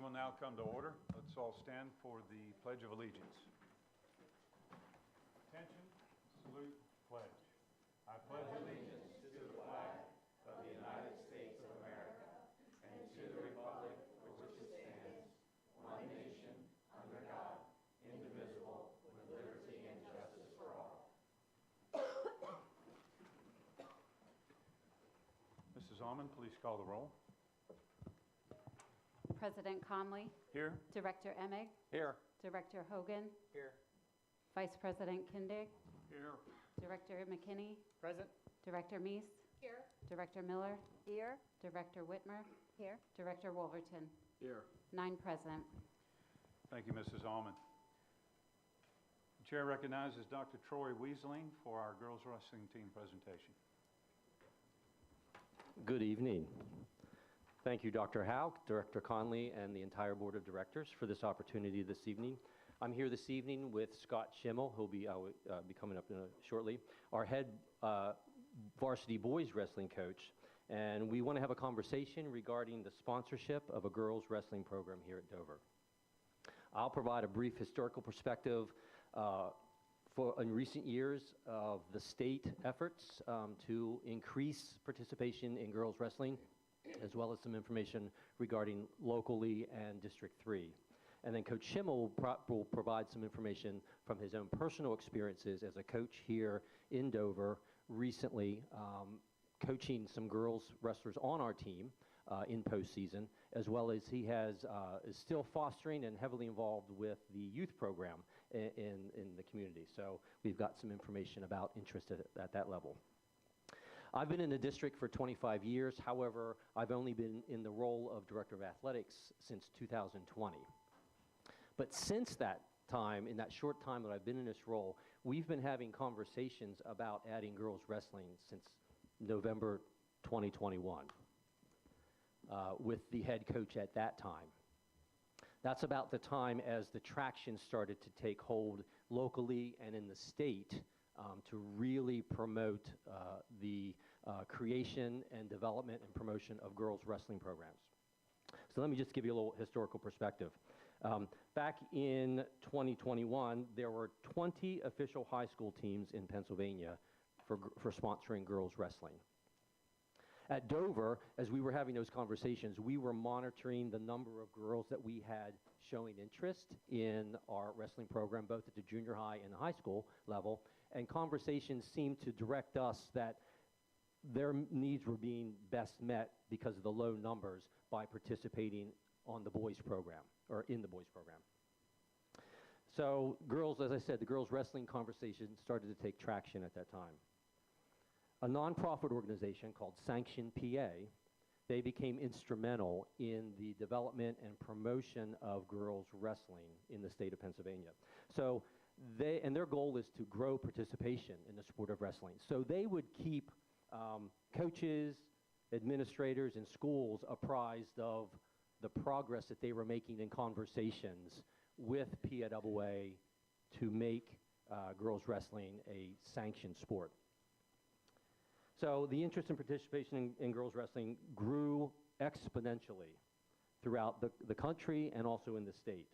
will now come to order. Let's all stand for the Pledge of Allegiance. Attention, salute, pledge. I pledge allegiance to the flag of the United States of America and to the republic for which it stands, one nation, under God, indivisible, with liberty and justice for all. Mrs. Almond, please call the roll. President Conley. Here. Director Emig. Here. Director Hogan. Here. Vice President Kindig. Here. Director McKinney. Present. Director Meese. Here. Director Miller. Here. Director Whitmer. Here. Director Wolverton. Here. 9 present. Thank you, Mrs. Almond. The chair recognizes Dr. Troy Weaseling for our girls wrestling team presentation. Good evening. Thank you, Dr. Howe, Director Conley, and the entire Board of Directors for this opportunity this evening. I'm here this evening with Scott Schimmel, who'll be coming up shortly, our head varsity boys wrestling coach, and we want to have a conversation regarding the sponsorship of a girls wrestling program here at Dover. I'll provide a brief historical perspective in recent years of the state efforts to increase participation in girls wrestling, as well as some information regarding locally and District 3. And then Coach Schimmel will provide some information from his own personal experiences as a coach here in Dover, recently coaching some girls wrestlers on our team in postseason, as well as he is still fostering and heavily involved with the youth program in the community. So we've got some information about interest at that level. I've been in the district for 25 years. However, I've only been in the role of Director of Athletics since 2020. But since that time, in that short time that I've been in this role, we've been having conversations about adding girls wrestling since November 2021 with the head coach at that time. That's about the time as the traction started to take hold locally and in the state to really promote the creation and development and promotion of girls wrestling programs. So let me just give you a little historical perspective. Back in 2021, there were 20 official high school teams in Pennsylvania for sponsoring girls wrestling. At Dover, as we were having those conversations, we were monitoring the number of girls that we had showing interest in our wrestling program, both at the junior high and the high school level, and conversations seemed to direct us that their needs were being best met because of the low numbers by participating on the boys program, or in the boys program. So girls, as I said, the girls wrestling conversation started to take traction at that time. A nonprofit organization called Sanction PA, they became instrumental in the development and promotion of girls wrestling in the state of Pennsylvania. So their goal is to grow participation in the sport of wrestling. So they would keep coaches, administrators, and schools apprised of the progress that they were making in conversations with PIAA to make girls wrestling a sanctioned sport. So the interest and participation in girls wrestling grew exponentially throughout the country and also in the state.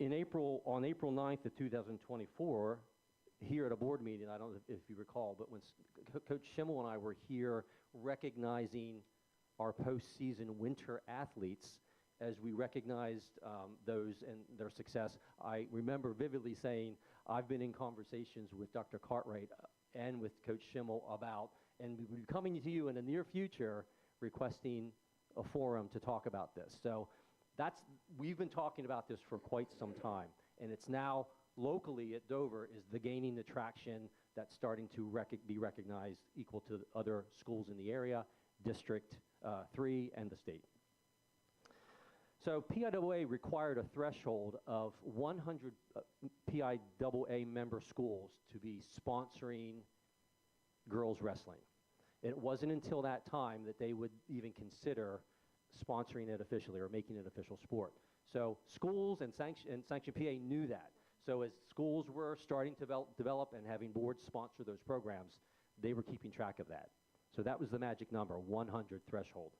On April 9th of 2024, here at a board meeting, I don't know if you recall, but when Coach Schimmel and I were here recognizing our postseason winter athletes, as we recognized those and their success, I remember vividly saying, I've been in conversations with Dr. Cartwright and with Coach Schimmel about, and we'll be coming to you in the near future requesting a forum to talk about this. So we've been talking about this for quite some time, and it's now locally at Dover is gaining the traction that's starting to be recognized equal to other schools in the area, District 3, and the state. So PIAA required a threshold of 100 PIAA member schools to be sponsoring girls wrestling. It wasn't until that time that they would even consider sponsoring it officially or making it an official sport. So schools and Sanction PA knew that. So as schools were starting to develop and having boards sponsor those programs, they were keeping track of that. So that was the magic number, 100 threshold.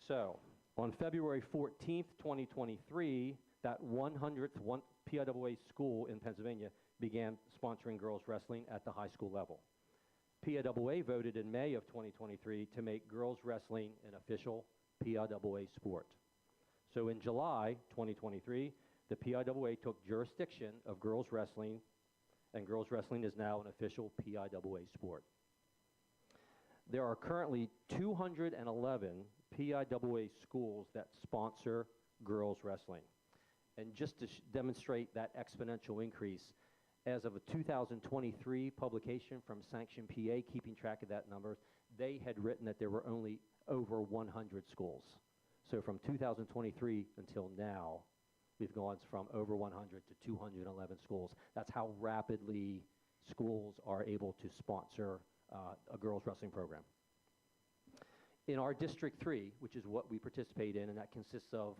So, on February 14th, 2023, that 100th PIAA school in Pennsylvania began sponsoring girls wrestling at the high school level. PIAA voted in May of 2023 to make girls wrestling an official PIAA sport. So in July 2023, the PIAA took jurisdiction of girls wrestling, and girls wrestling is now an official PIAA sport. There are currently 211 PIAA schools that sponsor girls wrestling. And just to demonstrate that exponential increase, as of a 2023 publication from Sanction PA, keeping track of that number, they had written that there were only over 100 schools. So from 2023 until now, we've gone from over 100 to 211 schools. That's how rapidly schools are able to sponsor a girls wrestling program. In our District 3, which is what we participate in, and that consists of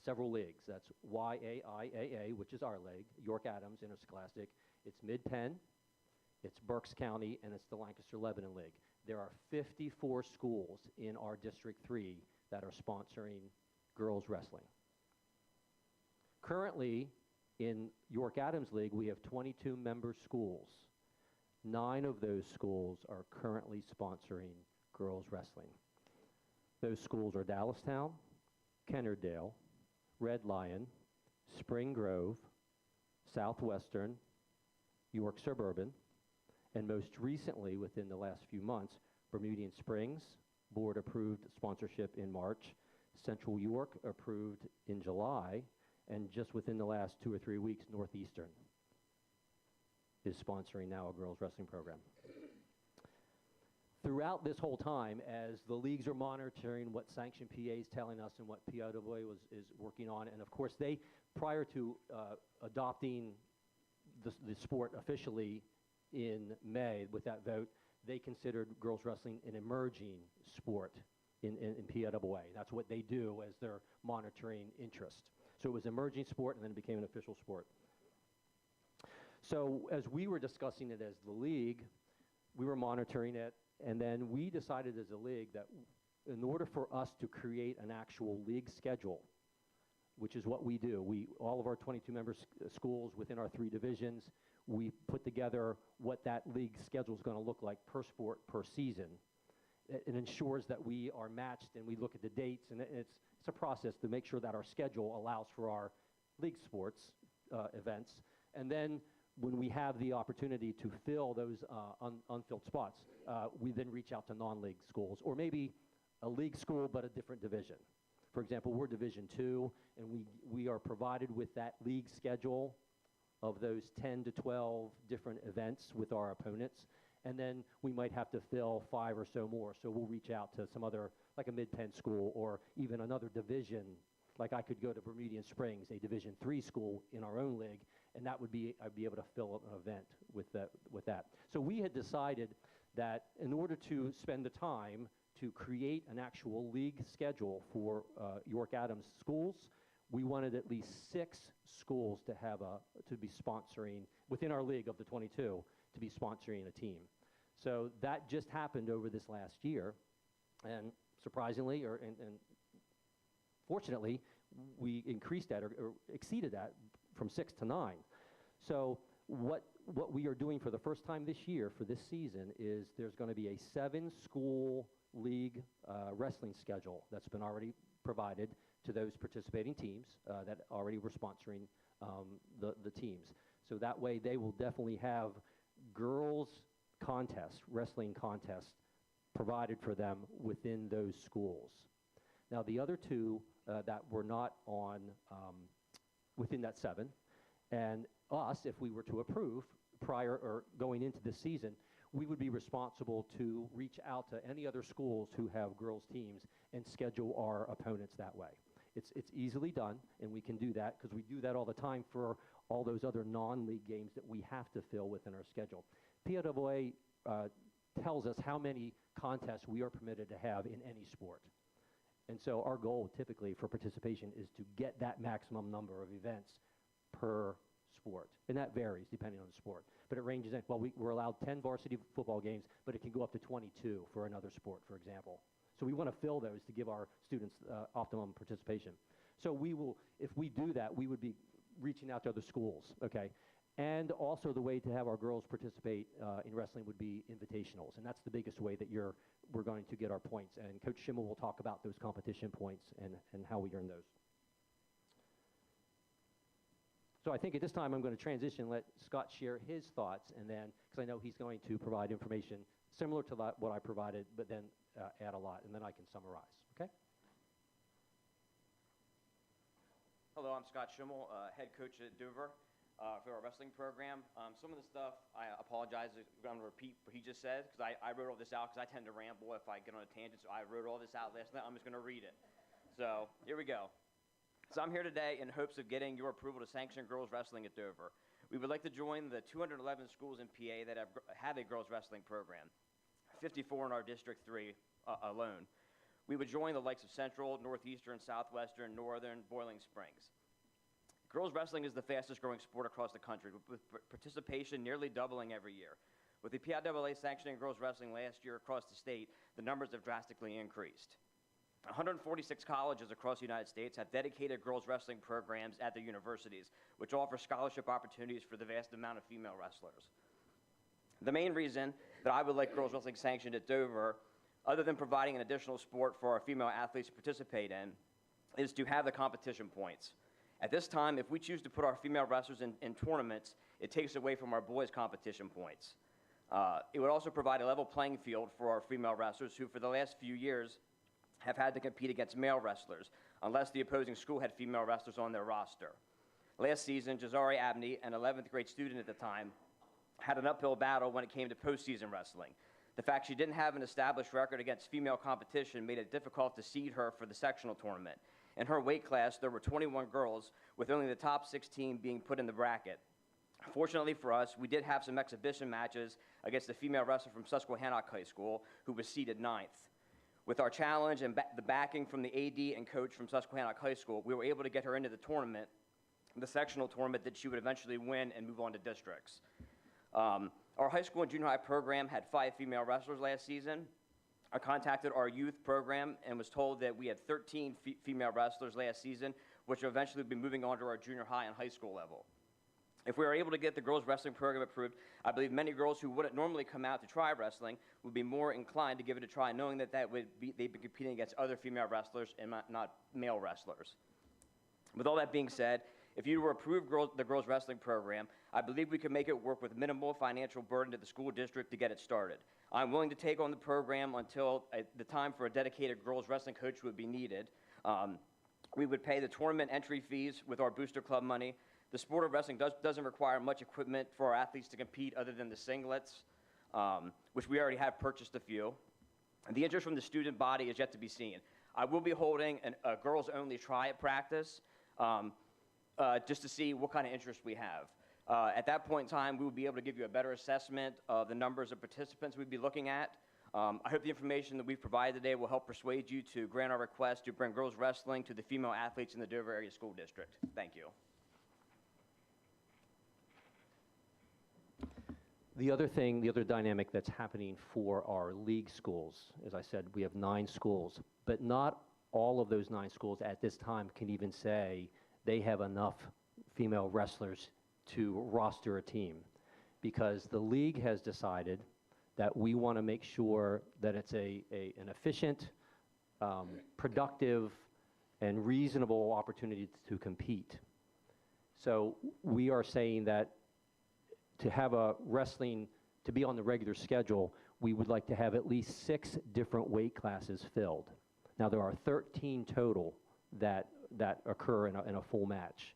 several leagues. That's YAIAA, which is our league, York Adams Interscholastic. It's Mid-Penn, it's Berks County, and it's the Lancaster-Lebanon League. There are 54 schools in our District 3 that are sponsoring girls wrestling. Currently, in York Adams League, we have 22 member schools. 9 of those schools are currently sponsoring girls wrestling. Those schools are Dallastown, Kennardale, Red Lion, Spring Grove, Southwestern, York Suburban, and most recently, within the last few months, Bermudian Springs, board approved sponsorship in March, Central York approved in July, and just within the last 2 or 3 weeks, Northeastern is sponsoring now a girls wrestling program. Throughout this whole time, as the leagues are monitoring what Sanction PA is telling us and what PIAA is working on, and of course they, prior to adopting the sport officially in May with that vote, they considered girls wrestling an emerging sport in PIAA. That's what they do as their monitoring interest. So it was emerging sport and then it became an official sport. So as we were discussing it as the league, we were monitoring it, and then we decided as a league that in order for us to create an actual league schedule, which is what we do, all of our 22 member schools within our 3 divisions, we put together what that league schedule is going to look like per sport, per season. It ensures that we are matched and we look at the dates, and it's a process to make sure that our schedule allows for our league sports events. And then when we have the opportunity to fill those unfilled spots, we then reach out to non-league schools, or maybe a league school but a different division. For example, we're Division II, and we are provided with that league schedule of those 10 to 12 different events with our opponents, and then we might have to fill 5 or so more. So we'll reach out to some other, like a Mid-Penn school, or even another division. Like I could go to Bermudian Springs, a Division III school in our own league, and that would be, I'd be able to fill an event with that. So we had decided that in order to spend the time to create an actual league schedule for York Adams schools, we wanted at least 6 schools to have to be sponsoring, within our league of the 22, to be sponsoring a team. So that just happened over this last year, and surprisingly, and fortunately, we increased that or exceeded that from 6 to 9. So what we are doing for the first time this year, for this season, is there's going to be a 7-school league wrestling schedule that's been already provided to those participating teams that already were sponsoring the teams. So that way they will definitely have girls contests, wrestling contests, provided for them within those schools. Now the other 2 that were not on within that 7, and us, if we were to approve prior or going into this season, we would be responsible to reach out to any other schools who have girls teams and schedule our opponents that way. It's easily done, and we can do that because we do that all the time for all those other non-league games that we have to fill within our schedule. PIAA tells us how many contests we are permitted to have in any sport. And so our goal typically for participation is to get that maximum number of events per sport. And that varies depending on the sport. But it ranges in, well, we're allowed 10 varsity football games, but it can go up to 22 for another sport, for example. So we want to fill those to give our students optimum participation. So we will, if we do that, we would be reaching out to other schools, okay? And also the way to have our girls participate in wrestling would be invitationals, and that's the biggest way that we're going to get our points. And Coach Schimmel will talk about those competition points and how we earn those. So I think at this time I'm going to transition, let Scott share his thoughts, and then, because I know he's going to provide information similar to what I provided, but then add a lot, and then I can summarize, okay? Hello, I'm Scott Schimmel, head coach at Dover for our wrestling program. Some of the stuff, I apologize, I'm going to repeat what he just said, because I wrote all this out, because I tend to ramble if I get on a tangent, so I wrote all this out last night. I'm just going to read it. So here we go. So I'm here today in hopes of getting your approval to sanction girls wrestling at Dover. We would like to join the 211 schools in PA that have a girls wrestling program, 54 in our District 3 alone. We would join the likes of Central, Northeastern, Southwestern, Northern, Boiling Springs. Girls wrestling is the fastest growing sport across the country, with participation nearly doubling every year. With the PIAA sanctioning girls wrestling last year across the state, the numbers have drastically increased. 146 colleges across the United States have dedicated girls wrestling programs at their universities, which offer scholarship opportunities for the vast amount of female wrestlers. The main reason that I would like girls wrestling sanctioned at Dover, other than providing an additional sport for our female athletes to participate in, is to have the competition points. At this time, if we choose to put our female wrestlers in tournaments, it takes away from our boys' competition points. It would also provide a level playing field for our female wrestlers who, for the last few years, have had to compete against male wrestlers, unless the opposing school had female wrestlers on their roster. Last season, Jazari Abney, an 11th grade student at the time, had an uphill battle when it came to postseason wrestling. The fact she didn't have an established record against female competition made it difficult to seed her for the sectional tournament. In her weight class, there were 21 girls, with only the top 16 being put in the bracket. Fortunately for us, we did have some exhibition matches against a female wrestler from Susquehannock High School, who was seeded 9th. With our challenge and the backing from the AD and coach from Susquehannock High School, we were able to get her into the tournament, the sectional tournament that she would eventually win and move on to districts. Our high school and junior high program had 5 female wrestlers last season. I contacted our youth program and was told that we had 13 female wrestlers last season, which will eventually be moving on to our junior high and high school level. If we were able to get the girls wrestling program approved, I believe many girls who wouldn't normally come out to try wrestling would be more inclined to give it a try, knowing that they'd be competing against other female wrestlers and not male wrestlers. With all that being said, if you were to approve the girls wrestling program, I believe we could make it work with minimal financial burden to the school district to get it started. I'm willing to take on the program until the time for a dedicated girls wrestling coach would be needed. We would pay the tournament entry fees with our booster club money. The sport of wrestling doesn't require much equipment for our athletes to compete other than the singlets, which we already have purchased a few. And the interest from the student body is yet to be seen. I will be holding a girls-only try-it practice just to see what kind of interest we have. At that point in time, we will be able to give you a better assessment of the numbers of participants we'd be looking at. I hope the information that we've provided today will help persuade you to grant our request to bring girls wrestling to the female athletes in the Dover Area School District. Thank you. The other dynamic that's happening for our league schools, as I said, we have 9 schools, but not all of those 9 schools at this time can even say they have enough female wrestlers to roster a team, because the league has decided that we want to make sure that it's an efficient, productive, and reasonable opportunity to compete. So we are saying that to have a wrestling, to be on the regular schedule, we would like to have at least 6 different weight classes filled. Now, there are 13 total that occur in a full match.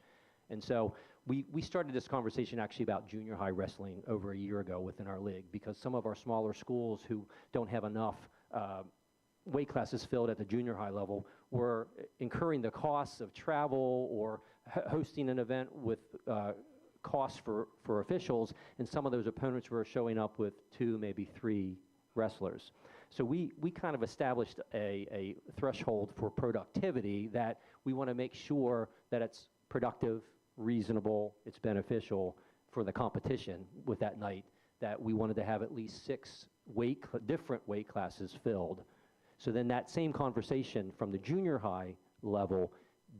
And so we started this conversation actually about junior high wrestling over a year ago within our league, because some of our smaller schools who don't have enough weight classes filled at the junior high level were incurring the costs of travel or hosting an event with costs for officials, and some of those opponents were showing up with 2, maybe 3 wrestlers. So we kind of established a threshold for productivity that we want to make sure that it's productive, reasonable, it's beneficial for the competition with that night, that we wanted to have at least 6 different weight classes filled. So then that same conversation from the junior high level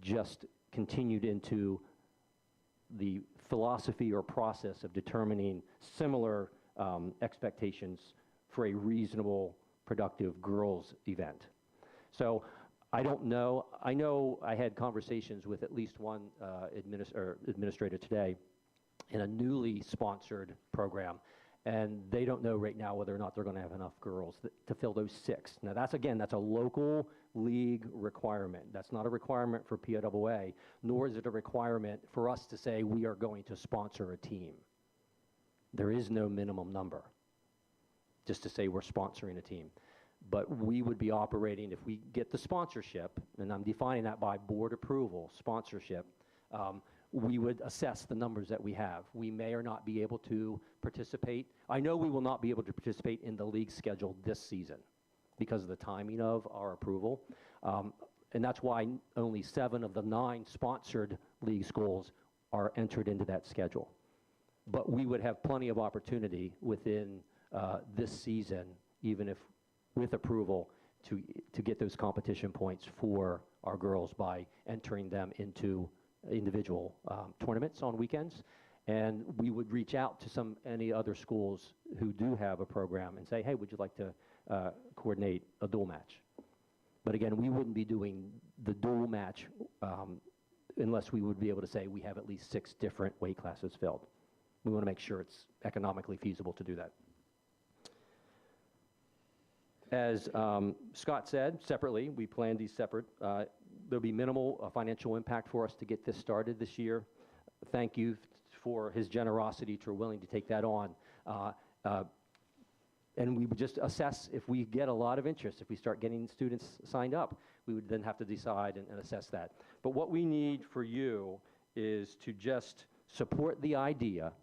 just continued into the philosophy or process of determining similar expectations for a reasonable, productive girls' event. So I don't know. I know I had conversations with at least one administrator today in a newly sponsored program, and they don't know right now whether or not they're going to have enough girls to fill those 6. Now that's a local league requirement. That's not a requirement for PIAA, nor is it a requirement for us to say we are going to sponsor a team. There is no minimum number, just to say we're sponsoring a team. But we would be operating, if we get the sponsorship, and I'm defining that by board approval, sponsorship, we would assess the numbers that we have. We may or not be able to participate. I know we will not be able to participate in the league schedule this season because of the timing of our approval. And that's why only 7 of the 9 sponsored league schools are entered into that schedule. But we would have plenty of opportunity within this season, even if with approval, to get those competition points for our girls by entering them into individual tournaments on weekends. And we would reach out to any other schools who do have a program and say, hey, would you like to coordinate a dual match? But again, we wouldn't be doing the dual match unless we would be able to say we have at least 6 different weight classes filled. We want to make sure it's economically feasible to do that. As Scott said, separately, we planned these separate. There'll be minimal financial impact for us to get this started this year. Thank you for his generosity to willing to take that on. And we would just assess if we get a lot of interest, if we start getting students signed up, we would then have to decide and assess that. But what we need for you is to just support the idea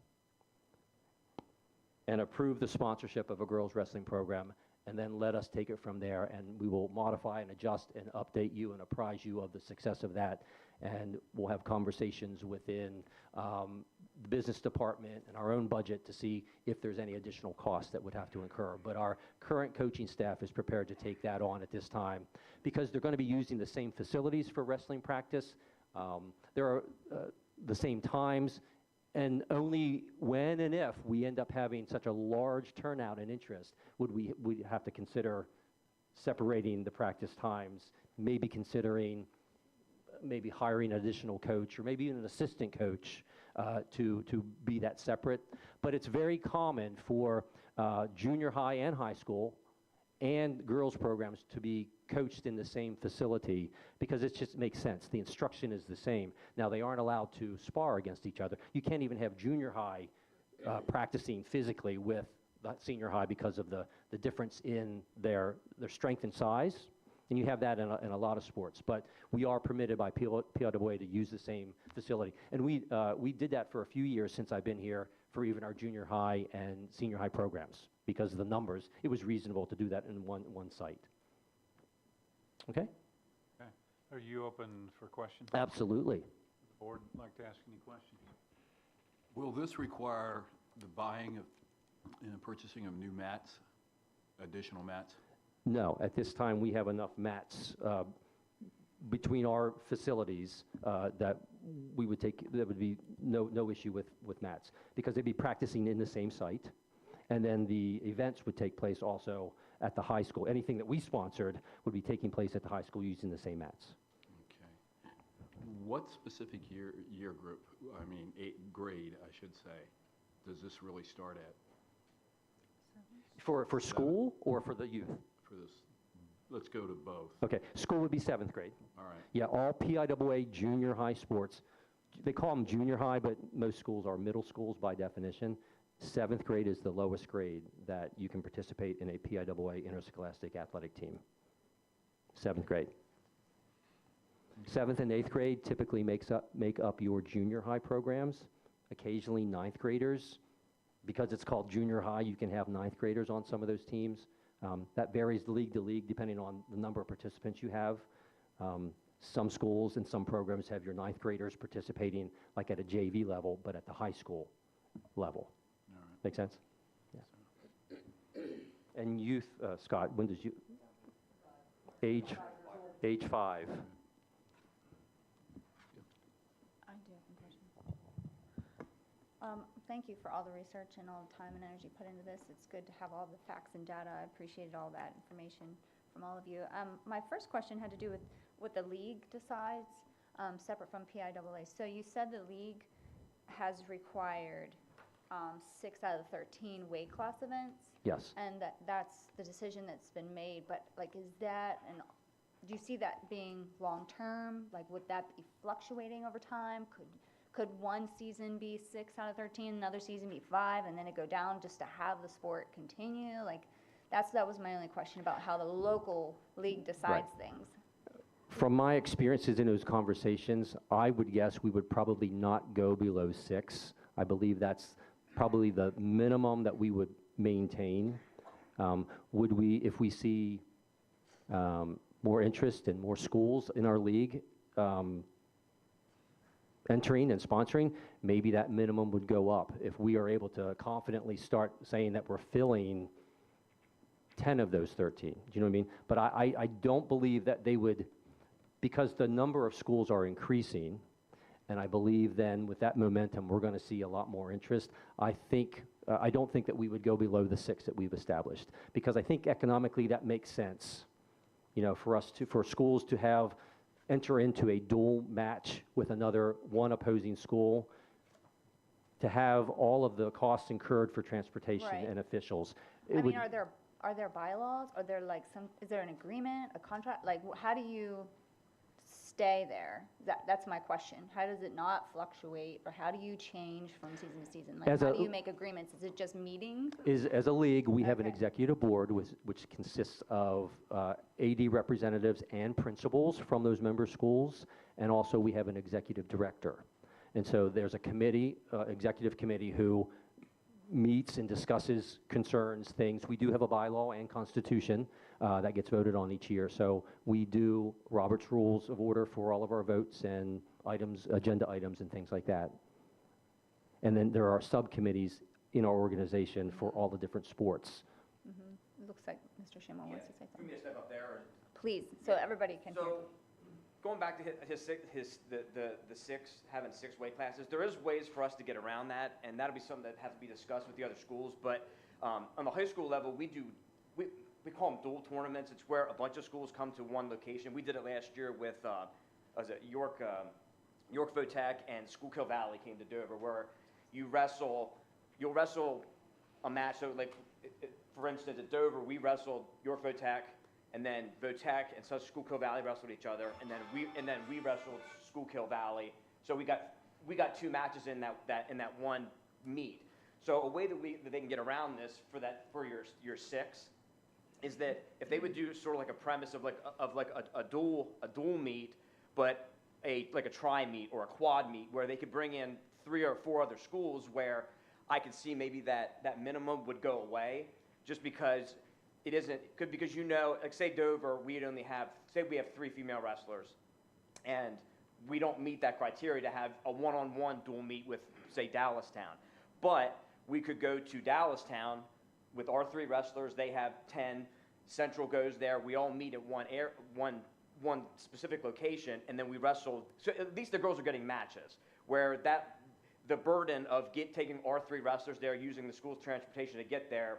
and approve the sponsorship of a girls wrestling program, and then let us take it from there, and we will modify and adjust and update you and apprise you of the success of that. And we'll have conversations within the business department and our own budget to see if there's any additional costs that would have to incur. But our current coaching staff is prepared to take that on at this time because they're going to be using the same facilities for wrestling practice. There are the same times, and only when and if we end up having such a large turnout and interest would we have to consider separating the practice times, maybe considering maybe hiring an additional coach or maybe even an assistant coach to be that separate. But it's very common for junior high and high school and girls programs to be coached in the same facility because it just makes sense. The instruction is the same. Now, they aren't allowed to spar against each other. You can't even have junior high practicing physically with senior high because of the difference in their strength and size. And you have that in a lot of sports. But we are permitted by PIAA to use the same facility. And we did that for a few years since I've been here for even our junior high and senior high programs. Because of the numbers, it was reasonable to do that in one site. Okay? Okay. Are you open for questions? Absolutely. Would the board like to ask any questions? Will this require the buying of and purchasing of new mats, additional mats? No, at this time we have enough mats between our facilities that we would take. There would be no issue with mats because they'd be practicing in the same site. And then the events would take place also at the high school. Anything that we sponsored would be taking place at the high school using the same mats. Okay. What specific year group, I mean, 8th grade, I should say, does this really start at? For school or for the youth? For this, let's go to both. Okay, school would be 7th grade. All right. Yeah, all PIAA junior high sports, they call them junior high, but most schools are middle schools by definition. 7th grade is the lowest grade that you can participate in a PIAA interscholastic athletic team. 7th grade. 7th and 8th grade typically make up your junior high programs. Occasionally 9th graders. Because it's called junior high, you can have 9th graders on some of those teams. That varies league to league depending on the number of participants you have. Some schools and some programs have your 9th graders participating like at a JV level, but at the high school level. All right. Make sense? Yeah. And youth, Scott, when does you? age 5. I do have a question. Thank you for all the research and all the time and energy put into this. It's good to have all the facts and data. I appreciated all that information from all of you. My first question had to do with what the league decides, separate from PIAA. So you said the league has required 6 out of the 13 weight class events, Yes. and that's the decision that's been made. But like, is that do you see that being long-term? Like, would that be fluctuating over time? Could one season be 6 out of 13, another season be 5, and then it go down just to have the sport continue? Like, that was my only question about how the local league decides things. From my experiences in those conversations, I would guess we would probably not go below 6. I believe that's probably the minimum that we would maintain. Would we, if we see more interest and more schools in our league entering and sponsoring, maybe that minimum would go up. If we are able to confidently start saying that we're filling 10 of those 13, do you know what I mean? But I don't believe that they would, because the number of schools are increasing, and I believe then with that momentum, we're going to see a lot more interest. I don't think that we would go below the 6 that we've established, because I think economically that makes sense, you know, for schools to enter into a dual match with one opposing school, to have all of the costs incurred for transportation Right. and officials. I mean, are there bylaws? Are there like is there an agreement, a contract? Like, how do you stay there? That's my question. How does it not fluctuate, or how do you change from season to season? Like, how do you make agreements? Is it just meetings? As a league, we have an Okay. executive board which consists of AD representatives and principals from those member schools, and also we have an executive director. And so there's a committee, executive committee, who meets and discusses concerns, things. We do have a bylaw and constitution that gets voted on each year. So we do Robert's Rules of Order for all of our votes and items, agenda items and things like that. And then there are subcommittees in our organization for all the different sports. It looks like Mr. Schimmel wants to say For me something. to step up there. Please, so everybody can hear. So, going back to the 6, having 6 weight classes, there is ways for us to get around that, and that'll be something that has to be discussed with the other schools. But on the high school level, we call them dual tournaments. It's where a bunch of schools come to one location. We did it last year with York Votech and Schuylkill Valley came to Dover, where you'll wrestle a match. So like, for instance, at Dover, we wrestled York Votech, and then Votech and so Schuylkill Valley wrestled each other, and then we wrestled Schuylkill Valley. So we got 2 matches in that one meet. So a way that they can get around this for your 6 is that if they would do sort of like a premise of a dual meet, but like a tri meet or a quad meet, where they could bring in 3 or 4 other schools, where I could see maybe that minimum would go away, just because it isn't, because you know, like say Dover, we have 3 female wrestlers, and we don't meet that criteria to have a one-on-one dual meet with, say, Dallastown. But we could go to Dallastown with our 3 wrestlers. They have 10. Central goes there. We all meet at one specific location, and then we wrestle. So at least the girls are getting matches, where the burden of taking our 3 wrestlers there, using the school's transportation to get there,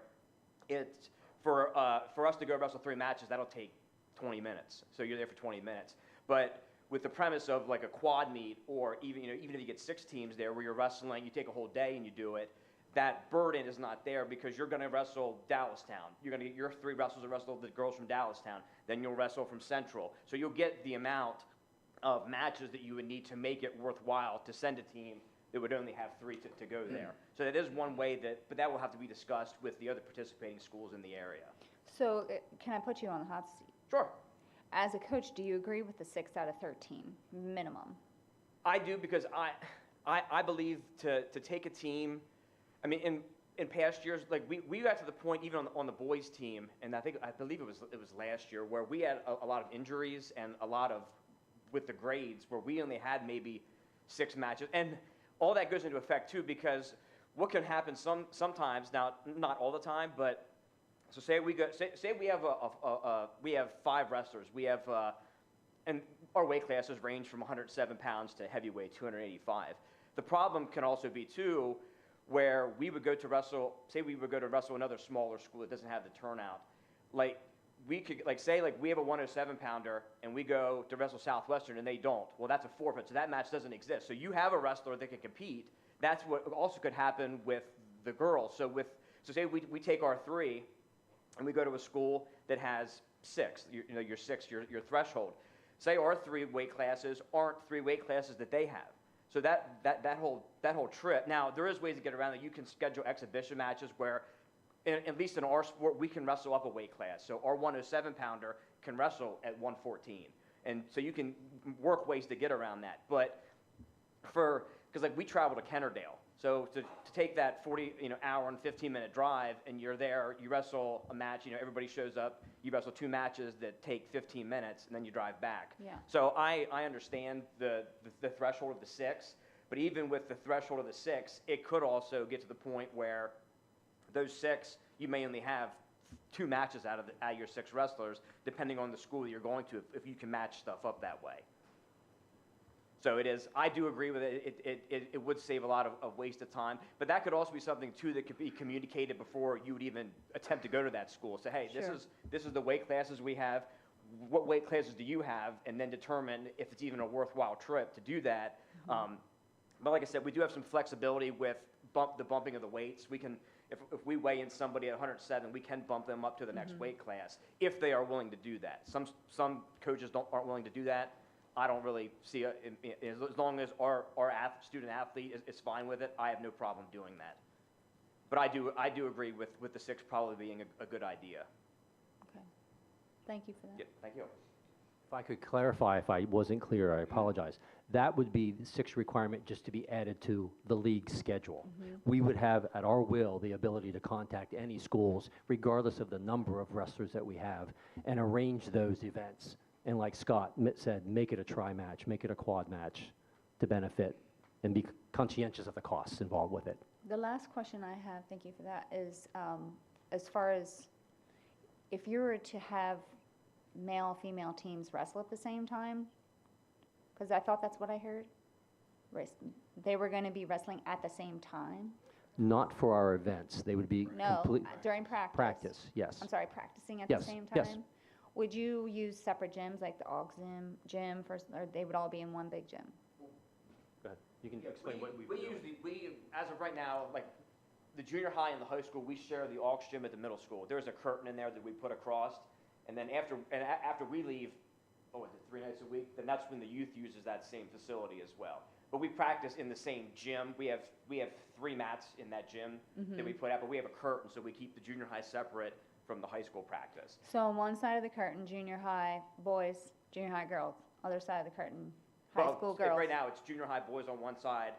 it's for us to go wrestle 3 matches, that'll take 20 minutes. So you're there for 20 minutes. But with the premise of like a quad meet, or even if you get 6 teams there where you're wrestling, you take a whole day and you do it, that burden is not there, because you're going to wrestle Dallastown. You're going to get your 3 wrestlers to wrestle the girls from Dallastown. Then you'll wrestle from Central. So you'll get the amount of matches that you would need to make it worthwhile to send a team that would only have 3 to go there. So that is one way but that will have to be discussed with the other participating schools in the area. So can I put you on the hot seat? Sure. As a coach, do you agree with the 6 out of 13 minimum? I do, because I believe to take a team, I mean, in past years, like we got to the point even on the boys team, and I believe it was last year, where we had a lot of injuries and a lot of, with the grades, where we only had maybe 6 matches. And all that goes into effect too, because what can happen sometimes, now not all the time, but So say we have we have 5 wrestlers. We have, and our weight classes range from 107 pounds to heavyweight 285. The problem can also be too, where we would go to wrestle, say we would go to wrestle another smaller school that doesn't have the turnout. Like, we could, like, say, like, we have a 107 pounder and we go to wrestle Southwestern and they don't. Well, that's a forfeit, so that match doesn't exist. So you have a wrestler that can compete. That's what also could happen with the girls. So say we take our 3 and we go to a school that has 6, your 6, your threshold. Say our 3 weight classes aren't 3 weight classes that they have. So that whole trip. Now, there is ways to get around it. You can schedule exhibition matches where, at least in our sport, we can wrestle up a weight class. So our 107 pounder can wrestle at 114. And so you can work ways to get around that. But because like we travel to Kennerdale. So to take that 40 hour and 15-minute drive, and you're there, you wrestle a match, everybody shows up, you wrestle 2 matches that take 15 minutes, and then you drive back. Yeah. So I understand the threshold of the 6, but even with the threshold of the 6, it could also get to the point where those 6, you may only have 2 matches out of your 6 wrestlers, depending on the school that you're going to, if you can match stuff up that way. So it is, I do agree with it. It would save a lot of wasted time, but that could also be something too that could be communicated before you would even attempt to go to that school. Say, hey, Sure. this is the weight classes we have. What weight classes do you have? And then determine if it's even a worthwhile trip to do that. Mm-hmm. But like I said, we do have some flexibility with the bumping of the weights. We can, if we weigh in somebody at 107, we can bump them up to the next weight class if they are willing to do that. Some coaches aren't willing to do that. I don't really see as long as our student athlete is fine with it, I have no problem doing that. But I do agree with the 6 probably being a good idea. Okay. Thank you for that. Yeah, thank you. If I could clarify, if I wasn't clear, I apologize. That would be the 6th requirement just to be added to the league schedule. We would have, at our will, the ability to contact any schools, regardless of the number of wrestlers that we have, and arrange those events. And like Scott said, make it a tri-match, make it a quad match to benefit and be conscientious of the costs involved with it. The last question I have, thank you for that, is as far as if you were to have male, female teams wrestle at the same time, because I thought that's what I heard, they were going to be wrestling at the same time? Not for our events. They would be No, during practice. practice, yes. I'm sorry, practicing at Yes, the same time? yes. Would you use separate gyms, like the AUG gym first, or they would all be in one big gym? Go ahead. You can explain what we We as of right now, like the junior high and the high school, we share the AUX gym at the middle school. There's a curtain in there that we put across, and then after we leave, 3 nights a week, then that's when the youth uses that same facility as well. But we practice in the same gym. We have 3 mats in that gym that we put out, but we have a curtain, so we keep the junior high separate from the high school practice. So on one side of the curtain, junior high boys, junior high girls. Other side of the curtain, high school girls. Right now, it's junior high boys on one side,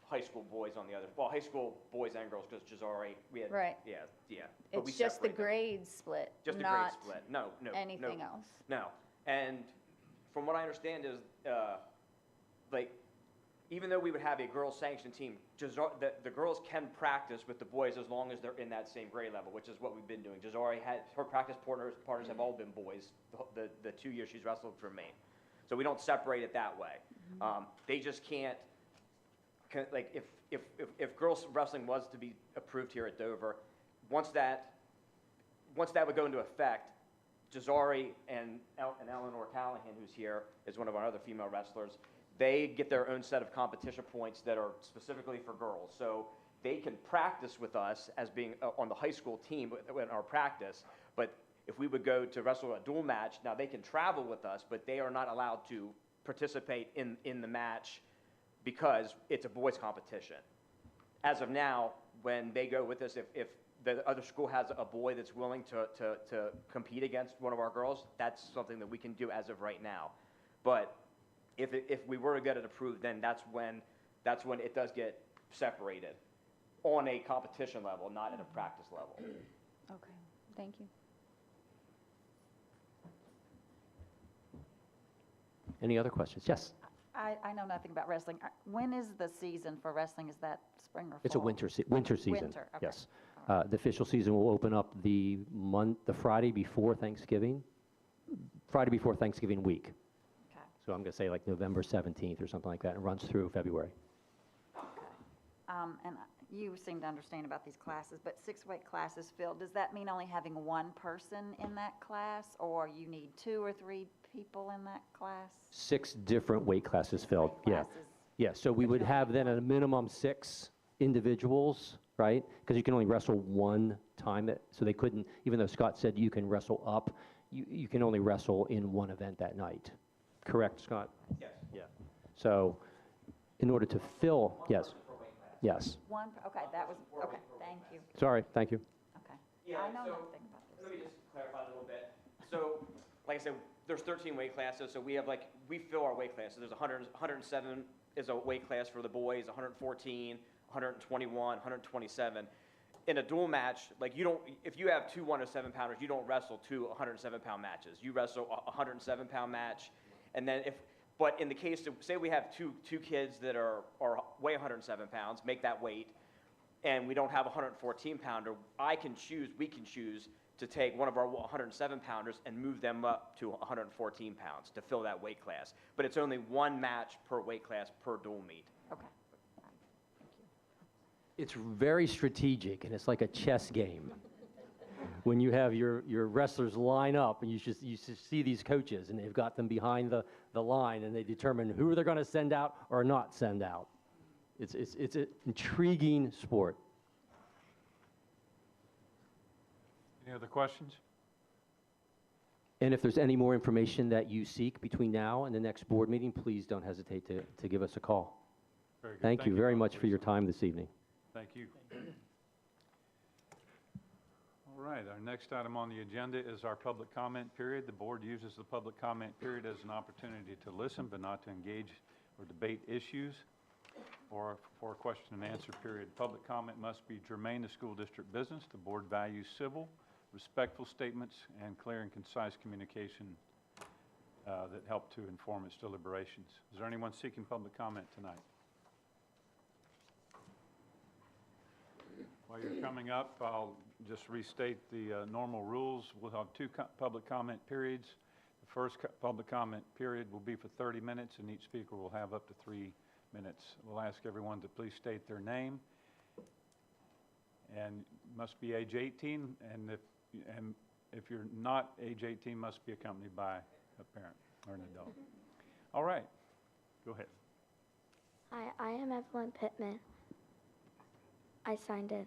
high school boys on the other. Well, high school boys and girls, because Jazari, we had. Right. Yeah. But we It's just the separate them. grade split, Just the grade not split. No. anything else. No. And from what I understand is, like, even though we would have a girls' sanctioned team, the girls can practice with the boys as long as they're in that same grade level, which is what we've been doing. Jazari her practice partners have all been boys the 2 years she's wrestled for me. So we don't separate it that way. They just can't, like, if girls wrestling was to be approved here at Dover, once that would go into effect, Jazari and Eleanor Callahan, who's here, is one of our other female wrestlers. They get their own set of competition points that are specifically for girls. So they can practice with us as being on the high school team in our practice. But if we would go to wrestle a dual match, now they can travel with us, but they are not allowed to participate in the match because it's a boys' competition. As of now, when they go with us, if the other school has a boy that's willing to compete against one of our girls, that's something that we can do as of right now. But if we were to get it approved, then that's when it does get separated on a competition level, not at a practice level. Okay, thank you. Any other questions? Yes. I know nothing about wrestling. When is the season for wrestling? Is that spring or fall? It's a winter season. Winter, okay. Yes. All The official season will open up the Friday before Thanksgiving week. Okay. So I'm going to say like November 17th or something like that, and runs through February. And you seem to understand about these classes, but 6 weight classes filled, does that mean only having one person in that class, or you need 2 or 3 people in that class? 6 different weight classes filled, Weight yeah. classes. Yeah, so we would have then at a minimum 6 individuals, right? Because you can only wrestle one time, so they couldn't, even though Scott said you can wrestle up, you can only wrestle in one event that night. Correct, Scott? Yes. Yeah. So in order to fill, yes, yes. Okay, that was, okay, thank you, Sorry, thank you. okay. Yeah, I know so nothing about let this. me just clarify a little bit. So, like I said, there's 13 weight classes, so we have we fill our weight classes. There's 107 is a weight class for the boys, 114, 121, 127. In a dual match, if you have 2 107-pounders, you don't wrestle 2 107-pound matches. You wrestle a 107-pound match, and then but in the case of, say we have two kids that are weigh 107 pounds, make that weight, and we don't have a 114-pounder, we can choose to take one of our 107-pounders and move them up to 114 pounds to fill that weight class. But it's only 1 match per weight class per dual meet. Okay, thank you. It's very strategic, and it's like a chess game. When you have your wrestlers line up, and you should see these coaches, and they've got them behind the line, and they determine who they're going to send out or not send out. It's an intriguing sport. Any other questions? And if there's any more information that you seek between now and the next board meeting, please don't hesitate to give us a call. Very good. Thank you very Dr. much for your Lisa. time this evening. Thank you. All right, our next item on the agenda is our public comment period. The board uses the public comment period as an opportunity to listen but not to engage or debate issues or for a question and answer period. Public comment must be germane to school district business. The board values civil, respectful statements and clear and concise communication that help to inform its deliberations. Is there anyone seeking public comment tonight? While you're coming up, I'll just restate the normal rules. We'll have 2 public comment periods. The first public comment period will be for 30 minutes, and each speaker will have up to 3 minutes. We'll ask everyone to please state their name, and must be age 18, and if you're not age 18, must be accompanied by a parent or an adult. All right, go ahead. Hi, I am Evelyn Pittman. I signed in.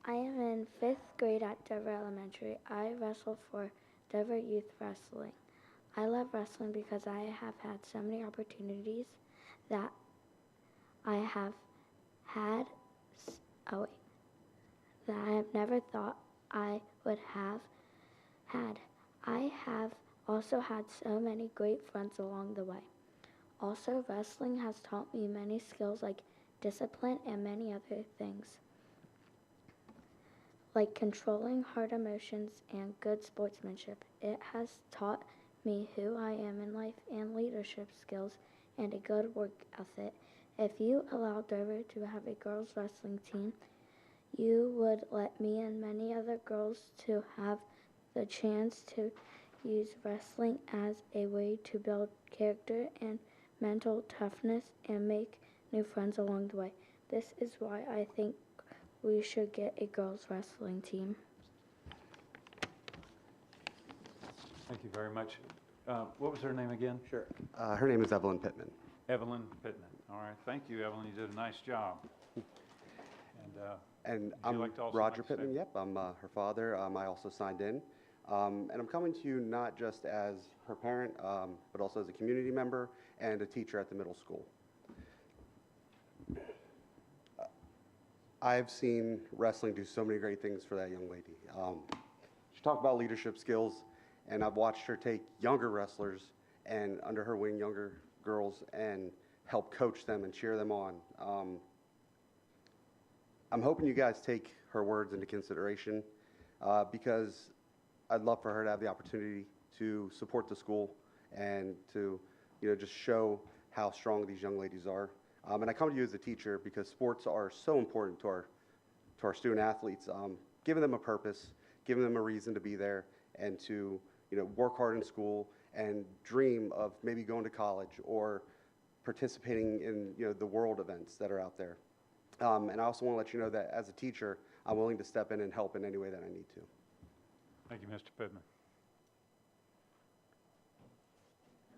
I am in 5th grade at Dover Elementary. I wrestle for Dover Youth Wrestling. I love wrestling because I have had so many opportunities that I have had, that I have never thought I would have had. I have also had so many great friends along the way. Also, wrestling has taught me many skills like discipline and many other things, like controlling hard emotions and good sportsmanship. It has taught me who I am in life and leadership skills and a good work ethic. If you allow Dover to have a girls wrestling team, you would let me and many other girls to have the chance to use wrestling as a way to build character and mental toughness and make new friends along the way. This is why I think we should get a girls wrestling team. Thank you very much. What was her name again? Sure. Her name is Evelyn Pittman. Evelyn Pittman. All right, thank you, Evelyn. You did a nice job. And would you I'm like to also Roger like to say- Pittman. Yep, I'm her father. I also signed in. And I'm coming to you not just as her parent, but also as a community member and a teacher at the middle school. I've seen wrestling do so many great things for that young lady. She talked about leadership skills, and I've watched her take younger wrestlers and under her wing younger girls and help coach them and cheer them on. I'm hoping you guys take her words into consideration because I'd love for her to have the opportunity to support the school and to, just show how strong these young ladies are. And I come to you as a teacher because sports are so important to to our student athletes, giving them a purpose, giving them a reason to be there, and to work hard in school and dream of maybe going to college or participating in the world events that are out there. And I also want to let you know that as a teacher, I'm willing to step in and help in any way that I need to. Thank you, Mr. Pittman.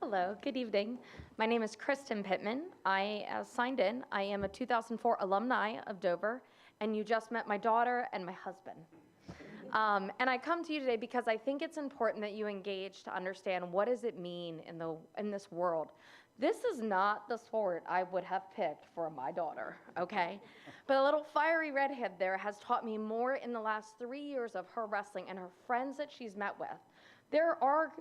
Hello, good evening. My name is Kristen Pittman. I signed in. I am a 2004 alumni of Dover, and you just met my daughter and my husband. And I come to you today because I think it's important that you engage to understand what does it mean in this world. This is not the sport I would have picked for my daughter, okay? But a little fiery redhead there has taught me more in the last 3 years of her wrestling and her friends that she's met with. There are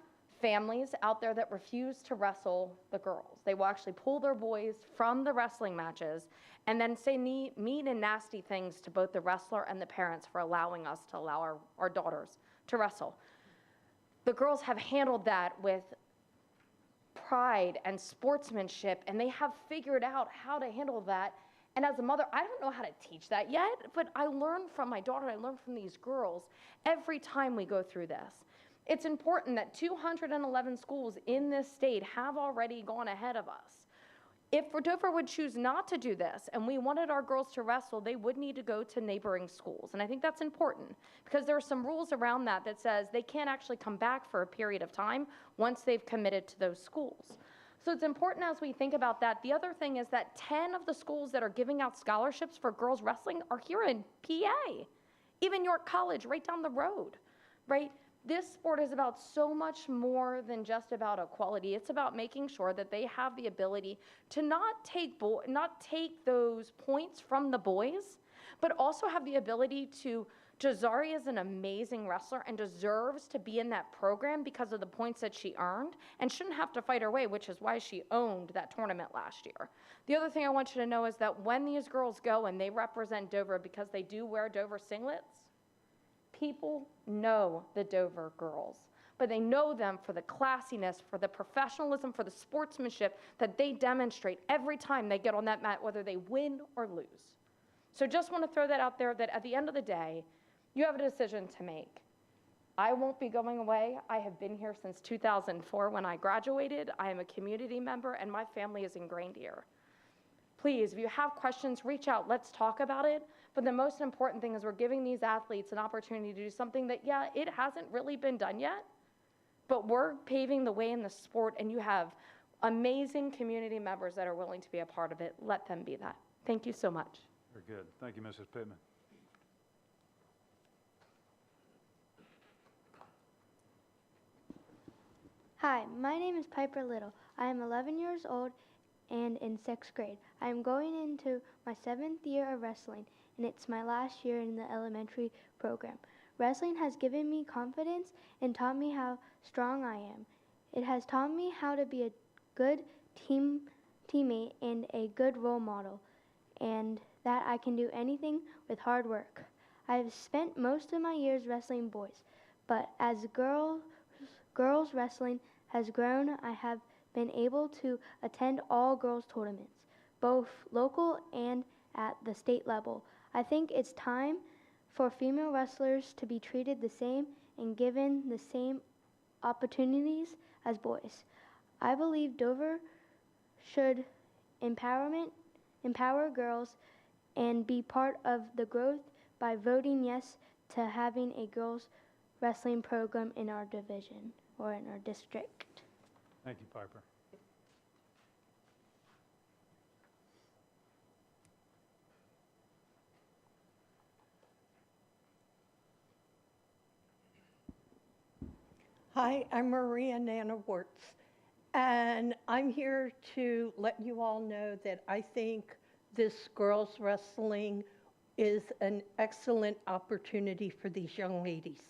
families out there that refuse to wrestle the girls. They will actually pull their boys from the wrestling matches and then say mean and nasty things to both the wrestler and the parents for allowing us to allow our daughters to wrestle. The girls have handled that with pride and sportsmanship, and they have figured out how to handle that. And as a mother, I don't know how to teach that yet, but I learn from my daughter, I learn from these girls every time we go through this. It's important that 211 schools in this state have already gone ahead of us. If Dover would choose not to do this and we wanted our girls to wrestle, they would need to go to neighboring schools. And I think that's important because there are some rules around that that says they can't actually come back for a period of time once they've committed to those schools. So it's important as we think about that. The other thing is that 10 of the schools that are giving out scholarships for girls wrestling are here in PA. Even York College right down the road, right? This sport is about so much more than just about equality. It's about making sure that they have the ability to not take those points from the boys, but also have the ability to. Jazari is an amazing wrestler and deserves to be in that program because of the points that she earned and shouldn't have to fight her way, which is why she owned that tournament last year. The other thing I want you to know is that when these girls go and they represent Dover because they do wear Dover singlets, people know the Dover girls, but they know them for the classiness, for the professionalism, for the sportsmanship that they demonstrate every time they get on that mat, whether they win or lose. So just want to throw that out there that at the end of the day, you have a decision to make. I won't be going away. I have been here since 2004 when I graduated. I am a community member and my family is ingrained here. Please, if you have questions, reach out. Let's talk about it. But the most important thing is we're giving these athletes an opportunity to do something that, yeah, it hasn't really been done yet, but we're paving the way in the sport, and you have amazing community members that are willing to be a part of it. Let them be that. Thank you so much. Very good. Thank you, Mrs. Pittman. Hi, my name is Piper Little. I am 11 years old and in 6th grade. I am going into my 7th year of wrestling, and it's my last year in the elementary program. Wrestling has given me confidence and taught me how strong I am. It has taught me how to be a good teammate and a good role model, and that I can do anything with hard work. I have spent most of my years wrestling boys, but as girls wrestling has grown, I have been able to attend all girls tournaments, both local and at the state level. I think it's time for female wrestlers to be treated the same and given the same opportunities as boys. I believe Dover should empower girls and be part of the growth by voting yes to having a girls wrestling program in our division or in our district. Thank you, Piper. Hi, I'm Maria Nana Wirtz, and I'm here to let you all know that I think this girls wrestling is an excellent opportunity for these young ladies.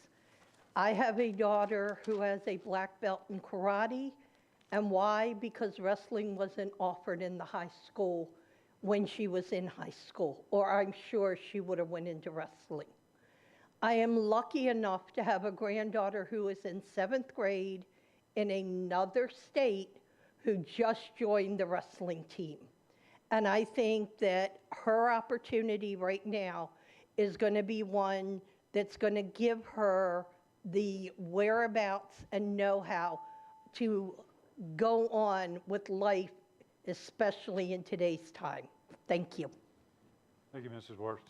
I have a daughter who has a black belt in karate, and why? Because wrestling wasn't offered in the high school when she was in high school, or I'm sure she would have went into wrestling. I am lucky enough to have a granddaughter who is in 7th grade in another state who just joined the wrestling team. And I think that her opportunity right now is going to be one that's going to give her the whereabouts and know-how to go on with life, especially in today's time. Thank you. Thank you, Mrs. Wirtz.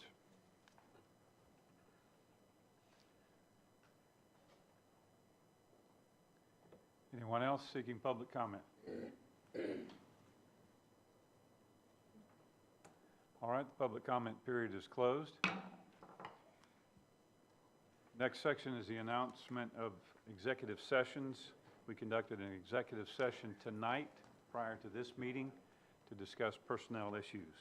Anyone else seeking public comment? All right, the public comment period is closed. Next section is the announcement of executive sessions. We conducted an executive session tonight prior to this meeting to discuss personnel issues.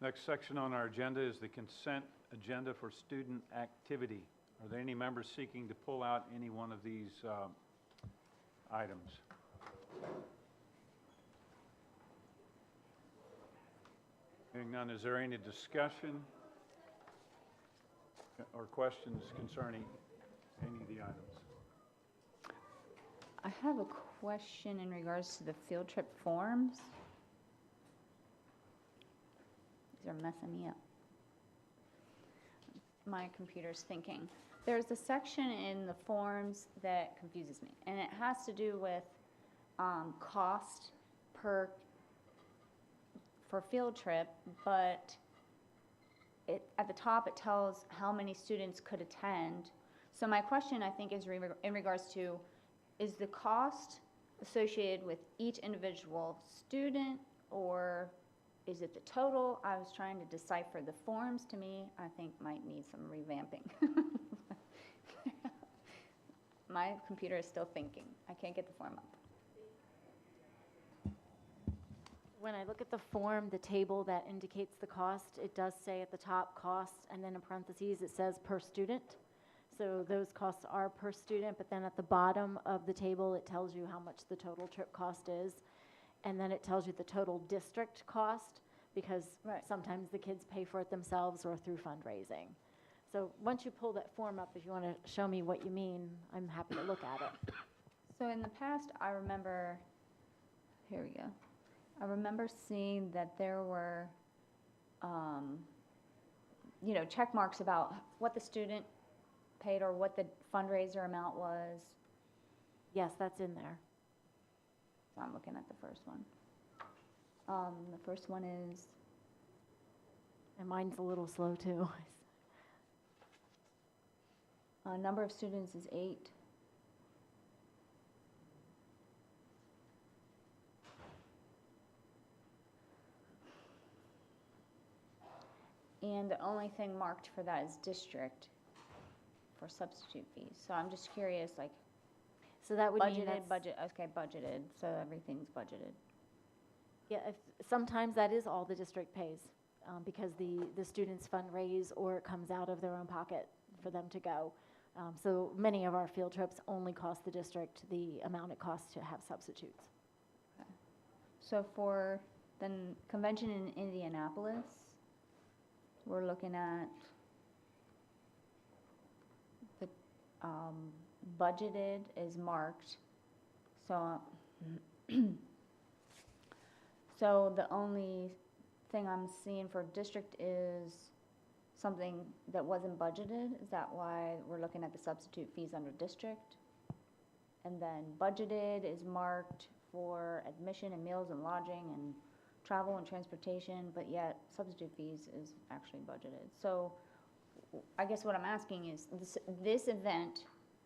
Next section on our agenda is the consent agenda for student activity. Are there any members seeking to pull out any one of these items? Hearing none, is there any discussion or questions concerning any of the items? I have a question in regards to the field trip forms. These are messing me up. My computer's thinking. There's a section in the forms that confuses me, and it has to do with cost for field trip, but at the top it tells how many students could attend. So my question, I think, is in regards to, is the cost associated with each individual student, or is it the total? I was trying to decipher the forms. To me, I think might need some revamping. My computer is still thinking. I can't get the form up. When I look at the form, the table that indicates the cost, it does say at the top cost, and then in parentheses it says per student. So those costs are per student, but then at the bottom of the table it tells you how much the total trip cost is. And then it tells you the total district cost, because sometimes the kids pay for it themselves or through fundraising. So once you pull that form up, if you want to show me what you mean, I'm happy to look at it. So in the past, I remember, here we go. I remember seeing that there were, check marks about what the student paid or what the fundraiser amount was. Yes, that's in there. So I'm looking at the first one. The first one is, And mine's a little slow too. number of students is 8. And the only thing marked for that is district for substitute fees. So I'm just curious, like, So that would mean budgeted, so everything's budgeted. Yeah, sometimes that is all the district pays, because the students fundraise or it comes out of their own pocket for them to go. So many of our field trips only cost the district the amount it costs to have substitutes. Okay. So for the convention in Indianapolis, we're looking at the budgeted is marked. So, so the only thing I'm seeing for district is something that wasn't budgeted. Is that why we're looking at the substitute fees under district? And then budgeted is marked for admission and meals and lodging and travel and transportation, but yet substitute fees is actually budgeted. So I guess what I'm asking is, this event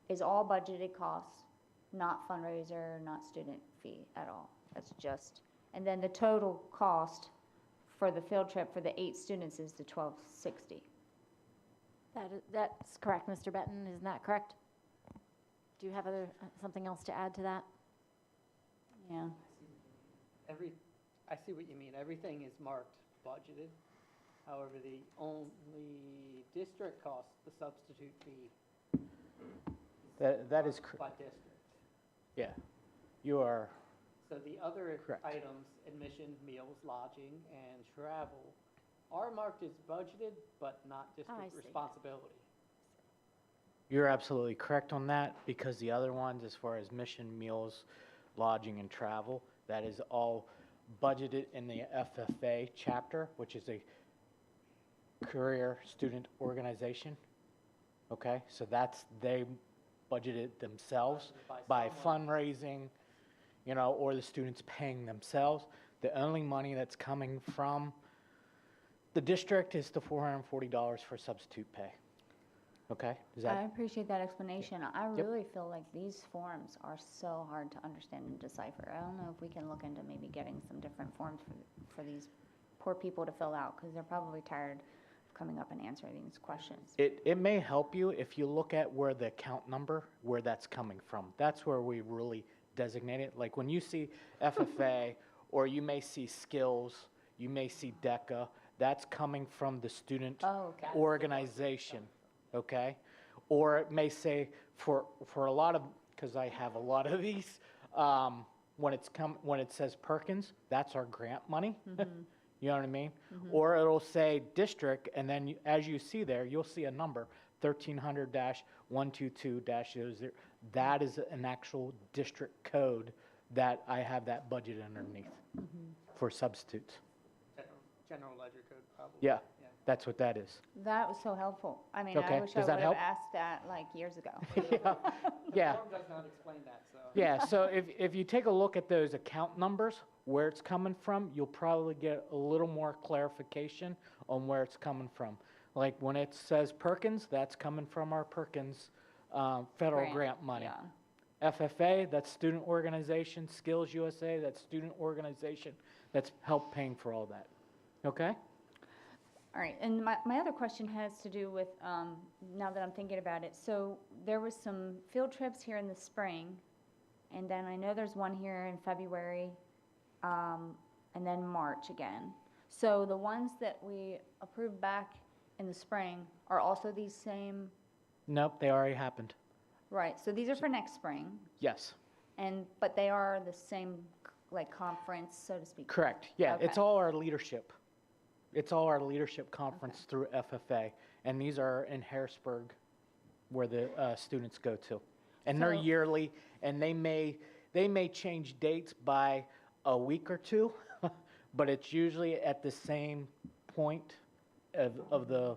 is all budgeted costs, not fundraiser, not student fee at all. That's just, and then the total cost for the field trip for the 8 students is the $1,260. That's correct, Mr. Benton, isn't that correct? Do you have something else to add to that? Yeah. I see what you mean. Everything is marked budgeted. However, the only district costs, the substitute fee. That is correct. By district. Yeah, you are So the other correct. items, admission, meals, lodging, and travel, are marked as budgeted, but not I district see. responsibility. You're absolutely correct on that, because the other ones, as far as mission, meals, lodging, and travel, that is all budgeted in the FFA chapter, which is a career student organization. Okay, so they budgeted themselves by fundraising, you know, or the students paying themselves. The only money that's coming from the district is the $440 for substitute pay. Okay, is I that, appreciate that explanation. I really feel like these forms are so hard to understand and decipher. I don't know if we can look into maybe getting some different forms for these poor people to fill out, because they're probably tired of coming up and answering these questions. it may help you if you look at where the account number, where that's coming from. That's where we really designate it. Like when you see FFA, or you may see skills, you may see DECA, that's coming from the student organization, okay? Or it may say, for a lot of, because I have a lot of these, when it says Perkins, that's our grant money. You know what I mean? Or it'll say district, and then as you see there, you'll see a number, 1300-122-00. That is an actual district code that I have that budget underneath for substitutes. General ledger code, probably. Yeah, that's what that is. That was so helpful. I mean, I Okay, wish I does would that have help? asked that like years ago. Yeah. The form does not explain that, so. Yeah, so if you take a look at those account numbers, where it's coming from, you'll probably get a little more clarification on where it's coming from. Like when it says Perkins, that's coming from our Perkins federal grant money. Yeah. FFA, that's student organization. Skills USA, that's student organization. That's help paying for all that. Okay? All right, and my other question has to do with, now that I'm thinking about it, so there was some field trips here in the spring, and then I know there's one here in February, and then March again. So the ones that we approved back in the spring are also these same, Nope, they already happened. right, so these are for next spring, Yes, but they are the same, like, conference, so to speak? correct. Yeah, it's Okay. all our leadership. It's all our leadership conference through FFA, and these are in Harrisburg where the students go to. And they're So- yearly, and they may change dates by a week or two, but it's usually at the same point of the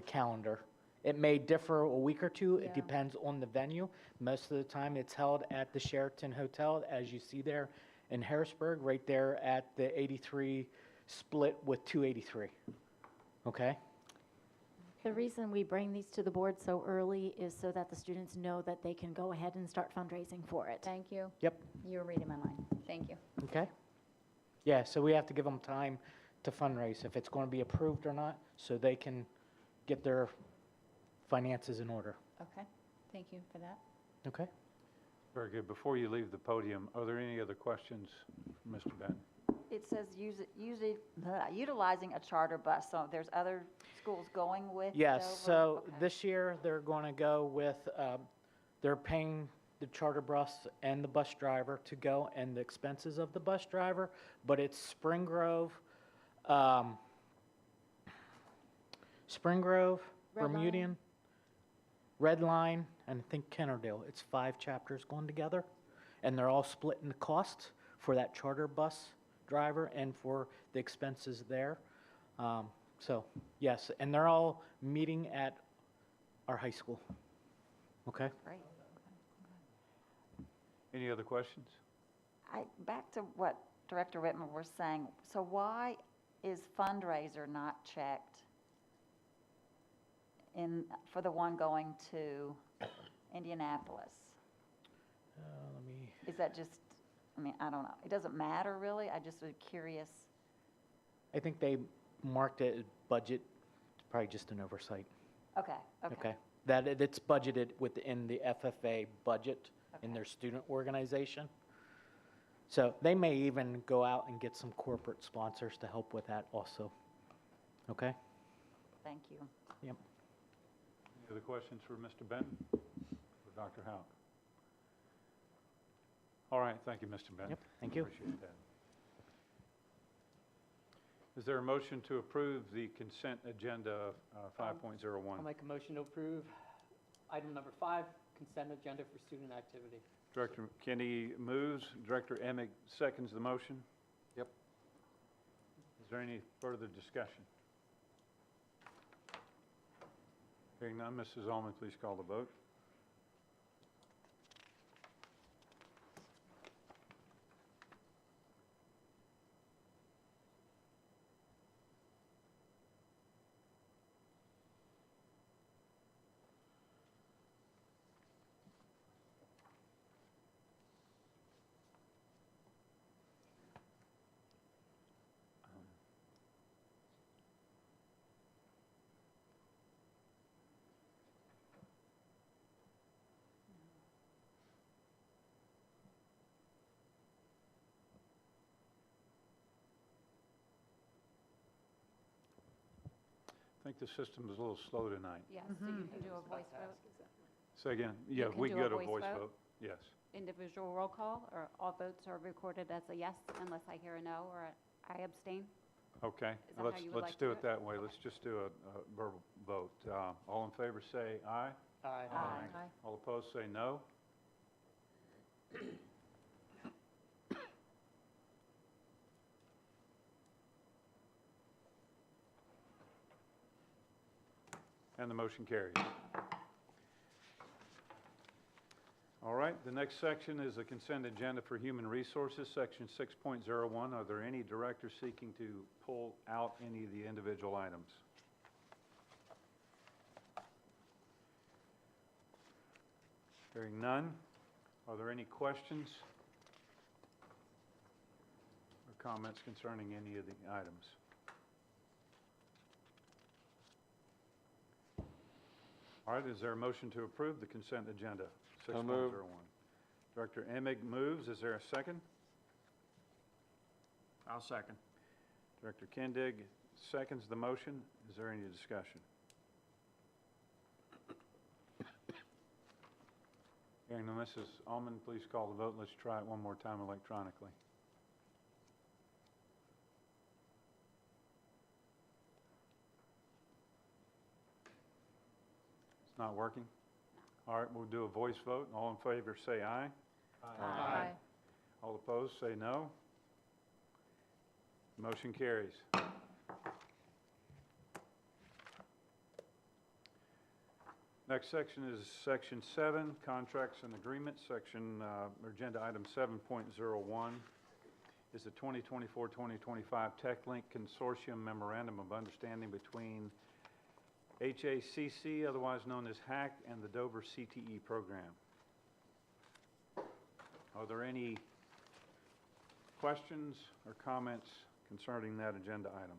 calendar. It may differ a week or two. It Yeah. depends on the venue. Most of the time, it's held at the Sheraton Hotel, as you see there in Harrisburg, right there at the 83 split with 283. Okay? The reason we bring these to the board so early is so that the students know that they can go ahead and start fundraising for it. Thank you. Yep. You were reading my mind. Thank you. Okay? Yeah, so we have to give them time to fundraise, if it's going to be approved or not, so they can get their finances in order. Okay, thank you for that. Okay? Very good. Before you leave the podium, are there any other questions for Mr. Ben? It says utilizing a charter bus, so there's other schools going with Yes, Dover? so Okay. this year, they're going to go with, they're paying the charter bus and the bus driver to go, and the expenses of the bus driver, but it's Spring Grove, Red Bermudian, Red Line, and I think Kennerdale. It's 5 chapters going together, and they're all splitting the cost for that charter bus driver and for the expenses there. So, yes, and they're all meeting at our high school. Okay? Great. Any other questions? Back to what Director Whitmer was saying, so why is fundraiser not checked for the one going to Indianapolis? Let me, Is that just, I mean, I don't know. It doesn't matter really. I just was curious. I think they marked it as budget, it's probably just an oversight. Okay, okay. Okay? That it's budgeted within the FFA budget in their student organization. So they may even go out and get some corporate sponsors to help with that also. Okay? Thank you. Yep. Any other questions for Mr. Ben or Dr. Houck? All right, thank you, Mr. Ben. Yep, thank you. Appreciate that. Is there a motion to approve the consent agenda 5.01? I'll make a motion to approve item number 5, consent agenda for student activity. Director Kenny moves, Director Emick seconds the motion. Yep. Is there any further discussion? Hearing none, Mrs. Ullman, please call the vote. I think the system is a little slow tonight. Yes, so you can do a voice vote. Say again? Yeah, can we do can a go to a voice voice vote? vote. Yes. Individual roll call, or all votes are recorded as a yes unless I hear a no or I abstain? Okay, Is that how you would let's like to do do it it? that way. Let's just do a verbal vote. All in favor say aye. Aye. Aye. All opposed say no. And the motion carries. All right, the next section is the consent agenda for human resources, section 6.01. Are there any directors seeking to pull out any of the individual items? Hearing none. Are there any questions or comments concerning any of the items? All right, is there a motion to approve the consent agenda? 6.01. Director Emig moves. Is there a second? I'll second. Director Kendig seconds the motion. Is there any discussion? Hearing none, Mrs. Ullman, please call the vote. Let's try it one more time electronically. It's not working? All right, we'll do a voice vote. All in favor say aye. Aye. All opposed say no. Motion carries. Next section is section 7, contracts and agreements. Agenda item 7.01 is the 2024-2025 TechLink Consortium Memorandum of Understanding between HACC, otherwise known as HAC, and the Dover CTE program. Are there any questions or comments concerning that agenda item?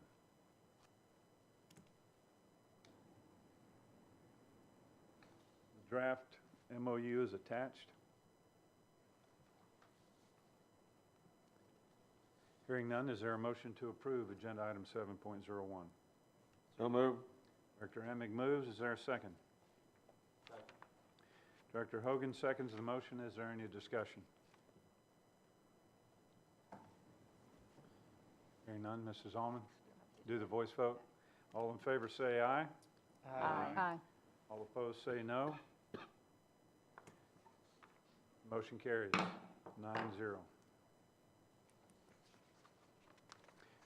The draft MOU is attached. Hearing none, is there a motion to approve agenda item 7.01? So moved. Director Emig moves. Is there a second? Director Hogan seconds the motion. Is there any discussion? Hearing none, Mrs. Ullman, do the voice vote. All in favor say aye. Aye. All opposed say no. Motion carries 9-0.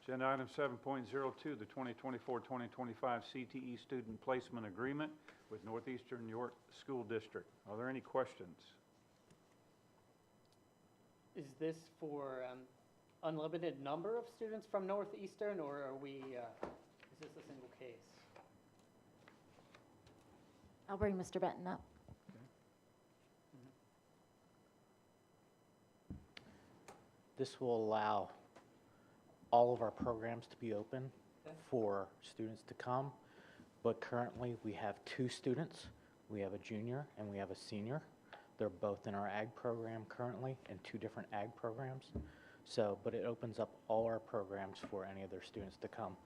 Agenda item 7.02, the 2024-2025 CTE Student Placement Agreement with Northeastern York School District. Are there any questions? Is this for unlimited number of students from Northeastern, or are we, is this a single case? I'll bring Mr. Benton up. This will allow all of our programs to be open for students to come, but currently we have 2 students. We have a junior and we have a senior. They're both in our ag program currently, in 2 different ag programs. So, but it opens up all our programs for any of their students to come.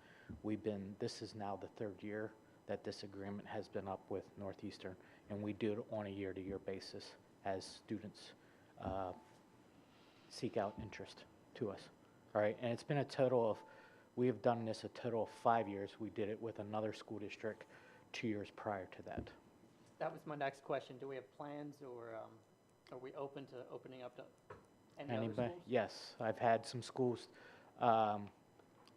This is now the 3rd year that this agreement has been up with Northeastern, and we do it on a year-to-year basis as students seek out interest to us. All right, and it's been a total of, we have done this a total of 5 years. We did it with another school district 2 years prior to that. That was my next question. Do we have plans, or are we open to opening up to any other schools? Yes, I've had some schools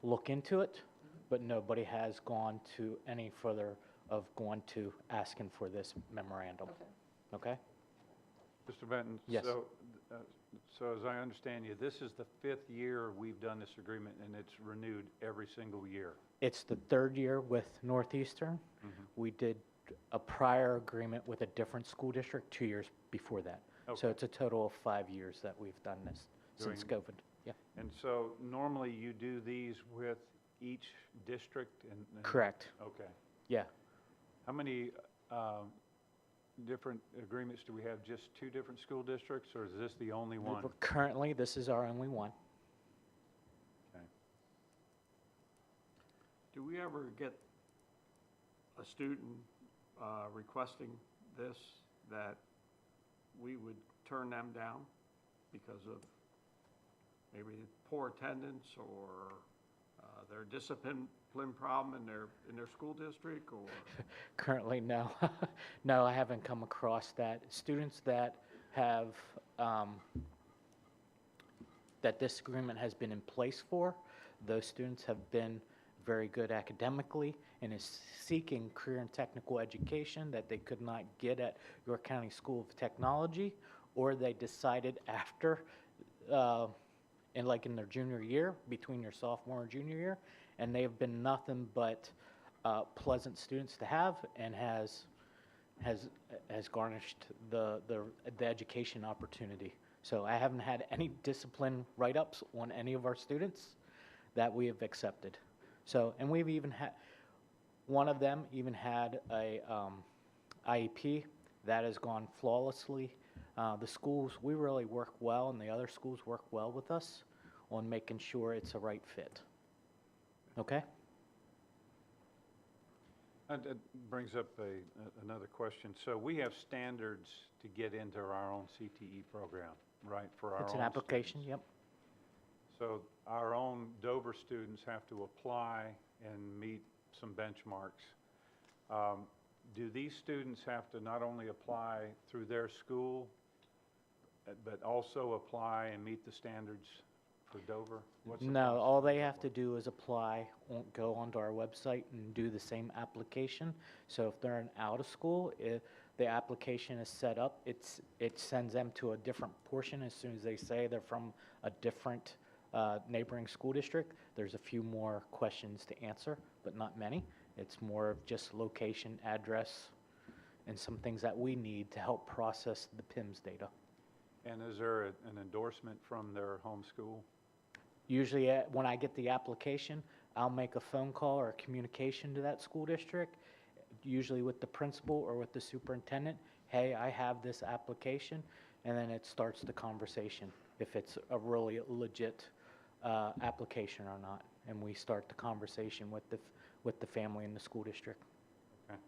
look into it, but nobody has gone to any further of going to asking for this memorandum. Okay. Okay? Mr. Benton? Yes. So as I understand you, this is the 5th year we've done this agreement, and it's renewed every single year. It's the 3rd year with Northeastern. We did a prior agreement with a different school district 2 years before that. So Okay. it's a total of 5 years that we've done this since COVID. Yeah. And so normally you do these with each district and? Correct. Okay. Yeah. How many different agreements do we have? Just 2 different school districts, or is this the only one? Currently, this is our only one. Okay. Do we ever get a student requesting this, that we would turn them down because of maybe poor attendance or their discipline problem in their school district, or? Currently, no. No, I haven't come across that. Students that have, that this agreement has been in place for, those students have been very good academically and is seeking career and technical education that they could not get at York County School of Technology, or they decided after, in their junior year, between your sophomore and junior year, and they have been nothing but pleasant students to have, and has garnished the education opportunity. So I haven't had any discipline write-ups on any of our students that we have accepted. So, and we've even had, one of them even had a IEP that has gone flawlessly. The schools, we really work well, and the other schools work well with us on making sure it's a right fit. Okay? That brings up another question. So we have standards to get into our own CTE program, right, for our own It's an application, students. yep. So our own Dover students have to apply and meet some benchmarks. Do these students have to not only apply through their school, but also apply and meet the standards for Dover? What's the No, process? all they have to do is apply, go onto our website and do the same application. So if they're out of school, if the application is set up, it sends them to a different portion as soon as they say they're from a different neighboring school district. There's a few more questions to answer, but not many. It's more of just location, address, and some things that we need to help process the PIMS data. And is there an endorsement from their home school? Usually, when I get the application, I'll make a phone call or a communication to that school district, usually with the principal or with the superintendent. Hey, I have this application, and then it starts the conversation, if it's a really legit application or not. And we start the conversation with the family and the school district. Okay.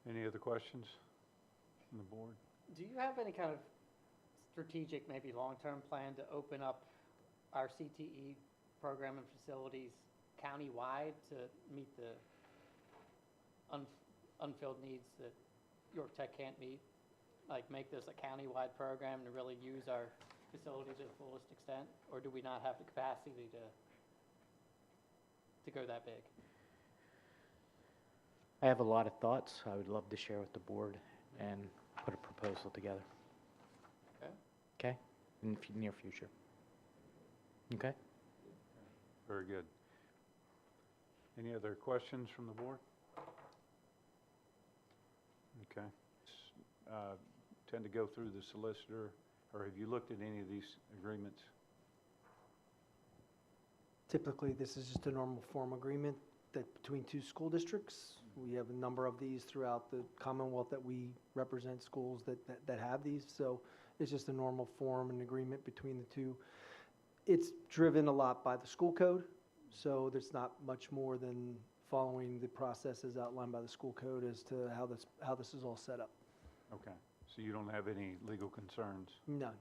Any other questions from the board? Do you have any kind of strategic, maybe long-term plan to open up our CTE program and facilities countywide to meet the unfilled needs that York Tech can't meet? Like make this a countywide program to really use our facility to the fullest extent? Or do we not have the capacity to go that big? I have a lot of thoughts I would love to share with the board and put a proposal together. Okay. Okay? In the near future. Okay? Very good. Any other questions from the board? Okay. Tend to go through the solicitor, or have you looked at any of these agreements? Typically, this is just a normal form agreement that between two school districts. We have a number of these throughout the Commonwealth that we represent schools that have these. So it's just a normal form and agreement between the two. It's driven a lot by the school code. So there's not much more than following the processes outlined by the school code as to how this is all set up. Okay. So you don't have any legal concerns? No.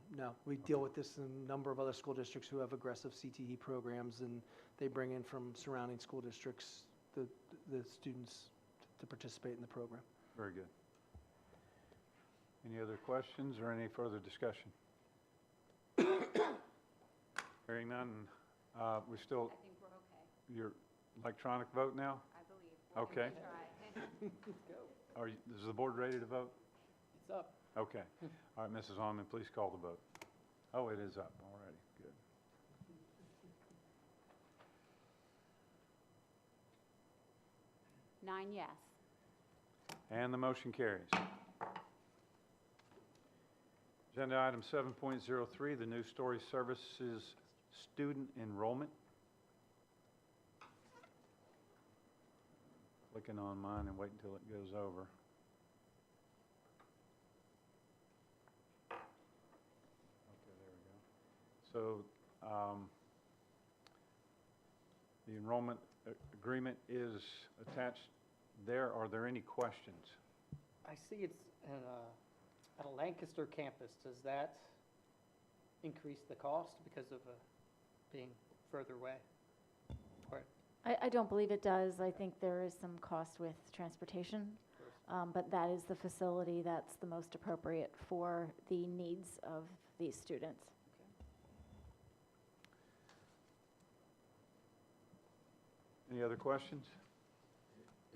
We deal with this in a number of other school districts who have aggressive CTE programs, and they bring in from surrounding school districts the students to participate in the program. Very good. Any other questions or any further discussion? Hearing Hearing none, we still, I think we're okay. your electronic vote now? I believe. We'll Okay. try. Is the board ready to vote? It's up. Okay. All right, Mrs. Almond, please call the vote. Oh, it is up already. Good. Nine yes. And the motion carries. Agenda item 7.03, the News Story Services student enrollment. Clicking on mine and wait until it goes over. Okay, there we go. So the enrollment agreement is attached there. Are there any questions? I see it's at a Lancaster campus. Does that increase the cost because of being further away? Or, I don't believe it does. I think there is some cost with transportation, but that is the facility that's the most appropriate for the needs of these students. Any other questions?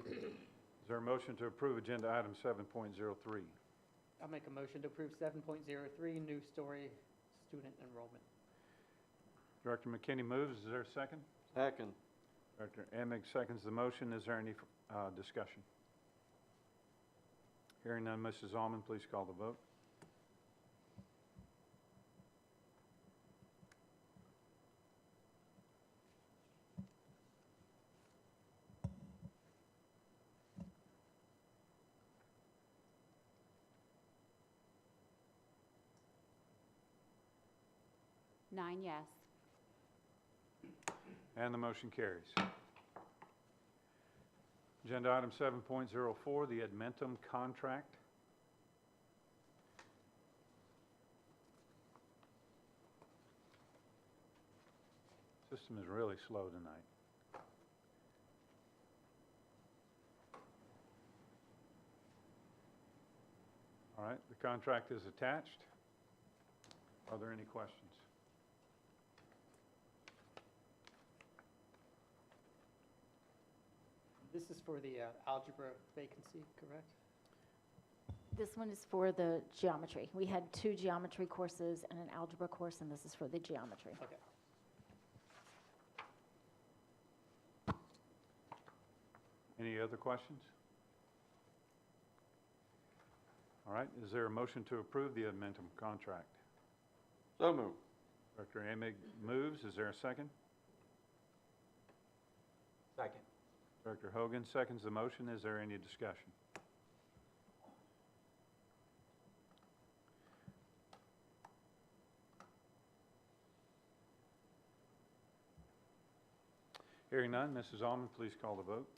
Is there a motion to approve agenda item 7.03? I'll make a motion to approve 7.03, News Story student enrollment. Director McKinney moves. Is there a second? Second. Director Emig seconds the motion. Is there any discussion? Hearing none, Mrs. Almond, please call the vote. Nine yes. And the motion carries. Agenda item 7.04, the Edmentum contract. System is really slow tonight. All right, the contract is attached. Are there any questions? This is for the algebra vacancy, correct? This one is for the geometry. We had 2 geometry courses and an algebra course, and this is for the geometry. Okay. Any other questions? All right, is there a motion to approve the Edmentum contract? So moved. Director Emig moves. Is there a second? Second. Director Hogan seconds the motion. Is there any discussion? Hearing none, Mrs. Almond, please call the vote.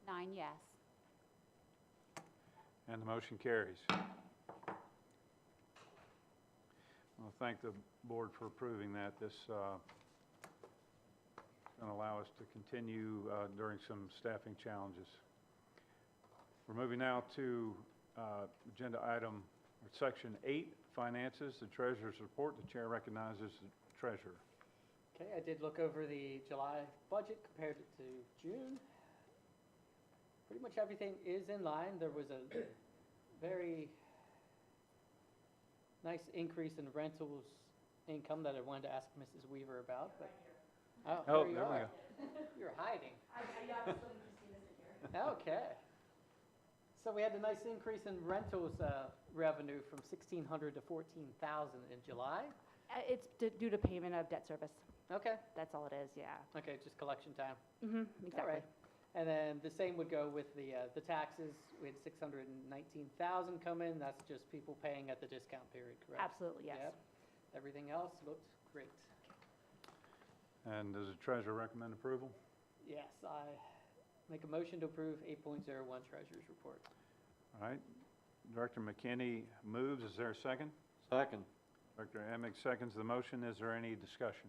Nine yes. And the motion carries. I want to thank the board for approving that. This is going to allow us to continue during some staffing challenges. We're moving now to agenda item, or section 8, finances, the treasurer's report. The chair recognizes the treasurer. Okay, I did look over the July budget, compared it to June. Pretty much everything is in line. There was a very nice increase in rentals income that I wanted to ask Mrs. Weaver about, but, Oh, there you there we are. go. You're hiding. Okay. So we had a nice increase in rentals revenue from 1,600 to 14,000 in July. It's due to payment of debt service. Okay. That's all it is, yeah. Okay, just collection time. Exactly. All right. And then the same would go with the taxes. We had 619,000 come in. That's just people paying at the discount period, correct? Absolutely, yes. Yep. Everything else looked great. And does the treasurer recommend approval? Yes, I make a motion to approve 8.01 Treasurer's Report. All right. Director McKinney moves. Is there a second? Second. Director Emig seconds the motion. Is there any discussion?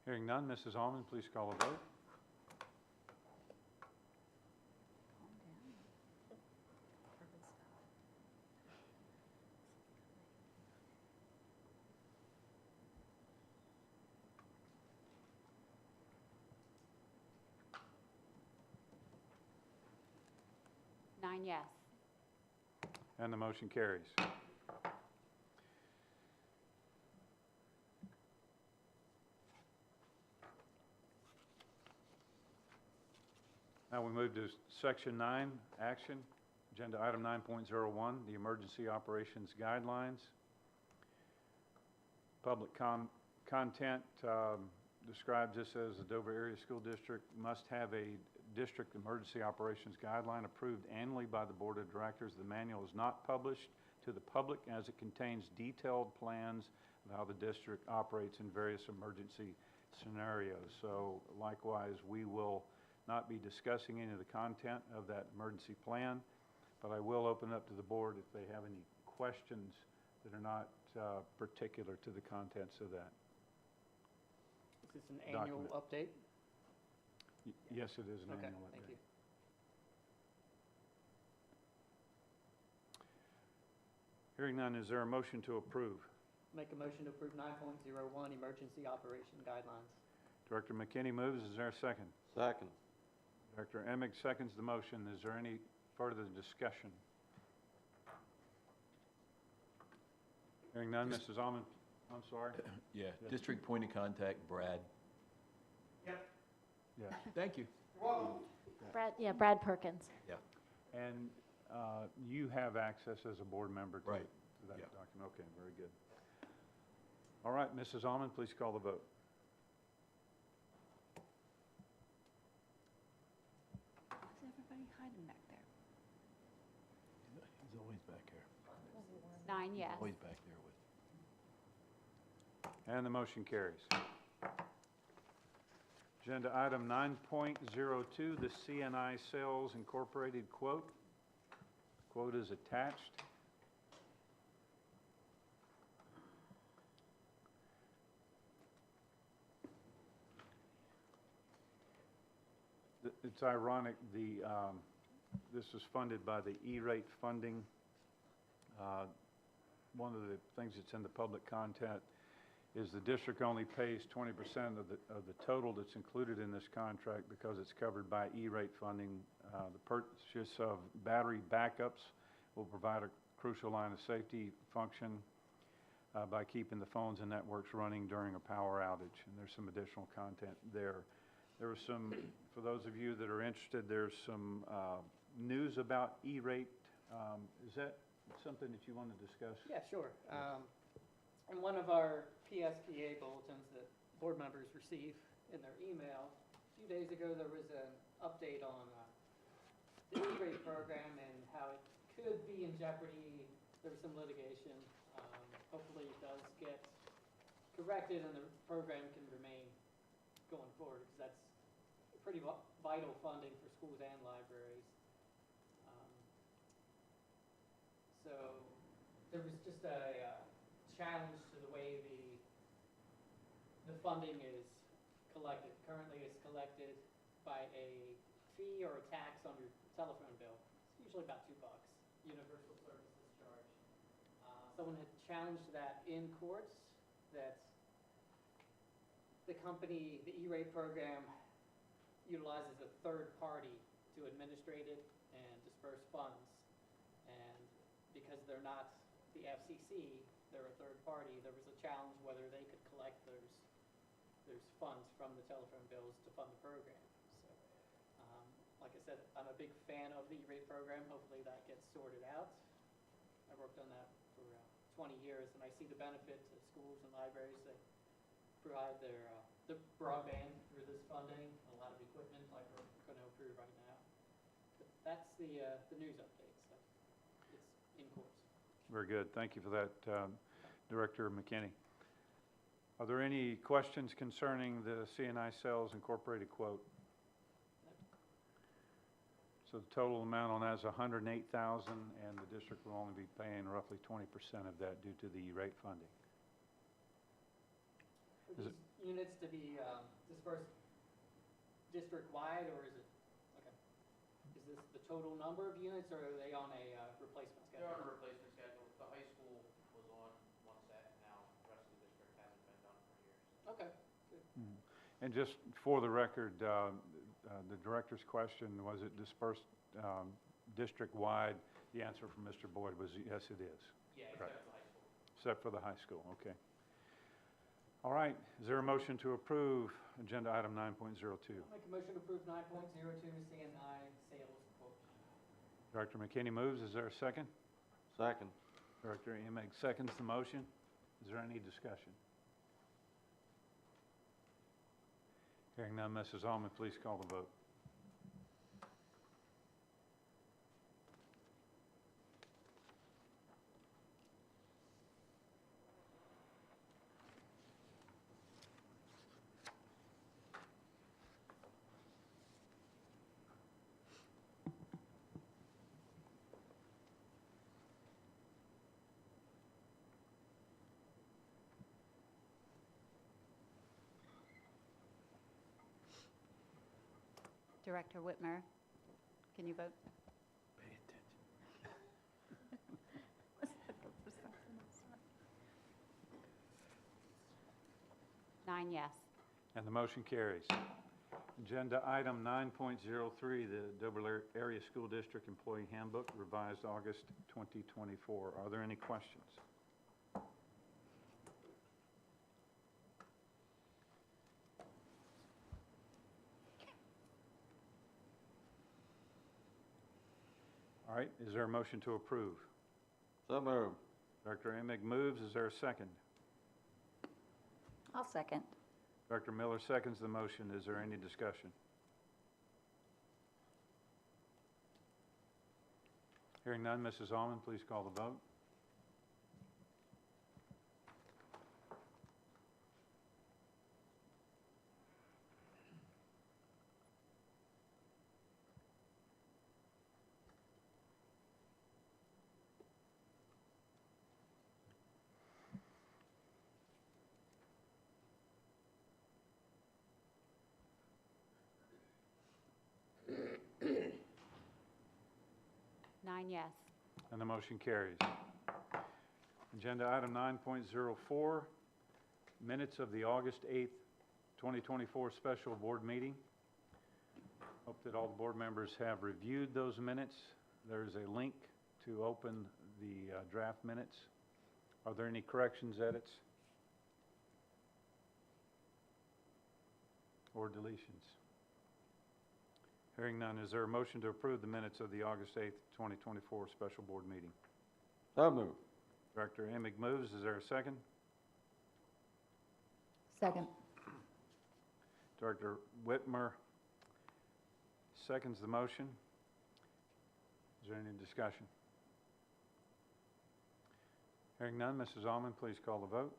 Hearing none, Mrs. Almond, please call a vote. Nine yes. And the motion carries. Now we move to Section 9, Action, Agenda Item 9.01, the Emergency Operations Guidelines. Public content describes this as the Dover Area School District must have a district emergency operations guideline approved annually by the Board of Directors. The manual is not published to the public as it contains detailed plans of how the district operates in various emergency scenarios. So likewise, we will not be discussing any of the content of that emergency plan, but I will open up to the board if they have any questions that are not particular to the contents of that. Is this an annual Document. update? Yes, it is an Okay, annual thank update. you. Hearing none, is there a motion to approve? Make a motion to approve 9.01 emergency operation guidelines. Director McKinney moves. Is there a second? Second. Director Emig seconds the motion. Is there any further discussion? Hearing none, Mrs. Almond, I'm sorry? Yeah, Yes. district point of contact, Brad. Yeah. Thank you. Brad Perkins. Yeah. And you have access as a board member to Right. to that Yeah. document? Okay, very good. All right, Mrs. Almond, please call the vote. Who's everybody hiding back there? He's always back here. Nine yes. Always back there with. And the motion carries. Agenda item 9.02, the CNI Sales Incorporated quote. Quote is attached. It's ironic, this was funded by the E-rate funding. One of the things that's in the public content is the district only pays 20% of the total that's included in this contract because it's covered by E-rate funding. The purchase of battery backups will provide a crucial line of safety function by keeping the phones and networks running during a power outage, and there's some additional content there. There was some, for those of you that are interested, there's some news about E-rate. Is that something that you want to discuss? Yeah, sure. In one of our PSPA bulletins that board members receive in their email, a few days ago there was an update on the E-rate program and how it could be in jeopardy. There was some litigation. Hopefully it does get corrected and the program can remain going forward, because that's pretty vital funding for schools and libraries. So there was just a challenge to the way the funding is collected. Currently, it's collected by a fee or a tax on your telephone bill. It's usually about $2, universal services charge. Someone had challenged that in courts, that the company, the E-rate program, utilizes a third party to administrate it and disperse funds. And because they're not the FCC, they're a third party, there was a challenge whether they could collect those funds from the telephone bills to fund the program. So, like I said, I'm a big fan of the E-rate program. Hopefully that gets sorted out. I worked on that for 20 years, and I see the benefit to schools and libraries. They provide their broadband through this funding, a lot of equipment like we're going to approve right now. But that's the news update. So it's in courts. Very good. Thank you for that, Director McKinney. Are there any questions concerning the CNI Sales Incorporated quote? So So the total amount on that is $108,000, and the district will only be paying roughly 20% of that due to the rate funding. Are these units to be dispersed district-wide, or is it, okay. Is this the total number of units, or are they on a replacement schedule? They're on a replacement schedule. The high school was on one set, and now the rest of the district hasn't been done for years. Okay, good. And just for the record, the director's question, was it dispersed district-wide? The answer from Mr. Boyd was yes, it is. Yeah, Correct. except for the high school. Except for the high school, okay. All right, is there a motion to approve agenda item 9.02? I'll make a motion to approve 9.02 CNI sales quote. Director McKinney moves, is there a second? Second. Director Emig seconds the motion. Is there any discussion? Hearing none, Mrs. Allman, please call the vote. Director Whitmer, can you vote? Pay attention. 9 yes. And the motion carries. Agenda item 9.03, the Dover Area School District Employee Handbook, revised August 2024. Are there any questions? All right, is there a motion to approve? So moved. Director Emig moves, is there a second? I'll second. Director Miller seconds the motion, is there any discussion? Hearing none, Mrs. Allman, please call the vote. Nine yes. And the motion carries. Agenda item 9.04, minutes of the August 8th, 2024 special board meeting. Hope that all the board members have reviewed those minutes. There's a link to open the draft minutes. Are there any corrections, edits, or deletions? Hearing none, is there a motion to approve the minutes of the August 8th, 2024 special board meeting? So moved. Director Emig moves. Is there a second? Second. Director Whitmer seconds the motion. Is there any discussion? Hearing none, Mrs. Allman, please call the vote.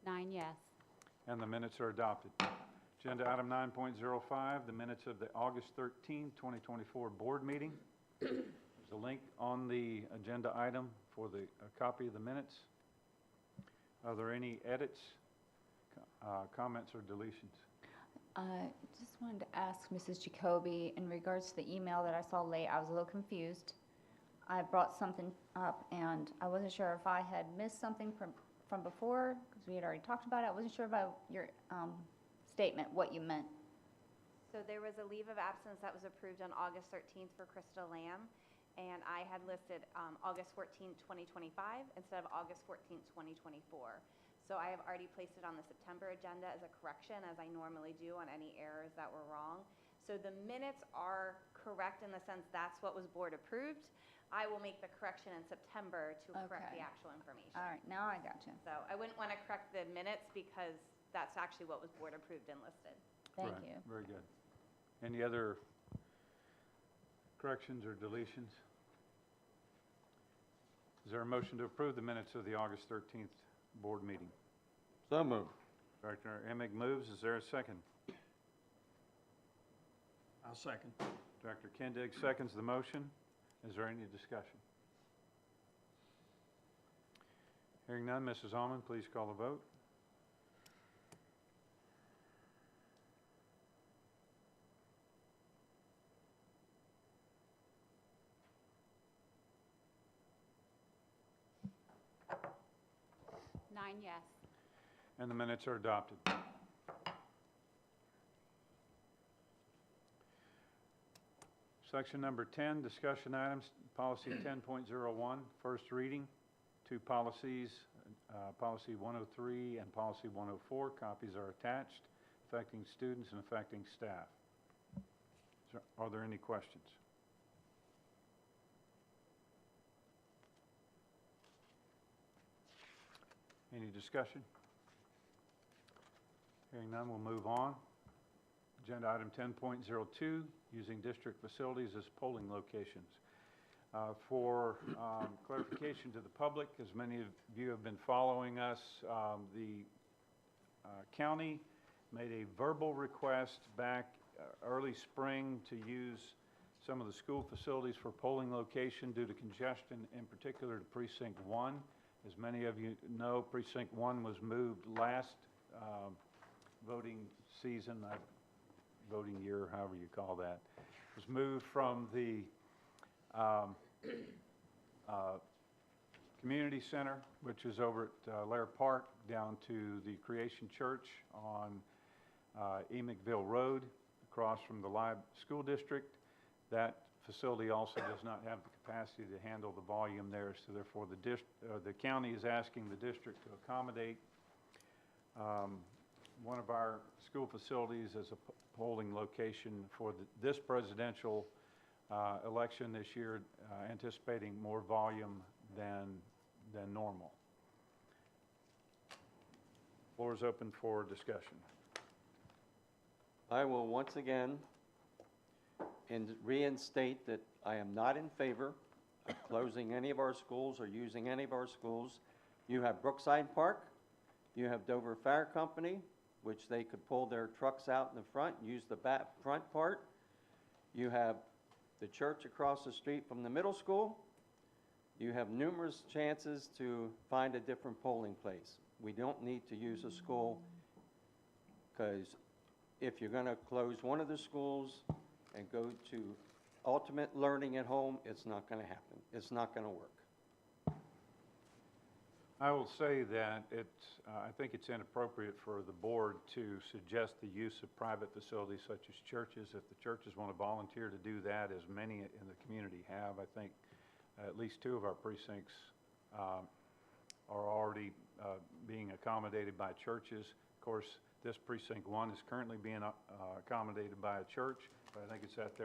Nine yes. And the minutes are adopted. Agenda item 9.05, the minutes of the August 13, 2024 board meeting. There's a link on the agenda item for the copy of the minutes. Are there any edits, comments, or deletions? Just wanted to ask Mrs. Jacoby, in regards to the email that I saw late, I was a little confused. I brought something up, and I wasn't sure if I had missed something from before, because we had already talked about it. I wasn't sure about your statement, what you meant. So there was a leave of absence that was approved on August 13th for Crystal Lamb, and I had listed August 14th, 2025 instead of August 14th, 2024. So I have already placed it on the September agenda as a correction, as I normally do on any errors that were wrong. So the minutes are correct in the sense that's what was board approved. I will make the correction in September to correct the Okay. actual information. All right, now I got you. So I wouldn't want to correct the minutes because that's actually what was board approved and listed. Thank Right, you. very good. Any other corrections or deletions? Is there a motion to approve the minutes of the August 13th board meeting? So moved. Director Emig moves. Is there a second? I'll second. Director Kendig seconds the motion. Is there any discussion? Hearing none, Mrs. Almond, please call the vote. Nine yes. And the minutes are adopted. Section number 10, discussion items, policy 10.01, first reading. Two policies, policy 103 and policy 104. Copies are attached, affecting students and affecting staff. Are there any questions? Any discussion? Hearing none, we'll move on. Agenda item 10.02, using district facilities as polling locations. For clarification to the public, as many of you have been following us, the county made a verbal request back early spring to use some of the school facilities for polling location due to congestion, in particular to Precinct 1. As many of you know, Precinct 1 was moved last voting season, voting year, however you call that, was moved from the community center, which is over at Lair Park, down to the Creation Church on Emigville Road, across from the Live School District. That facility also does not have the capacity to handle the volume there, so therefore the county is asking the district to accommodate one of our school facilities as a polling location for this presidential election this year, anticipating more volume than normal. Floor is open for discussion. I will once again reinstate that I am not in favor of closing any of our schools or using any of our schools. You have Brookside Park, you have Dover Fire Company, which they could pull their trucks out in the front, use the back front part. You have the church across the street from the middle school. You have numerous chances to find a different polling place. We don't need to use a school, because if you're going to close one of the schools and go to ultimate learning at home, it's not going to happen. It's not going to work. I will say that I think it's inappropriate for the board to suggest the use of private facilities such as churches. If the churches want to volunteer to do that, as many in the community have, I think at least two of our precincts are already being accommodated by churches. Of course, this precinct 1 is currently being accommodated by a church, but I think it's at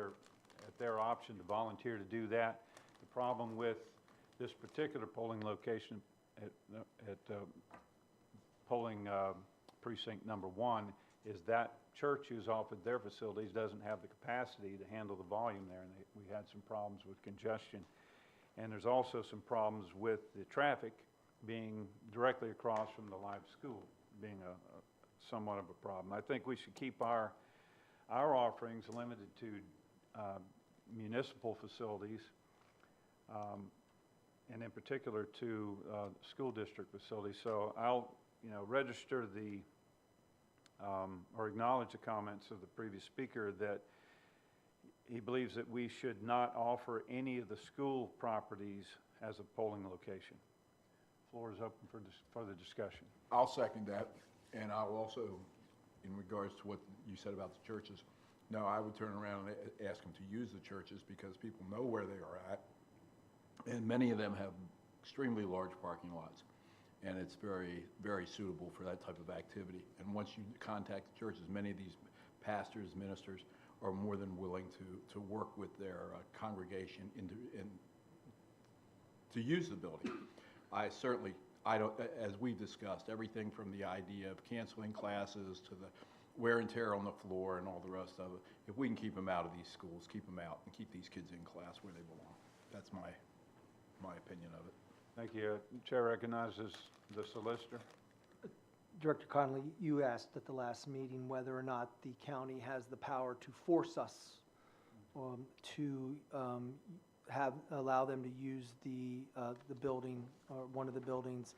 their option to volunteer to do that. The problem with this particular polling location at polling precinct number 1 is that church who's offered their facilities doesn't have the capacity to handle the volume there, and we had some problems with congestion. And there's also some problems with the traffic being directly across from the live school being somewhat of a problem. I think we should keep our offerings limited to municipal facilities, and in particular to school district facilities. So I'll, register the or acknowledge the comments of the previous speaker that he believes that we should not offer any of the school properties as a polling location. Floor is open for further discussion. I'll second that, and I'll also, in regards to what you said about the churches, no, I would turn around and ask them to use the churches because people know where they are at, and many of them have extremely large parking lots, and it's very, very suitable for that type of activity. And once you contact the churches, many of these pastors, ministers are more than willing to work with their congregation to use the building. I certainly, as we've discussed, everything from the idea of canceling classes to the wear and tear on the floor and all the rest of it. If we can keep them out of these schools, keep them out and keep these kids in class where they belong. That's my opinion of it. Thank you. Chair recognizes the solicitor. Director Conley, you asked at the last meeting whether or not the county has the power to force us to allow them to use the building or one of the buildings.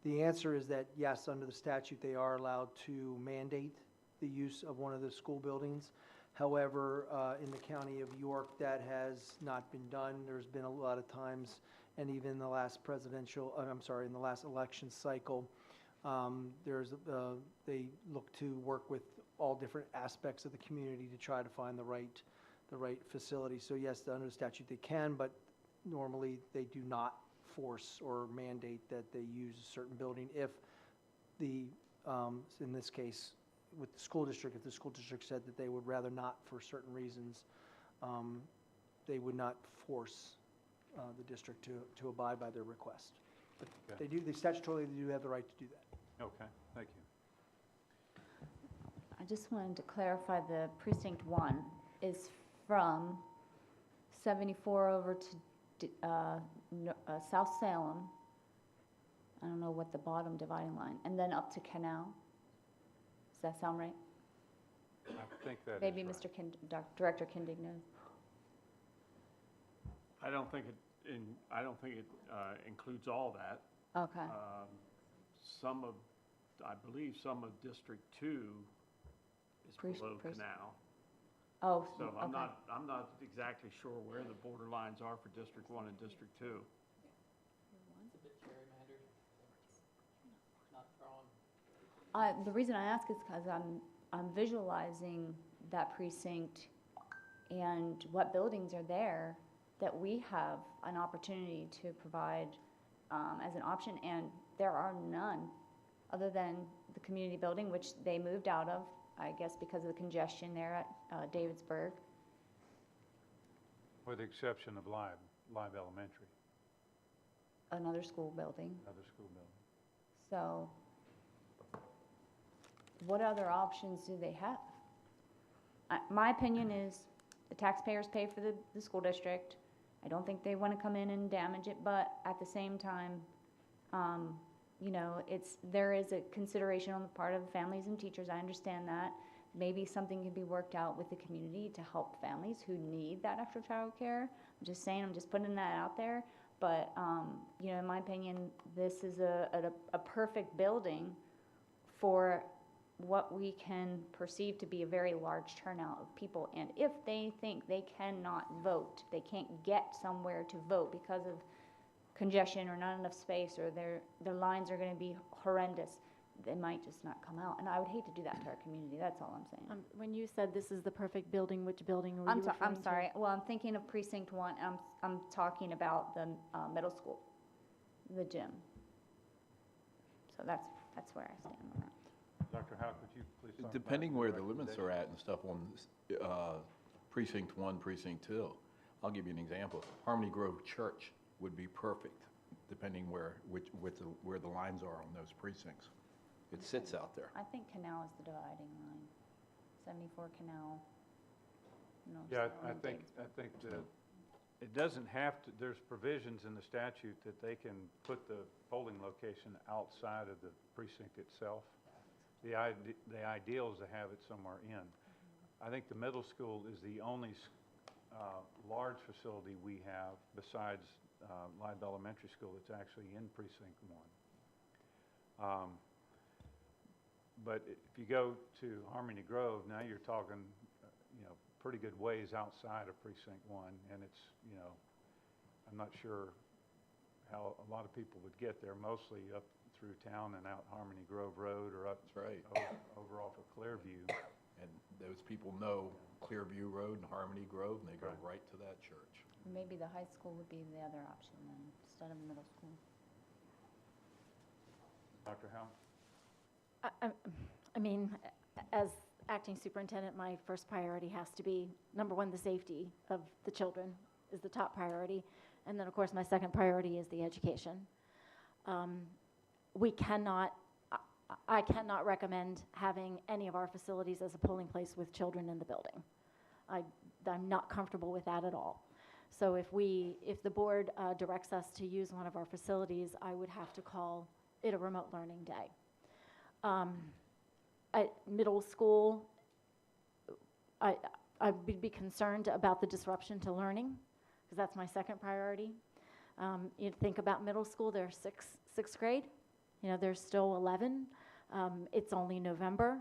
The answer is that yes, under the statute, they are allowed to mandate the use of one of the school buildings. However, in the county of York, that has not been done. There's been a lot of times, and even in the last in the last election cycle, they look to work with all different aspects of the community to try to find the right facility. So yes, under the statute they can, but normally they do not force or mandate that they use a certain building if in this case, with the school district, if the school district said that they would rather not for certain reasons, they would not force the district to abide by their request. But Okay. they statutorily they do have the right to do that. Okay, thank you. I just wanted to clarify the precinct 1 is from 74 over to South Salem. I don't know what the bottom dividing line, and then up to Canal. Does that sound right? I think that Maybe is Mr. Director Kindig knows. I don't think it includes all that. Okay. I believe some of District 2 is below Canal. Oh, So okay. I'm not exactly sure where the border lines are for District 1 and District 2. It's a bit gerrymandered, not drawn. The reason I ask is because I'm visualizing that precinct and what buildings are there that we have an opportunity to provide as an option, and there are none other than the community building, which they moved out of, I guess because of the congestion there at Davidsburg. With the exception of Live Elementary, Another school building. another school building. So what other options do they have? My opinion is the taxpayers pay for the school district. I don't think they want to come in and damage it, but at the same time, you know, there is a consideration on the part of families and teachers. I understand that. Maybe something can be worked out with the community to help families who need that extra childcare. I'm just saying, I'm just putting that out there. But, you know, in my opinion, this is a perfect building for what we can perceive to be a very large turnout of people. And if they think they cannot vote, they can't get somewhere to vote because of congestion or not enough space, or their lines are going to be horrendous, they might just not come out. And I would hate to do that to our community. That's all I'm saying. When you said this is the perfect building, which building were you referring to? I'm sorry. Well, I'm thinking of precinct 1. I'm talking about the middle school, the gym. So that's where I stand on that. Dr. Howe, could you please talk about Depending the where the limits are recommendation? at and stuff on precinct 1, precinct 2, I'll give you an example. Harmony Grove Church would be perfect, depending where the lines are on those precincts. It sits out there. I think Canal is the dividing line. 74 Canal. No, Yeah, Salem I and think Davidsburg. that it doesn't have to, there's provisions in the statute that they can put the polling location outside of the precinct itself. The ideal is to have it somewhere in. I think the middle school is the only large facility we have besides Live Elementary School that's actually in precinct 1. But if you go to Harmony Grove, now you're talking, you know, pretty good ways outside of precinct 1, and it's, you know, I'm not sure how a lot of people would get there, mostly up through town and out Harmony Grove Road or up over off of Clearview. And those people know Clearview Road and Harmony Grove, and they go right to that church. Maybe the high school would be the other option then, instead of middle school. Dr. Howe? I mean, as acting superintendent, my first priority has to be, number one, the safety of the children is the top priority. And then, of course, my second priority is the education. We cannot, I cannot recommend having any of our facilities as a polling place with children in the building. I'm not comfortable with that at all. So if the board directs us to use one of our facilities, I would have to call it a remote learning day. At middle school, I would be concerned about the disruption to learning, because that's my second priority. You think about middle school, they're sixth grade. You know, there's still 11. It's only November.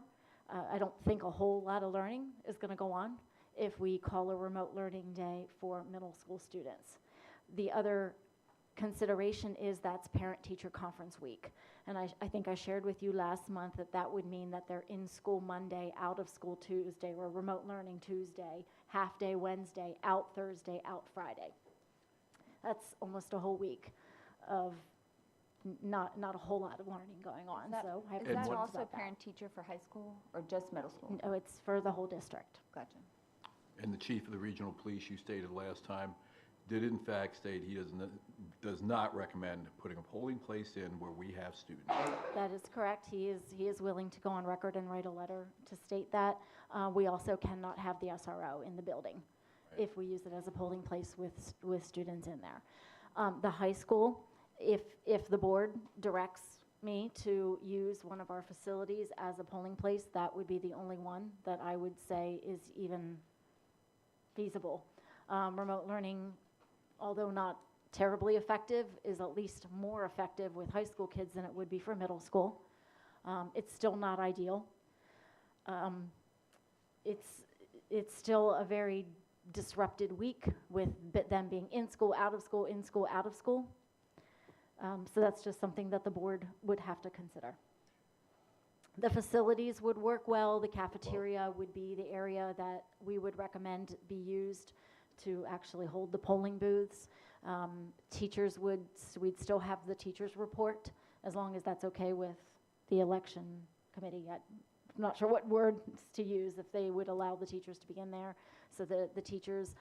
I don't think a whole lot of learning is going to go on if we call a remote learning day for middle school students. The other consideration is that's parent-teacher conference week. And I think I shared with you last month that that would mean that they're in school Monday, out of school Tuesday, or remote learning Tuesday, half day Wednesday, out Thursday, out Friday. That's almost a whole week of not a whole lot of learning going on. So I have Is that concerns also about that. parent-teacher for high school or just middle school? No, it's for the whole district. Gotcha. And the chief of the regional police, you stated last time, did in fact state he does not recommend putting a polling place in where we have students. That is correct. He is willing to go on record and write a letter to state that. We also cannot have the SRO in the building if we use it as a polling place with students in there. The high school, if the board directs me to use one of our facilities as a polling place, that would be the only one that I would say is even feasible. Remote learning, although not terribly effective, is at least more effective with high school kids than it would be for middle school. It's still not ideal. It's still a very disrupted week with them being in school, out of school, in school, out of school. So that's just something that the board would have to consider. The facilities would work well. The cafeteria would be the area that we would recommend be used to actually hold the polling booths. Teachers we'd still have the teachers report, as long as that's okay with the election committee. I'm not sure what words to use, if they would allow the teachers to be in there. So the teachers,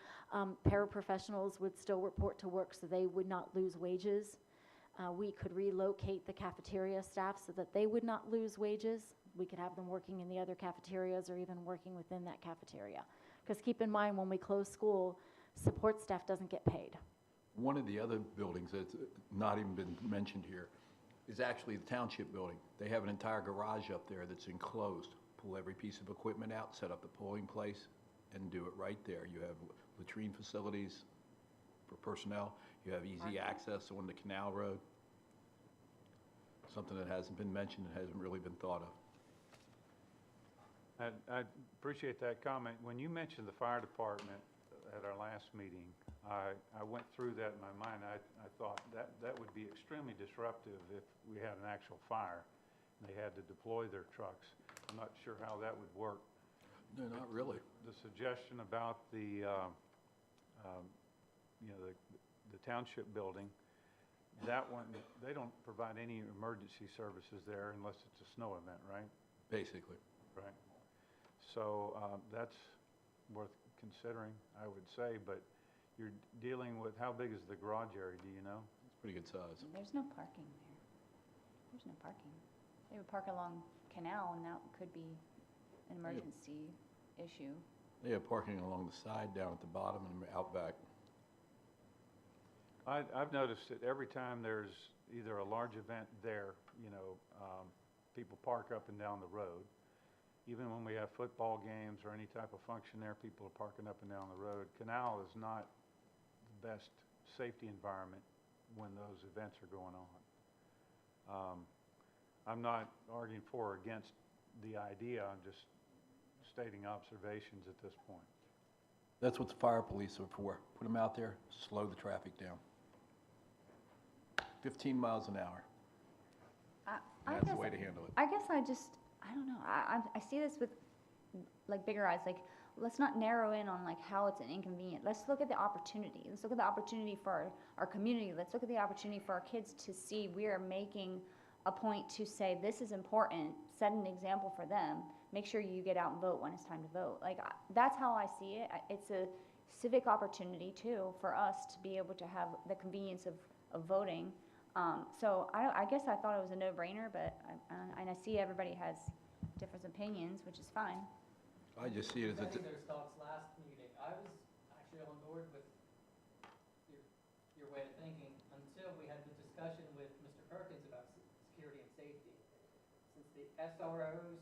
paraprofessionals would still report to work, so they would not lose wages. We could relocate the cafeteria staff so that they would not lose wages. We could have them working in the other cafeterias or even working within that cafeteria. Because keep in mind, when we close school, support staff doesn't get paid. One of the other buildings that's not even been mentioned here is actually the township building. They have an entire garage up there that's enclosed. Pull every piece of equipment out, set up the polling place, and do it right there. You have latrine facilities for personnel. You have easy access on the Canal Road. Something that hasn't been mentioned and hasn't really been thought of. I appreciate that comment. When you mentioned the fire department at our last meeting, I went through that in my mind. I thought that would be extremely disruptive if we had an actual fire and they had to deploy their trucks. I'm not sure how that would work. No, not really. The suggestion about the township building, that one, they don't provide any emergency services there unless it's a snow event, right? Basically. Right. So that's worth considering, I would say, but you're dealing with, how big is the garage area, do you know? It's pretty good size. There's no parking there. There's no parking. They would park along Canal, and that could be an emergency issue. They have parking along the side, down at the bottom, and out back. I've noticed that every time there's either a large event there, people park up and down the road. Even when we have football games or any type of function there, people are parking up and down the road. Canal is not the best safety environment when those events are going on. I'm not arguing for or against the idea, I'm just stating observations at this point. That's what the fire police are for. Put them out there, slow the traffic down. 15 miles an hour. That's the way to handle it. I guess I don't know. I see this with like bigger eyes. Like, let's not narrow in on like how it's an inconvenient. Let's look at the opportunity. Let's look at the opportunity for our community. Let's look at the opportunity for our kids to see we are making a point to say this is important, set an example for them, make sure you get out and vote when it's time to vote. Like, that's how I see it. It's a civic opportunity too for us to be able to have the convenience of voting. So I guess I thought it was a no-brainer, but and I see everybody has different opinions, which is fine. I just see it as a, Presenting those thoughts last meeting, I was actually on board with your way of thinking until we had the discussion with Mr. Perkins about security and safety. Since the SROs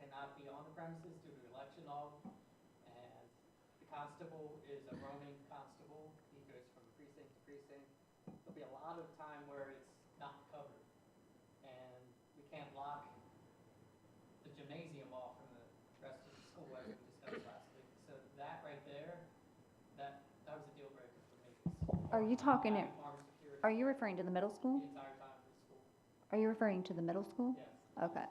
cannot be on the premises due to election law, and the constable is a roaming constable, he goes from precinct to precinct, there'll be a lot of time where it's not covered. And we can't lock the gymnasium off from the rest of the school as we discussed last week. So that right there, that was a deal breaker for me. Are you talking, Having armed security are you referring to the middle school? the entire time for the school. Are you referring to the middle school? Yes. Okay.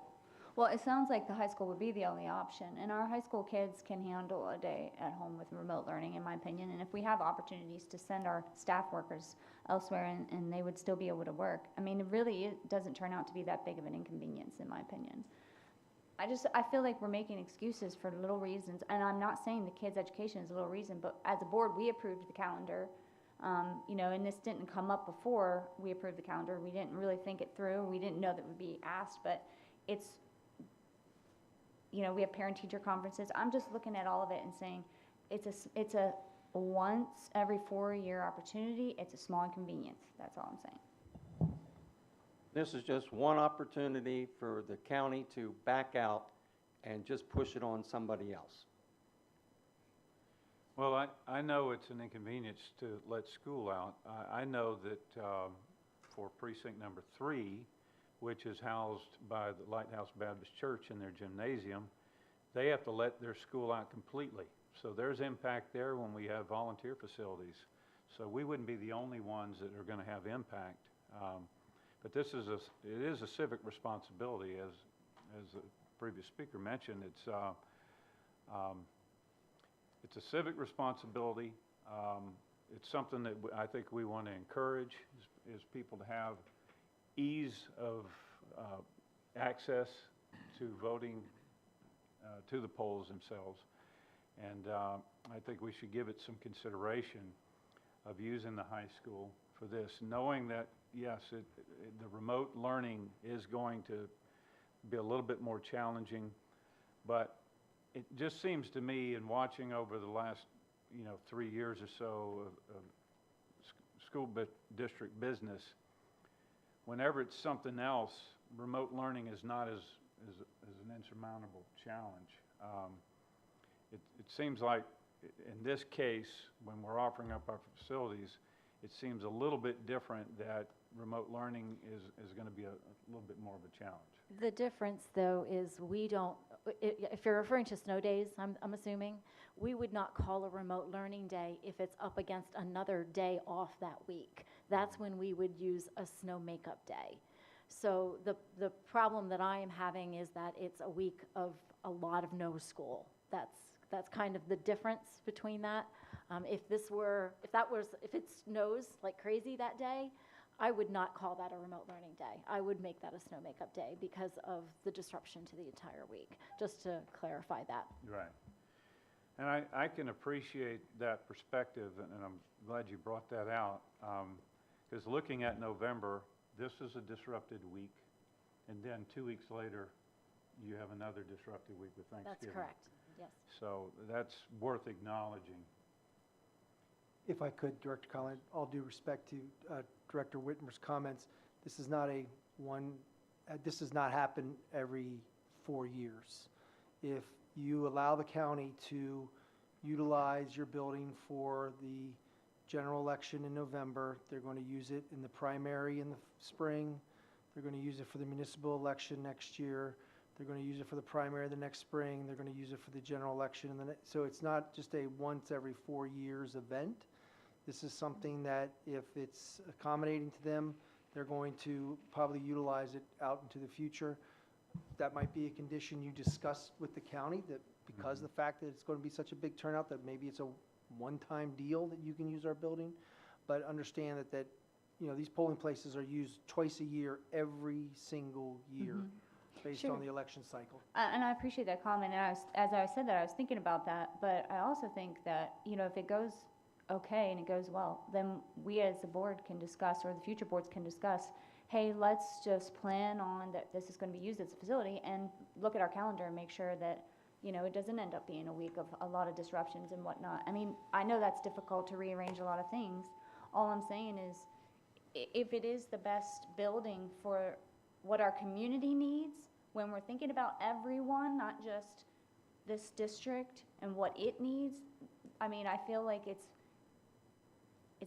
Well, it sounds like the high school would be the only option, and our high school kids can handle a day at home with remote learning, in my opinion. And if we have opportunities to send our staff workers elsewhere and they would still be able to work, I mean, it doesn't turn out to be that big of an inconvenience, in my opinion. I feel like we're making excuses for little reasons, and I'm not saying the kids' education is a little reason, but as a board, we approved the calendar. You know, and this didn't come up before we approved the calendar. We didn't really think it through. We didn't know that would be asked, but it's, you know, we have parent-teacher conferences. I'm just looking at all of it and saying, it's a once every 4-year opportunity. It's a small inconvenience. That's all I'm saying. This is just one opportunity for the county to back out and just push it on somebody else. Well, I know it's an inconvenience to let school out. I know that for precinct number 3, which is housed by the Lighthouse Baptist Church in their gymnasium, they have to let their school out completely. So there's impact there when we have volunteer facilities. So we wouldn't be the only ones that are going to have impact. But it is a civic responsibility, as the previous speaker mentioned. It's a civic responsibility. It's something that I think we want to encourage is people to have ease of access to voting to the polls themselves. And I think we should give it some consideration of using the high school for this, knowing that, yes, the remote learning is going to be a little bit more challenging, but it just seems to me, in watching over the last, 3 years or so of school district business, whenever it's something else, remote learning is not as an insurmountable challenge. It seems like, in this case, when we're offering up our facilities, it seems a little bit different that remote learning is going to be a little bit more of a challenge. The difference, though, is we don't, if you're referring to snow days, I'm assuming, we would not call a remote learning day if it's up against another day off that week. That's when we would use a snow makeup day. So the problem that I am having is that it's a week of a lot of no school. That's kind of the difference between that. If it snows like crazy that day, I would not call that a remote learning day. I would make that a snow makeup day because of the disruption to the entire week, just to clarify that. Right. And I can appreciate that perspective, and I'm glad you brought that out, because looking at November, this is a disrupted week, and then 2 weeks later, you have another disrupted week with Thanksgiving. That's correct, yes. So that's worth acknowledging. If I could, Director Collin, all due respect to Director Whitmer's comments, this does not happen every 4 years. If you allow the county to utilize your building for the general election in November, they're going to use it in the primary in the spring, they're going to use it for the municipal election next year, they're going to use it for the primary the next spring, they're going to use it for the general election, so it's not just a once every 4 years event. This is something that if it's accommodating to them, they're going to probably utilize it out into the future. That might be a condition you discuss with the county, that because of the fact that it's going to be such a big turnout, that maybe it's a one-time deal that you can use our building. But understand that these polling places are used twice a year, every single year. based Sure. on the election cycle. And I appreciate that comment, and as I said that, I was thinking about that, but I also think that, if it goes okay and it goes well, then we as a board can discuss, or the future boards can discuss, hey, let's just plan on that this is gonna be used as a facility, and look at our calendar and make sure that, it doesn't end up being a week of a lot of disruptions and whatnot. I mean, I know that's difficult to rearrange a lot of things. All I'm saying is, if it is the best building for what our community needs, when we're thinking about everyone, not just this district and what it needs, I mean, I feel like it's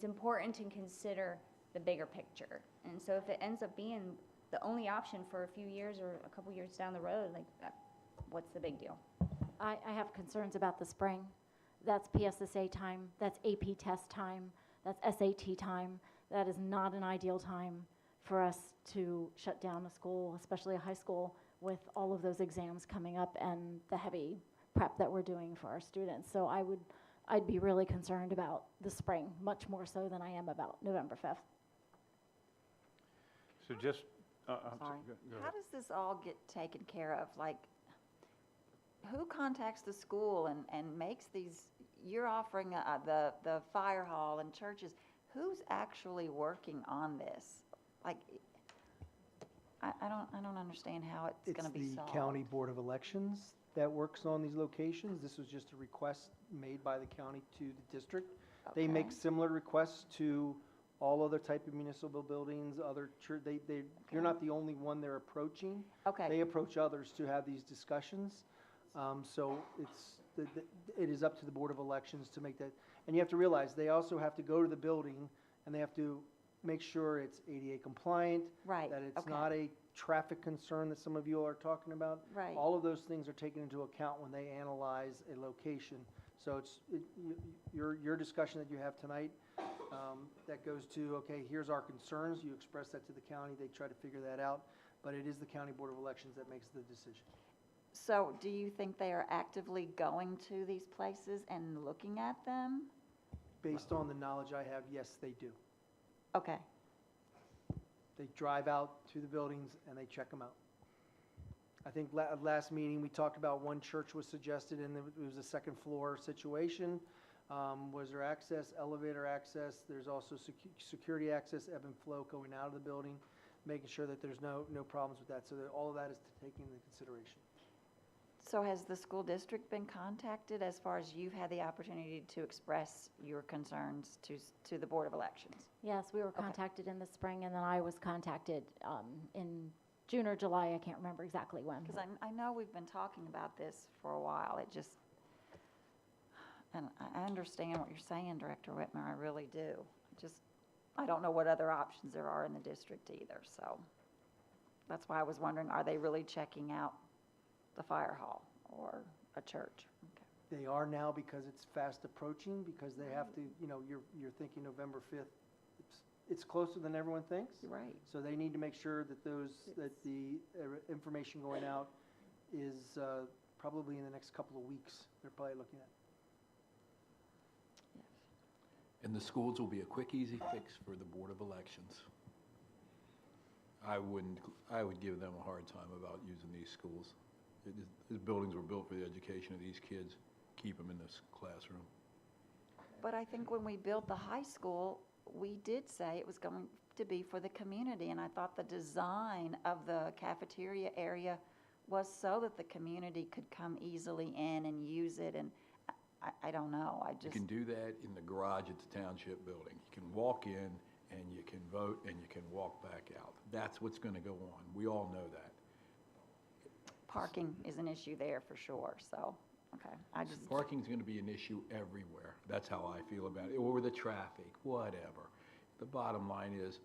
important to consider the bigger picture. And so if it ends up being the only option for a few years or a couple years down the road, like, what's the big deal? I have concerns about the spring. That's PSSA time, that's AP test time, that's SAT time. That is not an ideal time for us to shut down a school, especially a high school, with all of those exams coming up and the heavy prep that we're doing for our students. So I'd be really concerned about the spring, much more so than I am about November 5th. So just, Sorry. go How ahead. does this all get taken care of? Like, who contacts the school and makes these, you're offering the fire hall and churches, who's actually working on this? Like, I don't understand how it's gonna be solved. It's the County Board of Elections that works on these locations. This was just a request made by the county to the district. They make Okay. similar requests to all other type of municipal buildings, other church, you're not the only one they're approaching. Okay. They approach others to have these discussions. So it is up to the Board of Elections to make that. And you have to realize, they also have to go to the building and they have to make sure it's ADA compliant. Right, That it's okay. not a traffic concern that some of you are talking about. Right. All of those things are taken into account when they analyze a location. So your discussion that you have tonight, that goes to, okay, here's our concerns, you express that to the county, they try to figure that out, but it is the County Board of Elections that makes the decision. So do you think they are actively going to these places and looking at them? Based on the knowledge I have, yes, they do. Okay. They drive out to the buildings and they check them out. I think last meeting, we talked about one church was suggested and it was a second floor situation. Was there access, elevator access? There's also security access, ebb and flow going out of the building, making sure that there's no problems with that. So that all of that is taken into consideration. So has the school district been contacted as far as you've had the opportunity to express your concerns to the Board of Elections? Yes, we were contacted in the spring, and then I was contacted in June or July, I can't remember exactly when. Because I know we've been talking about this for a while, and I understand what you're saying, Director Whitmer, I really do. I don't know what other options there are in the district either, so that's why I was wondering, are they really checking out the fire hall or a church? Okay. They are now because it's fast approaching, because they have to, you're thinking November 5th. It's closer than everyone thinks. Right. So they need to make sure that that the information going out is probably in the next couple of weeks, they're probably looking at. And the schools will be a quick, easy fix for the Board of Elections. I would give them a hard time about using these schools. These buildings were built for the education of these kids. Keep them in this classroom. But I think when we built the high school, we did say it was going to be for the community, and I thought the design of the cafeteria area was so that the community could come easily in and use it, and I don't know, You can do that in the garage at the township building. You can walk in and you can vote and you can walk back out. That's what's going to go on. We all know that. Parking is an issue there for sure, so, okay. Parking's going to be an issue everywhere. That's how I feel about it. Or the traffic, whatever. The bottom line is,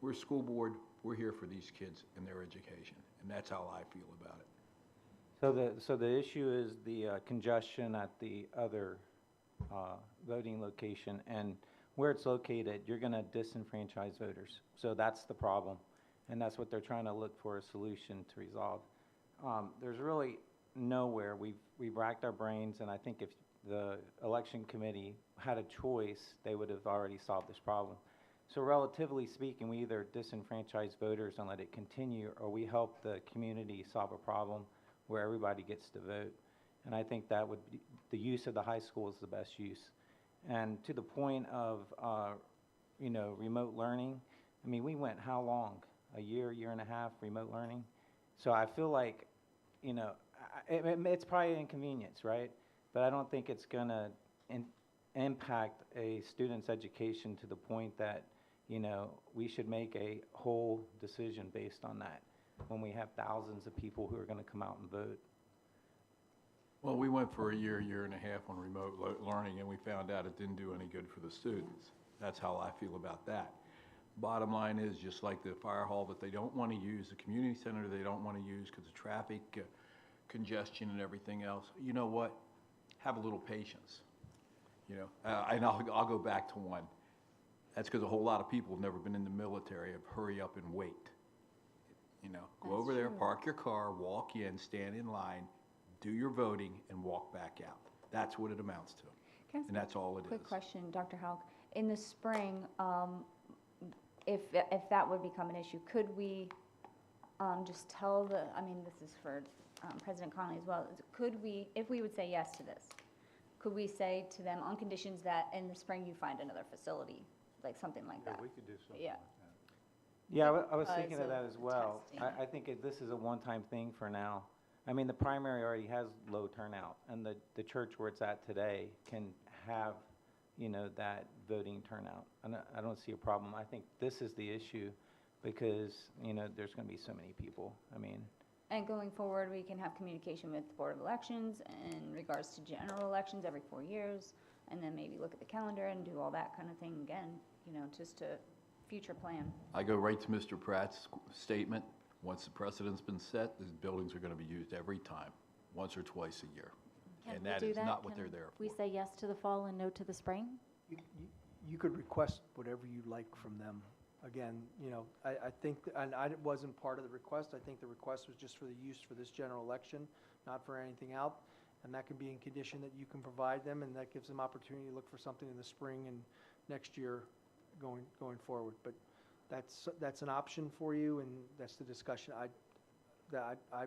we're a school board, we're here for these kids and their education, and that's how I feel about it. So the issue is the congestion at the other voting location, and where it's located, you're going to disenfranchise voters. So that's the problem, and that's what they're trying to look for a solution to resolve. There's really nowhere. We've racked our brains, and I think if the election committee had a choice, they would have already solved this problem. So relatively speaking, we either disenfranchise voters and let it continue, or we help the community solve a problem where everybody gets to vote. And I think that would be, the use of the high school is the best use. And to the point of, remote learning, I mean, we went how long? A year, year and a half remote learning? So I feel like, it's probably an inconvenience, right? But I don't think it's gonna impact a student's education to the point that, we should make a whole decision based on that when we have thousands of people who are gonna come out and vote. Well, we went for a year, year and a half on remote learning, and we found out it didn't do any good for the students. That's how I feel about that. Bottom line is, just like the fire hall that they don't want to use, the community center they don't want to use because of traffic congestion and everything else, you know what? Have a little patience, and I'll go back to one. That's because a whole lot of people have never been in the military of hurry up and wait. Go over there, park your car, walk in, stand in line, do your voting, and walk back out. That's what it amounts to. Can I ask And that's all it is. Quick question, Dr. Hauk. In the spring, if that would become an issue, could we just tell this is for President Connolly as well, could we, if we would say yes to this, could we say to them on conditions that in the spring you find another facility, like something like that? Yeah, we could do something Yeah. like that. Yeah, I was Because thinking of that as well. testing. I think this is a one-time thing for now. I mean, the primary already has low turnout, and the church where it's at today can have, that voting turnout. And I don't see a problem. I think this is the issue because, there's going to be so many people. I mean, And going forward, we can have communication with the Board of Elections in regards to general elections every 4 years, and then maybe look at the calendar and do all that kind of thing again, just to future plan. I go right to Mr. Pratt's statement. Once the precedent's been set, these buildings are going to be used every time, once or twice a year. Can And we that do is that? not what Can they're there for. we say yes to the fall and no to the spring? You could request whatever you like from them. Again, I think, and I wasn't part of the request, I think the request was just for the use for this general election, not for anything else. And that can be in condition that you can provide them, and that gives them opportunity to look for something in the spring and next year going forward. But that's an option for you, and that's the discussion that I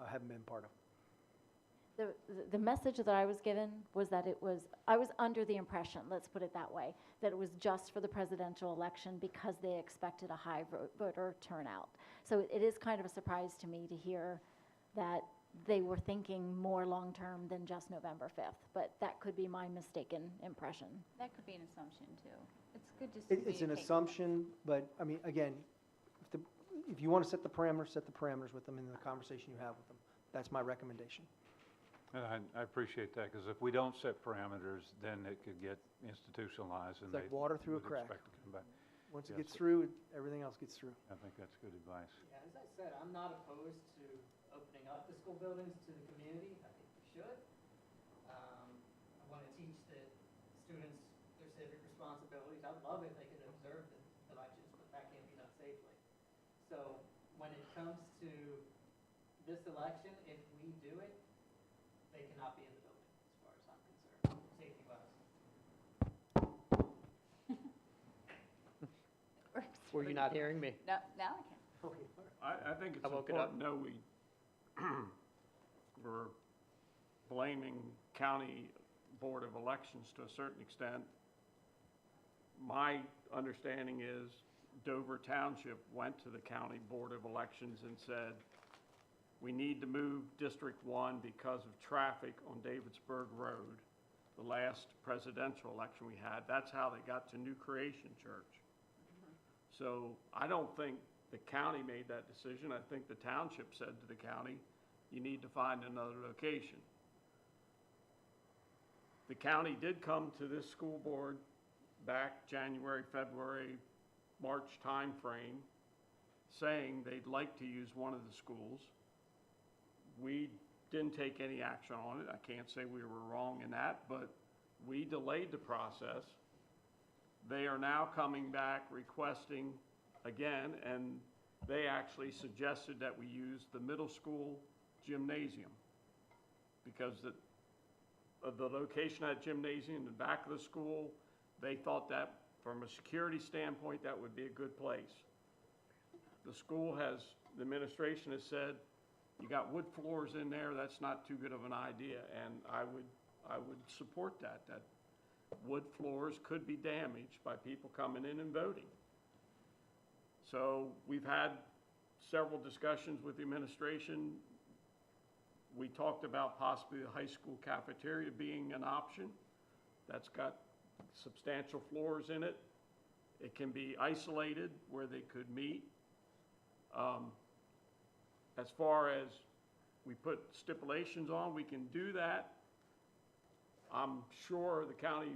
haven't been part of. The message that I was given was that I was under the impression, let's put it that way, that it was just for the presidential election because they expected a high voter turnout. So it is kind of a surprise to me to hear that they were thinking more long-term than just November 5th, but that could be my mistaken impression. That could be an assumption, too. It's good just to It's an communicate. assumption, but, I mean, again, if you want to set the parameters with them in the conversation you have with them. That's my recommendation. And I appreciate that, because if we don't set parameters, then it could get institutionalized, and It's like they water through a would crack. expect to come back. Once it Yes. gets through, everything else gets through. I think that's good advice. Yeah, as I said, I'm not opposed to opening up the school buildings to the community. I think we should. I want to teach the students their civic responsibilities. I'd love if they could observe the elections, but that can't be done safely. So when it comes to this election, if we do it, they cannot be in the building, as far as I'm concerned, safety-wise. Were you not hearing me? No, now I can. I think it's I woke it up. important to know we're blaming county board of elections to a certain extent. My understanding is Dover Township went to the county board of elections and said, we need to move District 1 because of traffic on Davidsburg Road, the last presidential election we had. That's how they got to New Creation Church. So I don't think the county made that decision. I think the township said to the county, you need to find another location. The county did come to this school board back January, February, March timeframe, saying they'd like to use one of the schools. We didn't take any action on it. I can't say we were wrong in that, but we delayed the process. They are now coming back requesting again, and they actually suggested that we use the middle school gymnasium because of the location of that gymnasium in the back of the school. They thought that From a security standpoint, that would be a good place. The school has, the administration has said, you got wood floors in there, that's not too good of an idea, and I would support that wood floors could be damaged by people coming in and voting. So we've had several discussions with the administration. We talked about possibly the high school cafeteria being an option. That's got substantial floors in it. It can be isolated where they could meet. As far as we put stipulations on, we can do that. I'm sure the county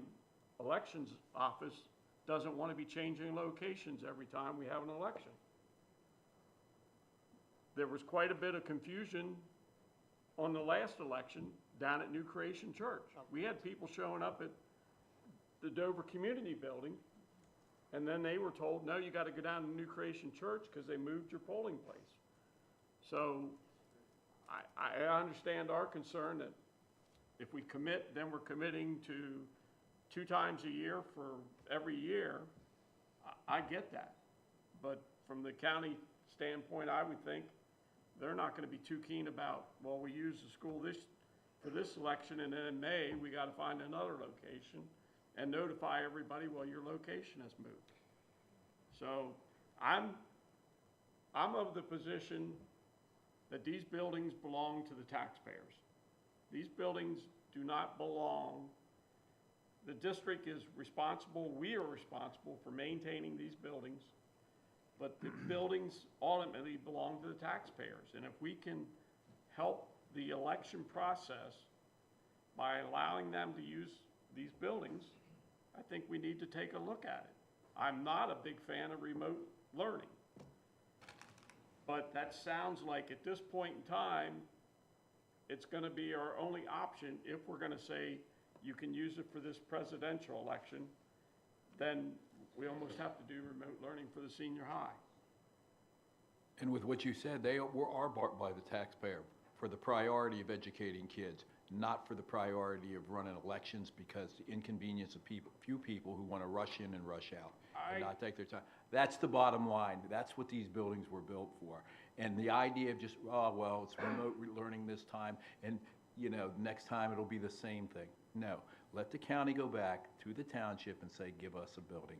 elections office doesn't want to be changing locations every time we have an election. There was quite a bit of confusion on the last election down at New Creation Church. We had people showing up at the Dover Community Building, and then they were told, no, you got to go down to New Creation Church because they moved your polling place. So I understand our concern that if we commit, then we're committing to 2 times a year for every year. I get that. But from the county standpoint, I would think they're not going to be too keen about, well, we use the school for this election, and then in May, we got to find another location and notify everybody, well, your location has moved. So I'm of the position that these buildings belong to the taxpayers. These buildings do not belong. The district is responsible, we are responsible for maintaining these buildings, but the buildings ultimately belong to the taxpayers. And if we can help the election process by allowing them to use these buildings, I think we need to take a look at it. I'm not a big fan of remote learning, but that sounds like at this point in time, it's going to be our only option if we're going to say you can use it for this presidential election, then we almost have to do remote learning for the senior high. And with what you said, they are bought by the taxpayer for the priority of educating kids, not for the priority of running elections because the inconvenience of few people who want to rush in and rush out and not take their time. That's the bottom line. That's what these buildings were built for. And the idea of just, oh, well, it's remote learning this time, and next time it'll be the same thing. No, let the county go back to the township and say, give us a building.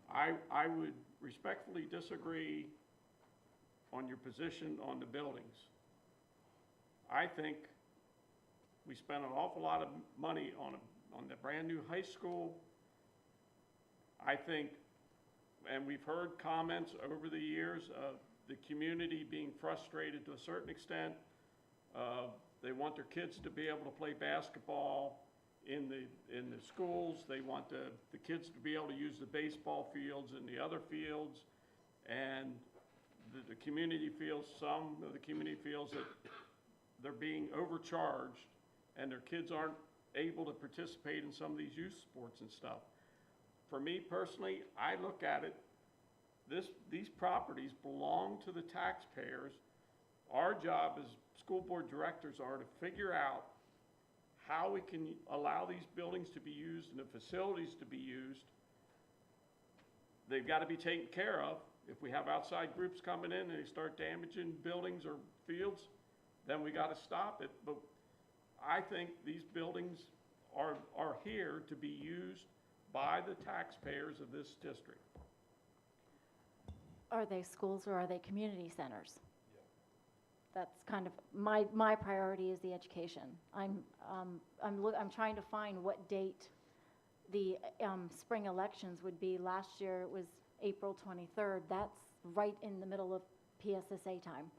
I would respectfully disagree on your position on the buildings. I think we spent an awful lot of money on the brand new high school. I think, and we've heard comments over the years of the community being frustrated to a certain extent. They want their kids to be able to play basketball in the schools. They want the kids to be able to use the baseball fields and the other fields. And the community feels, some of the community feels that they're being overcharged and their kids aren't able to participate in some of these youth sports and stuff. For me personally, I look at it, these properties belong to the taxpayers. Our job as school board directors are to figure out how we can allow these buildings to be used and the facilities to be used. They've got to be taken care of. If we have outside groups coming in and they start damaging buildings or fields, then we got to stop it. But I think these buildings are here to be used by the taxpayers of this district. Are they schools or are they community centers? That's kind of, my priority is the education. I'm trying to find what date the spring elections would be. Last year it was April 23rd. That's right in the middle of PSSA time,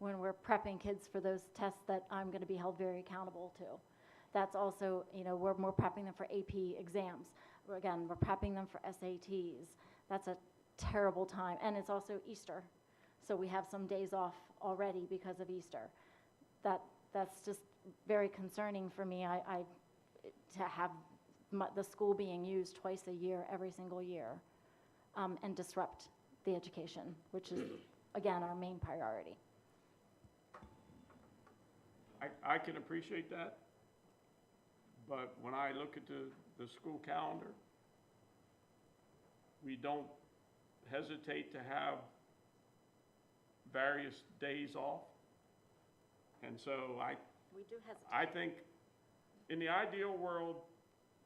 when we're prepping kids for those tests that I'm going to be held very accountable to. That's also, we're prepping them for AP exams. Again, we're prepping them for SATs. That's a terrible time. And it's also Easter. So we have some days off already because of Easter. That's just very concerning for me. To have the school being used twice a year, every single year, and disrupt the education, which is, again, our main priority. I can appreciate that, but when I look at the school calendar, we don't hesitate to have various days off. And so We do hesitate. I think in the ideal world,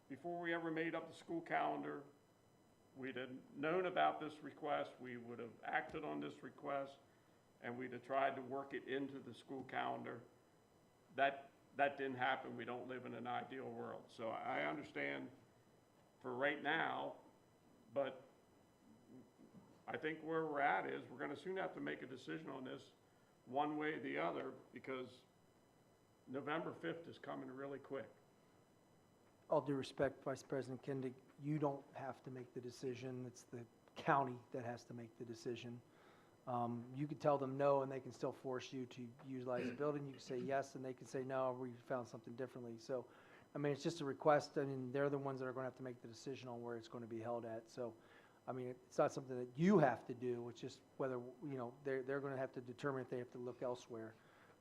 before we ever made up the school calendar, we'd have known about this request, we would have acted on this request, and we'd have tried to work it into the school calendar. That didn't happen. We don't live in an ideal world. So I understand for right now, but I think where we're at is we're going to soon have to make a decision on this one way or the other, because November 5th is coming really quick. All due respect, Vice President Kindig, you don't have to make the decision. It's the county that has to make the decision. You could tell them no, and they can still force you to utilize the building. You can say yes, and they can say no, we found something differently. So, I mean, it's just a request. I mean, they're the ones that are going to have to make the decision on where it's going to be held at. So, I mean, it's not something that you have to do. It's just whether, you know, they're going to have to determine if they have to look elsewhere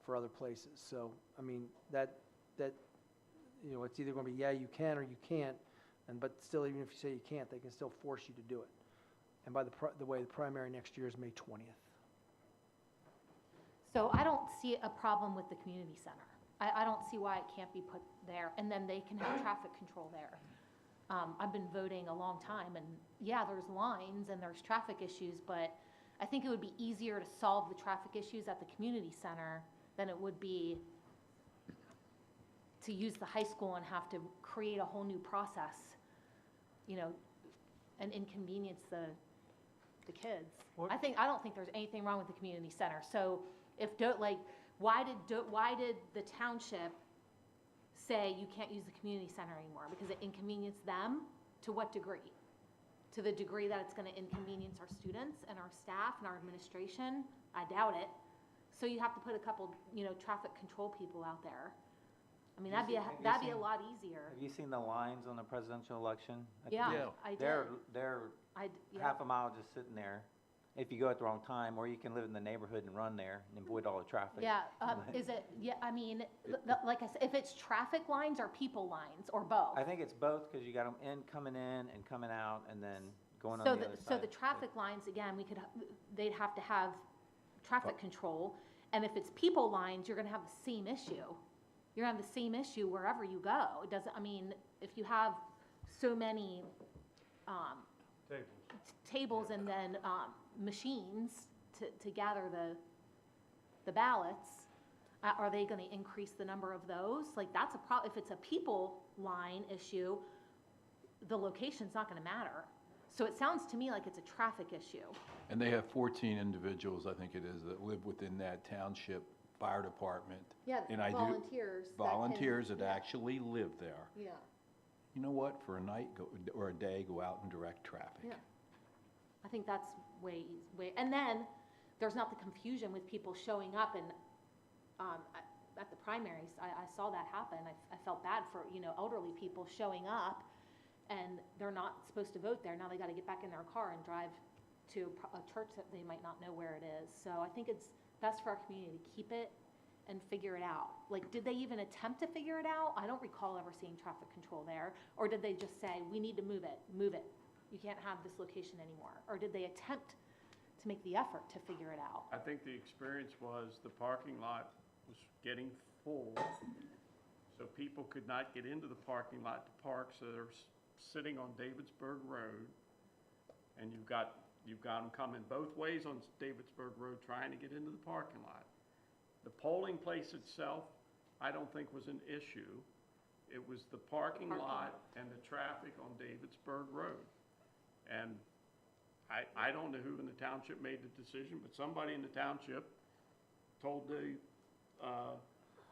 for other places. So, I mean, that you know, it's either going to be, yeah, you can or you can't. But still, even if you say you can't, they can still force you to do it. And by the way, the primary next year is May 20th. So I don't see a problem with the community center. I don't see why it can't be put there, and then they can have traffic control there. I've been voting a long time, and yeah, there's lines and there's traffic issues, but I think it would be easier to solve the traffic issues at the community center than it would be to use the high school and have to create a whole new process, you know, and inconvenience the kids. I don't think there's anything wrong with the community center. So if, why did the township say you can't use the community center anymore? Because it inconvenienced them? To what degree? To the degree that it's gonna inconvenience our students and our staff and our administration? I doubt it. So you have to put a couple, you know, traffic control people out there. I mean, that'd be a lot easier. Have you seen the lines on the presidential election? Yeah, I did. They're yeah. half a mile just sitting there, if you go at the wrong time, or you can live in the neighborhood and run there and avoid all the traffic. Yeah, is it, yeah, I mean, like I said, if it's traffic lines or people lines, or both? I think it's both, because you got them coming in and coming out, and then going on the other side. So the traffic lines, again, they'd have to have traffic control, and if it's people lines, you're gonna have the same issue. You're gonna have the same issue wherever you go. It doesn't, I mean, if you have so many, tables and then, machines to gather the ballots, are they gonna increase the number of those? Like, that's a if it's a people line issue, the location's not gonna matter. So it sounds to me like it's a traffic issue. And they have 14 individuals, I think it is, that live within that township fire department. Yeah, And volunteers. Volunteers that actually live there. Yeah. You know what, for a night or a day, go out and direct traffic. Yeah. I think that's way, and then there's not the confusion with people showing up and, at the primaries, I saw that happen. I felt bad for, you know, elderly people showing up and they're not supposed to vote there. Now they gotta get back in their car and drive to a church that they might not know where it is. So I think it's best for our community to keep it and figure it out. Like, did they even attempt to figure it out? I don't recall ever seeing traffic control there. Or did they just say, we need to move it. You can't have this location anymore. Or did they attempt to make the effort to figure it out? I think the experience was the parking lot was getting full, so people could not get into the parking lot to park, so they're sitting on Davidsburg Road, and you've got them coming both ways on Davidsburg Road trying to get into the parking lot. The polling place itself, I don't think was an issue. It was the parking lot and the traffic on Davidsburg Road. And I don't know who in the township made the decision, but somebody in the township told the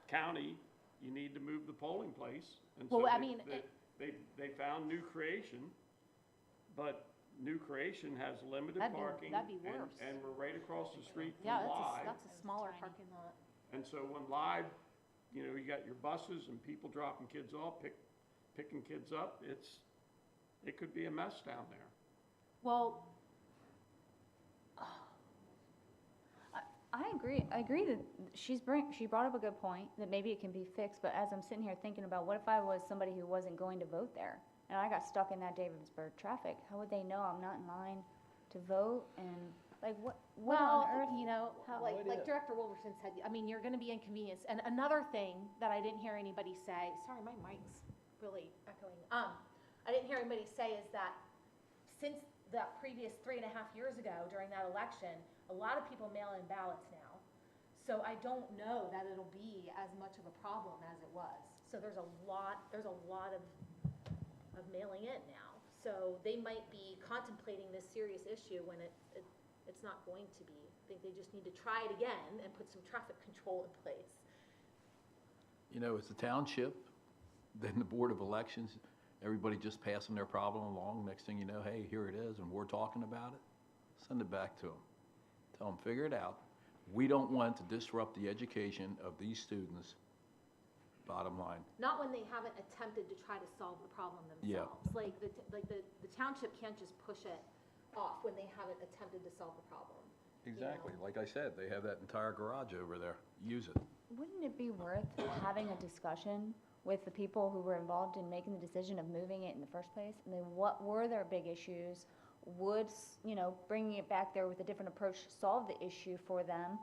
county, you need to move the polling place. And so they found New Creation, but New Creation has limited parking. That'd be worse. And we're right across the street from Yeah, Live. that's a smaller parking lot. And so when Live, you know, you got your buses and people dropping kids off, picking kids up, it could be a mess down there. Well, I agree that she brought up a good point, that maybe it can be fixed, but as I'm sitting here thinking about, what if I was somebody who wasn't going to vote there? and I got stuck in that Davidsburg traffic, how would they know I'm not in line to vote? And like, what Well, on earth? you know, like Director Wolverton said, I mean, you're gonna be inconvenienced. And another thing that I didn't hear anybody say, sorry, my mic's really echoing. I didn't hear anybody say is that since that previous 3.5 years ago during that election, a lot of people mail in ballots now. So I don't know that it'll be as much of a problem as it was. So there's a lot of mailing in now. So they might be contemplating this serious issue when it's not going to be. I think they just need to try it again and put some traffic control in place. You know, it's the township, then the Board of Elections, everybody just passing their problem along. Next thing you know, hey, here it is, and we're talking about it. Send it back to them. Tell them, figure it out. We don't want to disrupt the education of these students, bottom line. Not when they haven't attempted to try to solve the problem themselves. Yeah. Like the township can't just push it off when they haven't attempted to solve the problem. Exactly. Like I said, they have that entire garage over there. Use it. Wouldn't it be worth having a discussion with the people who were involved in making the decision of moving it in the first place? I mean, what were their big issues? Would, you know, bringing it back there with a different approach solve the issue for them?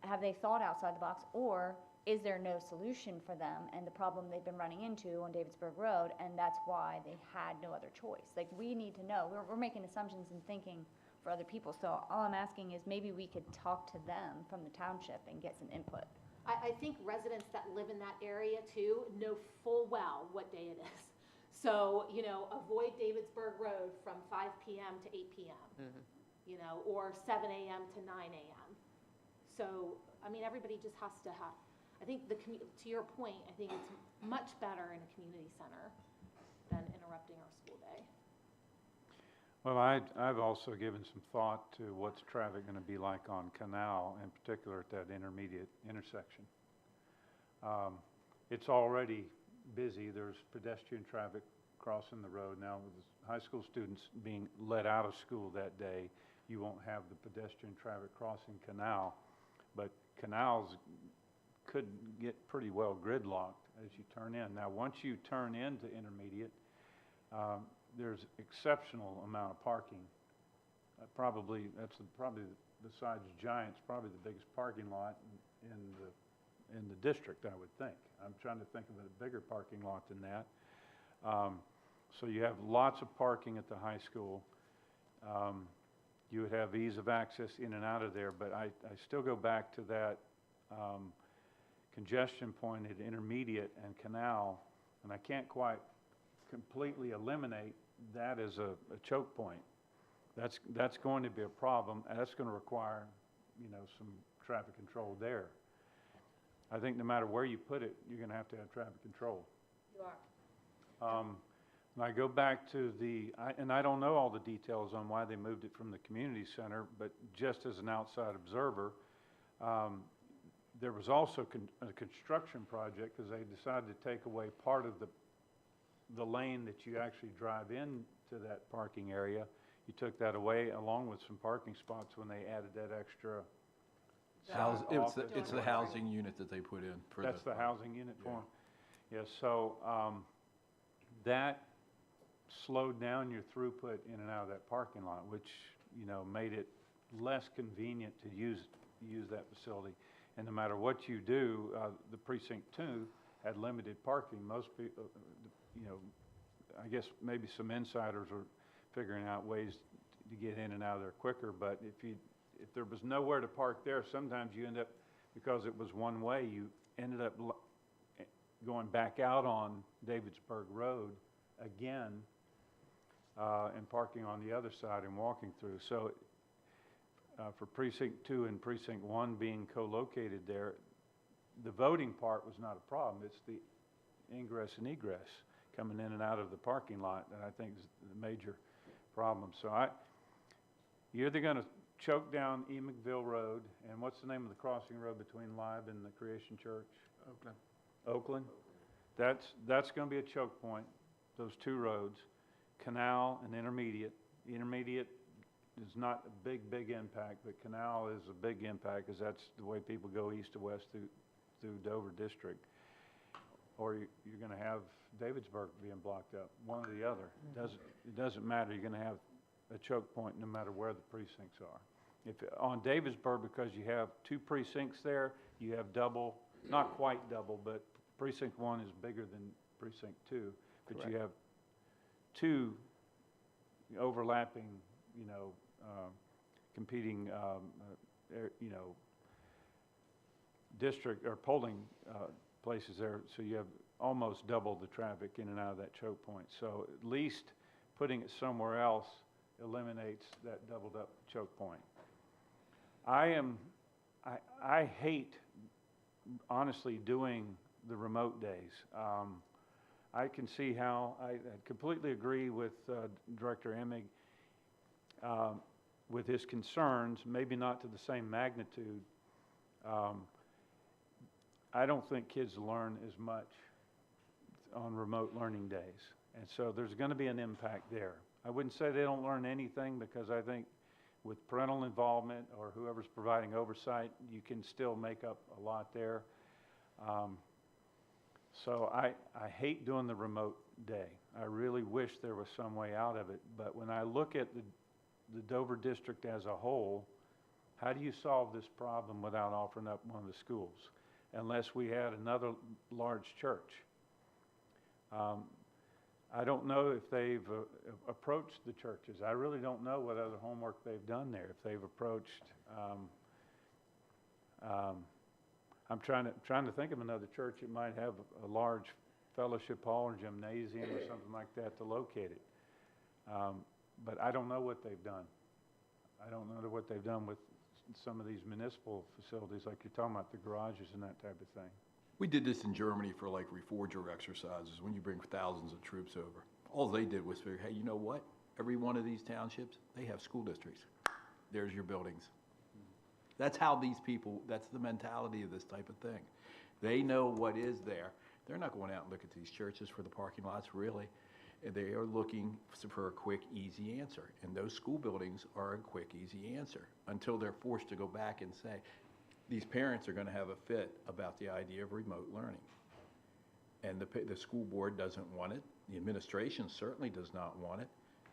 Have they thought outside the box? Or is there no solution for them and the problem they've been running into on Davidsburg Road, and that's why they had no other choice? Like, we need to know. We're making assumptions and thinking for other people. So all I'm asking is maybe we could talk to them from the township and get some input. I think residents that live in that area too know full well what day it is. So, you know, avoid Davidsburg Road from 5 p.m. to 8 p.m., you know, or 7 a.m. to 9 a.m. So, I mean, everybody just has to have, I think to your point, I think it's much better in a community center than interrupting our school day. Well, I've also given some thought to what's traffic going to be like on Canal, in particular at that intermediate intersection. It's already busy. There's pedestrian traffic crossing the road. Now, with the high school students being let out of school that day, you won't have the pedestrian traffic crossing Canal. But Canals could get pretty well gridlocked as you turn in. Now, once you turn into intermediate, there's exceptional amount of parking. Probably besides Giants, probably the biggest parking lot in the district, I would think. I'm trying to think of a bigger parking lot than that. So you have lots of parking at the high school. You would have ease of access in and out of there, but I still go back to that congestion point at Intermediate and Canal, and I can't quite completely eliminate that as a choke point. That's going to be a problem, and that's going to require, you know, some traffic control there. I think no matter where you put it, you're going to have traffic control. You are. And I go back to and I don't know all the details on why they moved it from the community center, but just as an outside observer, there was also a construction project because they decided to take away part of the lane that you actually drive into that parking area. You took that away along with some parking spots when they added that extra. It's the housing unit that they put in. That's the housing unit for them? Yes, so that slowed down your throughput in and out of that parking lot, which, you know, made it less convenient to use that facility. And no matter what you do, the Precinct 2 had limited parking. Most people, you know, I guess maybe some insiders were figuring out ways to get in and out of there quicker, but if there was nowhere to park there, sometimes you end up, because it was one way, you ended up going back out on Davidsburg Road again and parking on the other side and walking through. So for Precinct 2 and Precinct 1 being co-located there, the voting part was not a problem. It's the ingress and egress coming in and out of the parking lot that I think is the major problem. So you're either going to choke down E. McVille Road, and what's the name of the crossing road between Live and the Creation Church? Oakland. That's going to be a choke point, those two roads, Canal and Intermediate. Intermediate is not a big impact, but Canal is a big impact because that's the way people go east to west through Dover District. or you're going to have Davidsburg being blocked up, one or the other. It doesn't matter, you're going to have a choke point no matter where the precincts are. If, on Davidsburg, because you have 2 precincts there, you have double, not quite double, but precinct 1 is bigger than precinct 2, but you Correct. have 2 overlapping, competing, district or polling places there, so you have almost double the traffic in and out of that choke point. So at least putting it somewhere else eliminates that doubled up choke point. I hate, honestly, doing the remote days. I can see how, I completely agree with Director Emig with his concerns, maybe not to the same magnitude. I don't think kids learn as much on remote learning days. And so there's going to be an impact there. I wouldn't say they don't learn anything, because I think with parental involvement or whoever's providing oversight, you can still make up a lot there. So I hate doing the remote day. I really wish there was some way out of it. But when I look at the Dover district as a whole, how do you solve this problem without offering up one of the schools? Unless we had another large church. I don't know if they've approached the churches. I really don't know what other homework they've done there. If they've approached, I'm trying to think of another church that might have a large fellowship hall or gymnasium or something like that to locate it. But I don't know what they've done. I don't know what they've done with some of these municipal facilities, like you're talking about, the garages and that type of thing. We did this in Germany for like reforger exercises, when you bring thousands of troops over. All they did was figure, hey, you know what? Every one of these townships, they have school districts. There's your buildings. That's how these people, that's the mentality of this type of thing. They know what is there. They're not going out and look at these churches for the parking lots, really. They are looking for a quick, easy answer. And those school buildings are a quick, easy answer until they're forced to go back and say, these parents are going to have a fit about the idea of remote learning. And the school board doesn't want it. The administration certainly does not want it.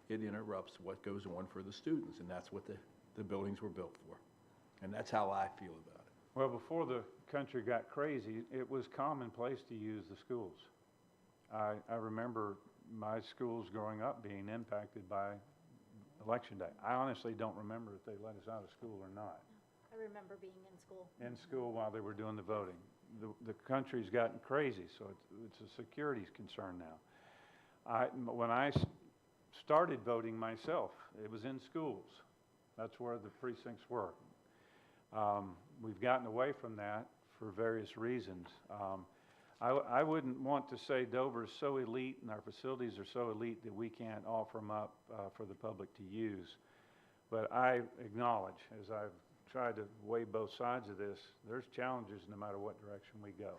It interrupts what goes on for the students, and that's what the buildings were built for. And that's how I feel about it. Well, before the country got crazy, it was commonplace to use the schools. I remember my schools growing up being impacted by Election Day. I honestly don't remember if they let us out of school or not. I remember being in school. In school while they were doing the voting. The country's gotten crazy, so it's a security concern now. When I started voting myself, it was in schools. That's where the precincts were. We've gotten away from that for various reasons. I wouldn't want to say Dover is so elite and our facilities are so elite that we can't offer them up for the public to use. But I acknowledge, as I've tried to weigh both sides of this, there's challenges no matter what direction we go.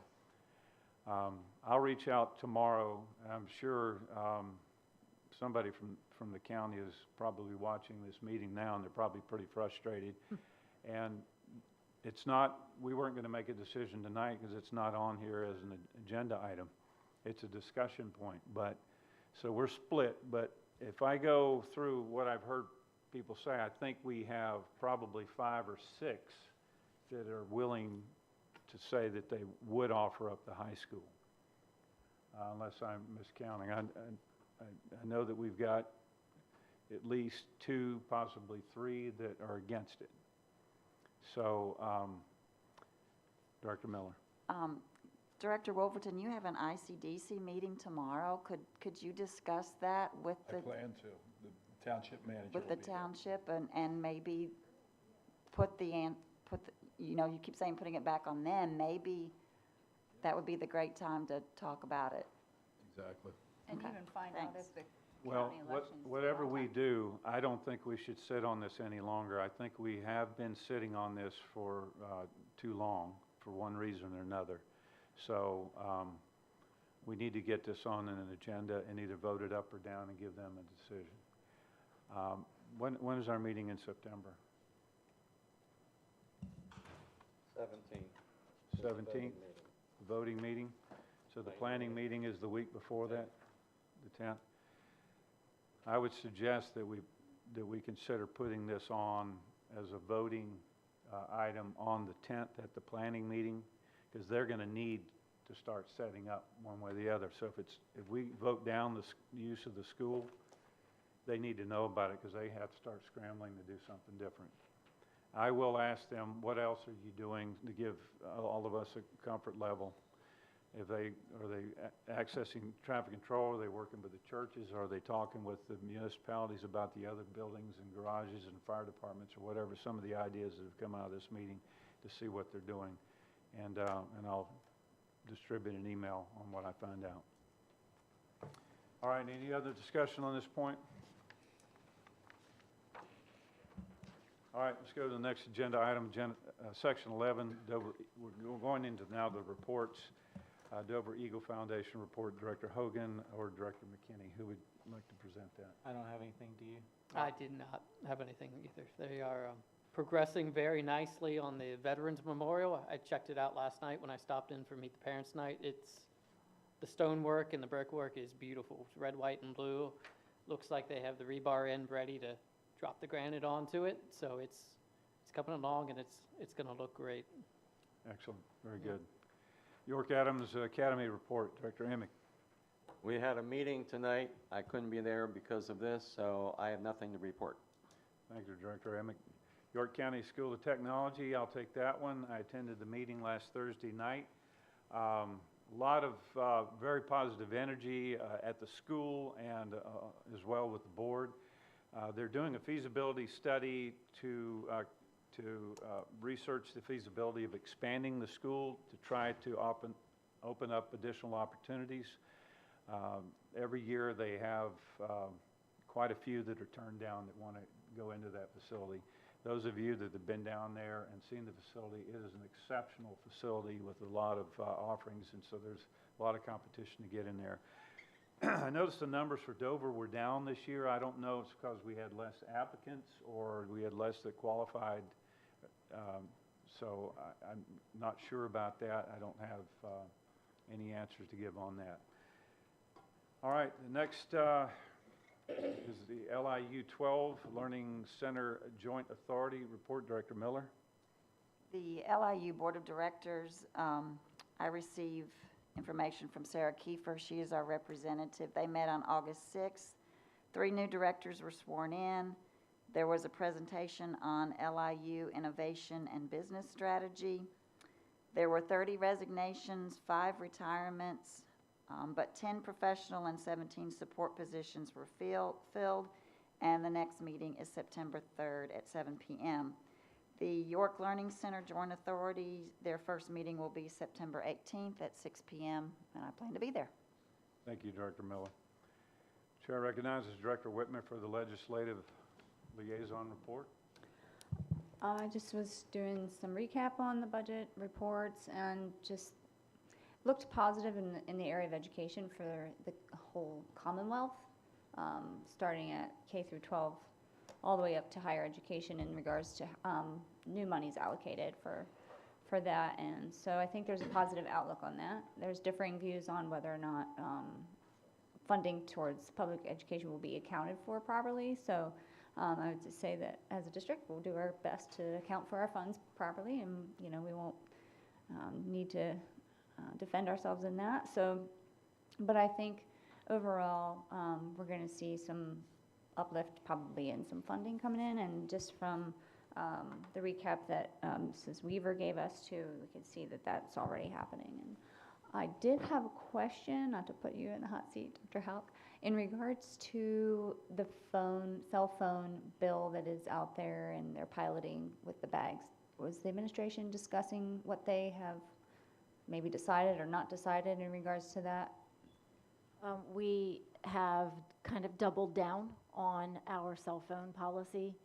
I'll reach out tomorrow. I'm sure somebody from the county is probably watching this meeting now, and they're probably pretty frustrated. And it's not, we weren't going to make a decision tonight because it's not on here as an agenda item. It's a discussion point. But so we're split. But if I go through what I've heard people say, I think we have probably 5 or 6 that are willing to say that they would offer up the high school, unless I'm miscounting. I know that we've got at least 2, possibly 3 that are against it. So, Director Miller. Director Wolverton, you have an ICDC meeting tomorrow. Could you discuss that with I plan to. The township manager with will the be there. township and maybe you know, you keep saying putting it back on them, maybe that would be the great time to talk about it. Exactly. And Okay, even find out if the Well, county elections. whatever we do, I don't think we should sit on this any longer. I think we have been sitting on this for too long, for one reason or another. So we need to get this on an agenda and either vote it up or down and give them a decision. When is our meeting in September? 17th. 17th, voting meeting. So the planning meeting is the week before that, the 10th? I would suggest that we consider putting this on as a voting item on the 10th at the planning meeting, because they're going to need to start setting up one way or the other. So if we vote down the use of the school, they need to know about it, because they have to start scrambling to do something different. I will ask them, what else are you doing to give all of us a comfort level? Are they accessing traffic control? Are they working with the churches? Are they talking with the municipalities about the other buildings and garages and fire departments or whatever? Some of the ideas that have come out of this meeting to see what they're doing. And I'll distribute an email on what I find out. All right, any other discussion on this point? All right, let's go to the next agenda item, Section 11. Dover, we're going into now the reports. Dover Eagle Foundation report, Director Hogan or Director McKinney. Who would like to present that? I don't have anything, do you? I did not have anything either. They are progressing very nicely on the Veterans Memorial. I checked it out last night when I stopped in for Meet the Parents Night. The stonework and the brickwork is beautiful. It's red, white, and blue. Looks like they have the rebar end ready to drop the granite onto it. So it's coming along, and it's going to look great. Excellent, very good. York Adams Academy report, Director Emick. We had a meeting tonight. I couldn't be there because of this, so I have nothing to report. Thank you, Director Emick. York County School of Technology, I'll take that one. I attended the meeting last Thursday night. A lot of very positive energy at the school and as well with the board. They're doing a feasibility study to research the feasibility of expanding the school to try to open up additional opportunities. Every year they have quite a few that are turned down that want to go into that facility. Those of you that have been down there and seen the facility, it is an exceptional facility with a lot of offerings, and so there's a lot of competition to get in there. I noticed the numbers for Dover were down this year. I don't know if it's because we had less applicants or we had less that qualified. So I'm not sure about that. I don't have any answers to give on that. All right, the next is the LIU 12 Learning Center Joint Authority report. Director Miller. The LIU Board of Directors, I receive information from Sarah Kiefer. She is our representative. They met on August 6th. 3 new directors were sworn in. There was a presentation on LIU innovation and business strategy. There were 30 resignations, 5 retirements, but 10 professional and 17 support positions were filled, and the next meeting is September 3rd at 7 p.m. The York Learning Center Joint Authority, their first meeting will be September 18th at 6 p.m., and I plan to be there. Thank you, Director Miller. Chair recognizes Director Whitmer for the Legislative Liaison report. I just was doing some recap on the budget reports and just looked positive in the area of education for the whole Commonwealth, starting at K through 12, all the way up to higher education in regards to new monies allocated for that. And so I think there's a positive outlook on that. There's differing views on whether or not funding towards public education will be accounted for properly. So I would just say that as a district, we'll do our best to account for our funds properly, and we won't need to defend ourselves in that. So, but I think overall, we're going to see some uplift probably in some funding coming in, and just from the recap that Mrs. Weaver gave us too, we can see that that's already happening. And I did have a question, not to put you in the hot seat, Dr. Halk, in regards to the cell phone bill that is out there and they're piloting with the bags. Was the administration discussing what they have maybe decided or not decided in regards to that? We have kind of doubled down on our cell phone policy.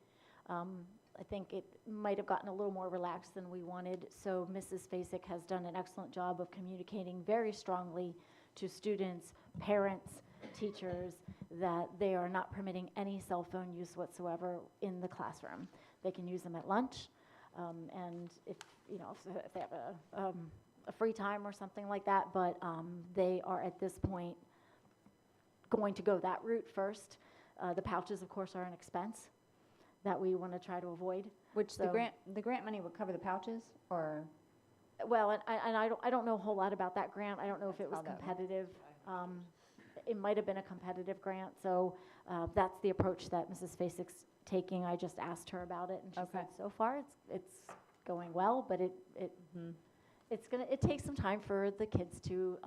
I think it might have gotten a little more relaxed than we wanted, so Mrs. Fasek has done an excellent job of communicating very strongly to students, parents, teachers, that they are not permitting any cell phone use whatsoever in the classroom. They can use them at lunch, and if they have a a free time or something like that, but they are at this point going to go that route first. The pouches, of course, are an expense that we want to try to avoid. Which the So- grant money would cover the pouches, or? Well, and I don't know a whole lot about that grant. I don't know if it was how that went. competitive. It might have been a competitive grant, so that's the approach that Mrs. Fasek's taking. I just asked her about it, and she said, so far, it's going well, but it takes some time for the kids to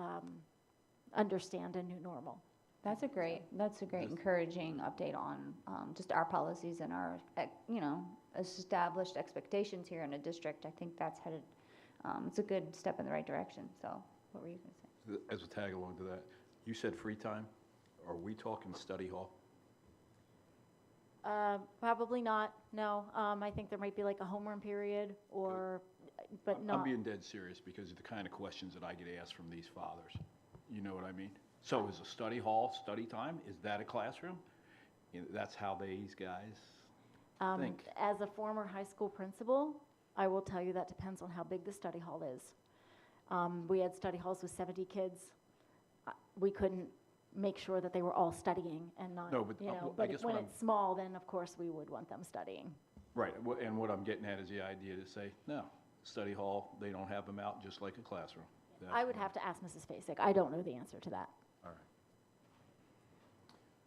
understand a new normal. That's a great encouraging update on just our policies and our, established expectations here in a district. I think that's headed, it's a good step in the right direction. So what were you going to say? As a tag along to that, you said free time. Are we talking study hall? Probably not, no. I think there might be like a homeroom period but not. I'm being dead serious because of the kind of questions that I get asked from these fathers. You know what I mean? So is a study hall study time? Is that a classroom? That's how these guys think. As a former high school principal, I will tell you that depends on how big the study hall is. We had study halls with 70 kids. We couldn't make sure that they were all studying and not, No, but, I guess when what it's small, then of course we would want them studying. Right, and what I'm getting at is the idea to say, no, study hall, they don't have them out just like a classroom. I would have to ask Mrs. Fasek. I don't know the answer to that. All right.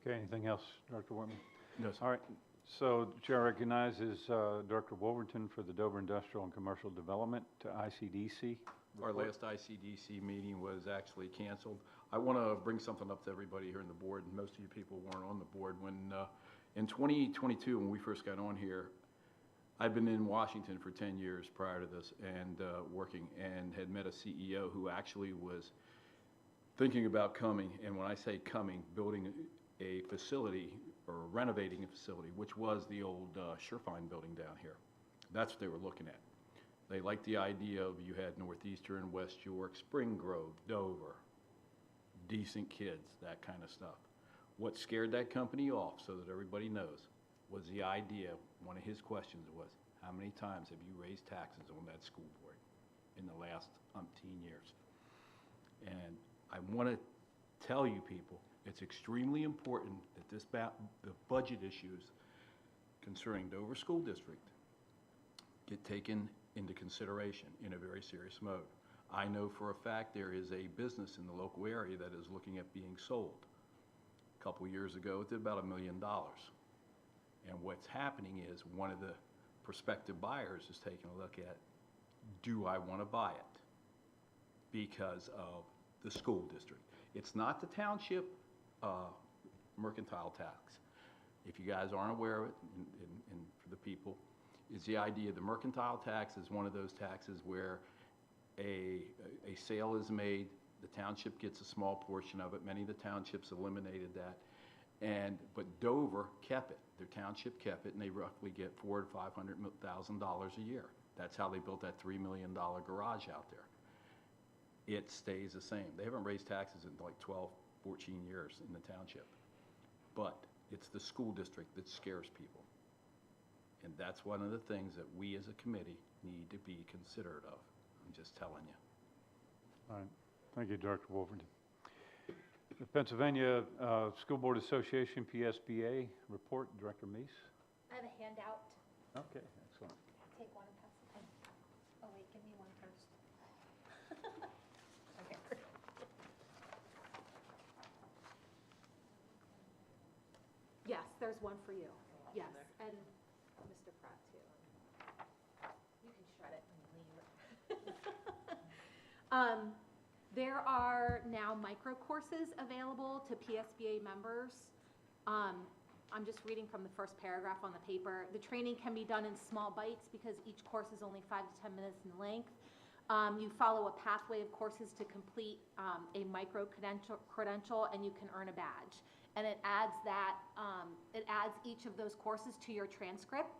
Okay, anything else, Dr. Wortman? No, sir. All right, so the Chair recognizes Dr. Wolverton for the Dover Industrial and Commercial Development to ICDC. Our last ICDC meeting was actually canceled. I want to bring something up to everybody here in the board, and most of you people weren't on the board. When in 2022, when we first got on here, I'd been in Washington for 10 years prior to this and working, and had met a CEO who actually was thinking about coming, and when I say coming, building a facility or renovating a facility, which was the old Surefine building down here. That's what they were looking at. They liked the idea of you had Northeastern, West York, Spring Grove, Dover, decent kids, that kind of stuff. What scared that company off, so that everybody knows, was the idea, one of his questions was, how many times have you raised taxes on that school board in the last umpteen years? And I want to tell you people, it's extremely important that the budget issues concerning Dover School District get taken into consideration in a very serious mode. I know for a fact there is a business in the local area that is looking at being sold. A couple years ago, it did about $1 million. And what's happening is one of the prospective buyers is taking a look at, do I want to buy it? Because of the school district. It's not the township mercantile tax. If you guys aren't aware of it, and for the people, is the idea the mercantile tax is one of those taxes where a sale is made, the township gets a small portion of it. Many of the townships eliminated that, but Dover kept it. Their township kept it, and they roughly get $400,000 to $500,000 a year. That's how they built that $3 million garage out there. It stays the same. They haven't raised taxes in like 12, 14 years in the township. But it's the school district that scares people. And that's one of the things that we as a committee need to be considerate of. I'm just telling you. All right, thank you, Dr. Wolverton. The Pennsylvania School Board Association, PSBA report, Director Meese. I have a handout. Okay, excellent. Take one and pass it on. Oh, wait, give me one first. Okay. Yes, there's one for you. Yes, and Mr. Pratt too. You can shred it and leave it. There are now micro courses available to PSBA members. I'm just reading from the first paragraph on the paper. The training can be done in small bites because each course is only 5 to 10 minutes in length. You follow a pathway of courses to complete a micro credential, and you can earn a badge. And it adds that, it adds each of those courses to your transcript.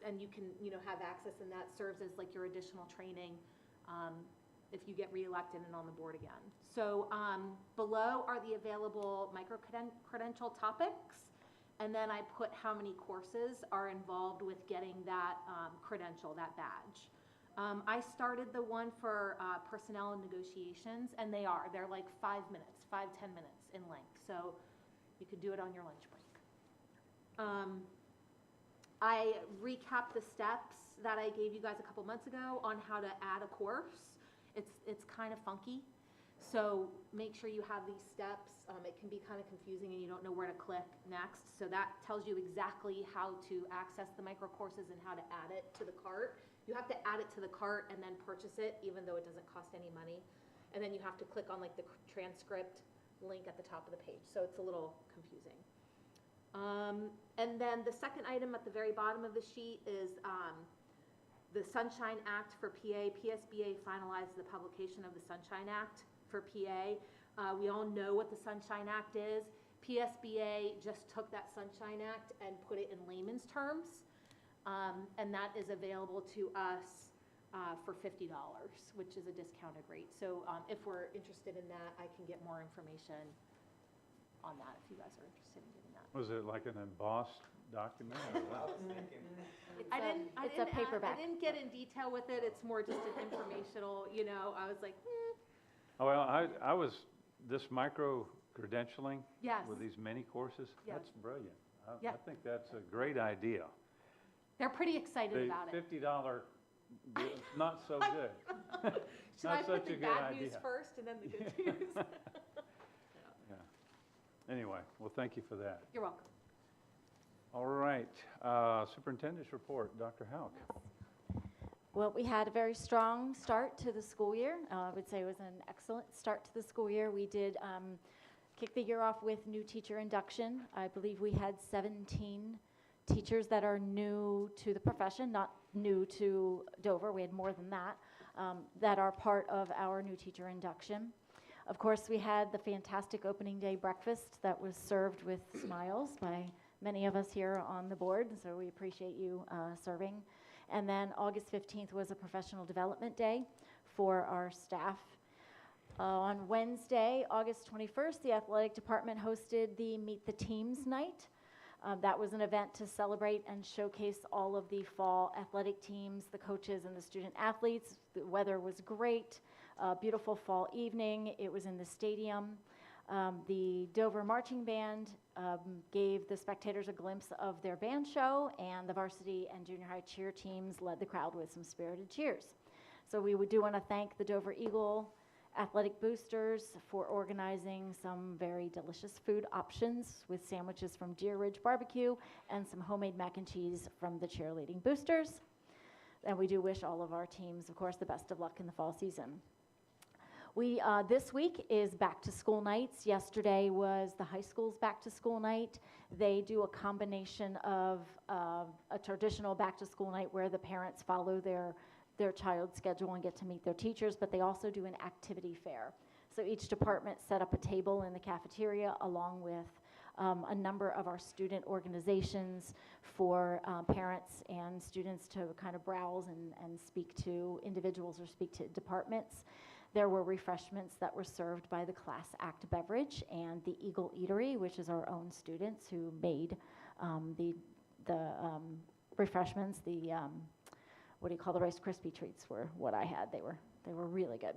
And you can, have access, and that serves as like your additional training if you get reelected and on the board again. So below are the available micro-credential topics, and then I put how many courses are involved with getting that credential, that badge. I started the one for personnel and negotiations, and they're like 5 minutes, 5-10 minutes in length, so you could do it on your lunch break. I recapped the steps that I gave you guys a couple months ago on how to add a course. It's kind of funky, so make sure you have these steps. It can be kind of confusing and you don't know where to click next, so that tells you exactly how to access the micro courses and how to add it to the cart. You have to add it to the cart and then purchase it, even though it doesn't cost any money. And then you have to click on like the transcript link at the top of the page, so it's a little confusing. And then the second item at the very bottom of the sheet is the Sunshine Act for PA. PSBA finalized the publication of the Sunshine Act for PA. We all know what the Sunshine Act is. PSBA just took that Sunshine Act and put it in layman's terms. And that is available to us for $50, which is a discounted rate. So if we're interested in that, I can get more information on that if you guys are interested in getting that. Was it like an embossed document? or what? It's a paperback. I didn't get in detail with it. It's more just an informational, I was like, Oh, well, I was, this micro credentialing Yes. with these mini courses, Yes. that's brilliant. Yeah. I think that's a great idea. they're pretty excited about it. The $50 deal is not so good. Should I Not put such the a good bad news idea. first and then the good news? Yeah. Anyway, well, thank you for that. You're welcome. All right, Superintendent's report, Dr. Houck. Well, we had a very strong start to the school year. I would say it was an excellent start to the school year. We did kick the year off with new teacher induction. I believe we had 17 teachers that are new to the profession, not new to Dover. We had more than that, that are part of our new teacher induction. Of course, we had the fantastic opening day breakfast that was served with smiles by many of us here on the board, so we appreciate you serving. And then August 15th was a professional development day for our staff. On Wednesday, August 21st, the athletic department hosted the Meet the Teams night. That was an event to celebrate and showcase all of the fall athletic teams, the coaches and the student athletes. The weather was great, beautiful fall evening. It was in the stadium. The Dover Marching Band gave the spectators a glimpse of their band show, and the varsity and junior high cheer teams led the crowd with some spirited cheers. So we do want to thank the Dover Eagle Athletic Boosters for organizing some very delicious food options with sandwiches from Deer Ridge Barbecue and some homemade mac and cheese from the cheerleading boosters. And we do wish all of our teams, of course, the best of luck in the fall season. This week is back to school nights. Yesterday was the high school's back to school night. They do a combination of a traditional back to school night where the parents follow their child's schedule and get to meet their teachers, but they also do an activity fair. So each department set up a table in the cafeteria along with a number of our student organizations for parents and students to kind of browse and speak to individuals or speak to departments. There were refreshments that were served by the Class Act Beverage and the Eagle Eatery, which is our own students who made the refreshments. The what do you call the Rice Krispie treats were what I had. They were really good.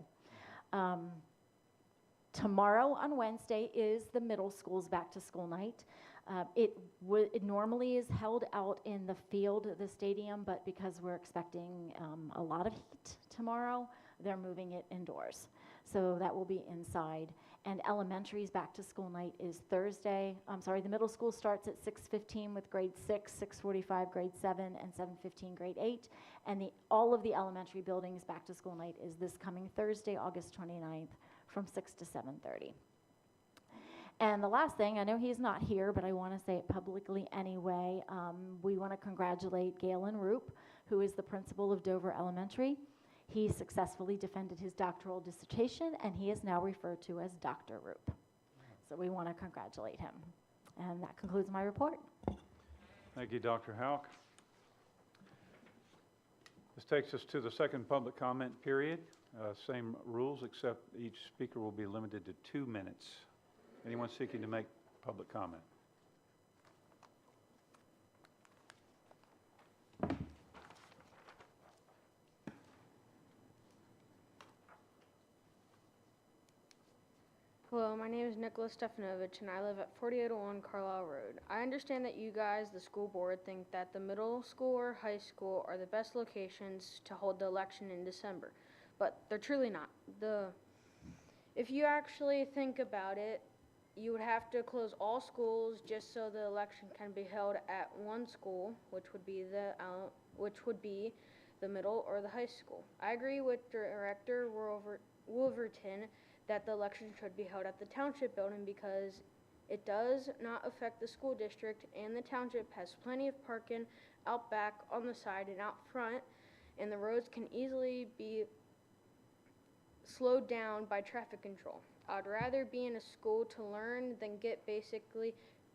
Tomorrow on Wednesday is the middle school's back to school night. It normally is held out in the field of the stadium, but because we're expecting a lot of heat tomorrow, they're moving it indoors. So that will be inside. And elementary's back to school night is Thursday. The middle school starts at 6:15 with grade 6, 6:45 grade 7, and 7:15 grade 8. And all of the elementary buildings back to school night is this coming Thursday, August 29th from 6 to 7:30. And the last thing, I know he's not here, but I want to say it publicly anyway. We want to congratulate Galen Roop, who is the principal of Dover Elementary. He successfully defended his doctoral dissertation, and he is now referred to as Dr. Roop. So we want to congratulate him. And that concludes my report. Thank you, Dr. Houck. This takes us to the second public comment period. Same rules, except each speaker will be limited to 2 minutes. Anyone seeking to make public comment? Hello, my name is Nicholas Stefanovich, and I live at 4801 Carlisle Road. I understand that you guys, the school board, think that the middle school or high school are the best locations to hold the election in December, but they're truly not. If you actually think about it, you would have to close all schools just so the election can be held at one school, which would be the middle or the high school. I agree with Director Wolverton that the election should be held at the township building because it does not affect the school district, and the township has plenty of parking out back, on the side, and out front, and the roads can easily be slowed down by traffic control. I'd rather be in a school to learn than get basically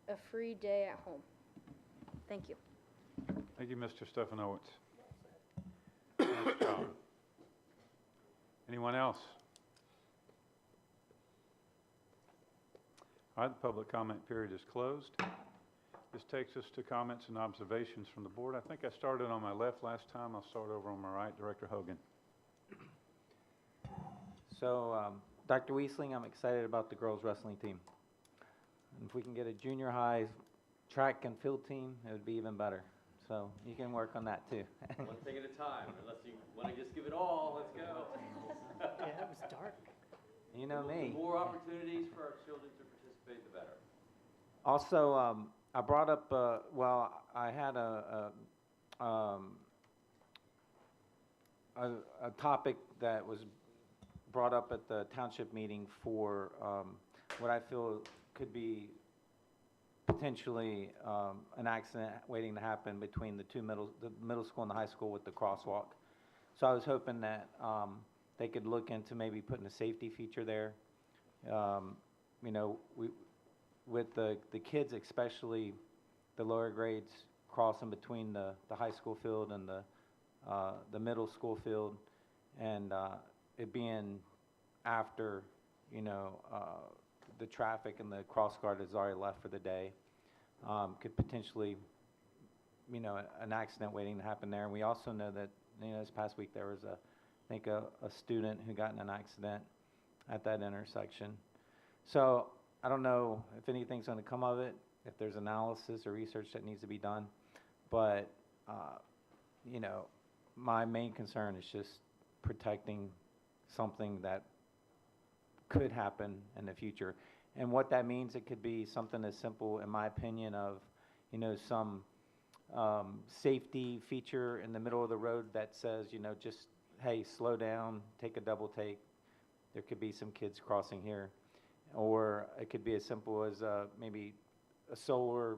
a free day at home. Thank you. Thank you, Mr. Stefanowitz. Nice job. Anyone else? All right, the public comment period is closed. This takes us to comments and observations from the board. I think I started on my left last time. I'll start over on my right. Director Hogan. So, Dr. Weisling, I'm excited about the girls wrestling team. And if we can get a junior high track and field team, it would be even better. So you can work on that too. One thing at a time, unless you want to just give it all, let's go. Yeah, it was dark. You know me. The more opportunities for our children to participate, the better. Also, I brought up, I had a topic that was brought up at the township meeting for what I feel could be potentially an accident waiting to happen between the middle school and the high school with the crosswalk. So I was hoping that they could look into maybe putting a safety feature there. With the kids, especially the lower grades, crossing between the high school field and the middle school field, and it being after, the traffic and the cross guard has already left for the day, could potentially, an accident waiting to happen there. And we also know that, this past week there was I think a student who got in an accident at that intersection. So I don't know if anything's going to come of it, if there's analysis or research that needs to be done, but, my main concern is just protecting something that could happen in the future. And what that means, it could be something as simple, in my opinion, of, some safety feature in the middle of the road that says, just, hey, slow down, take a double take. There could be some kids crossing here. Or it could be as simple as maybe a solar,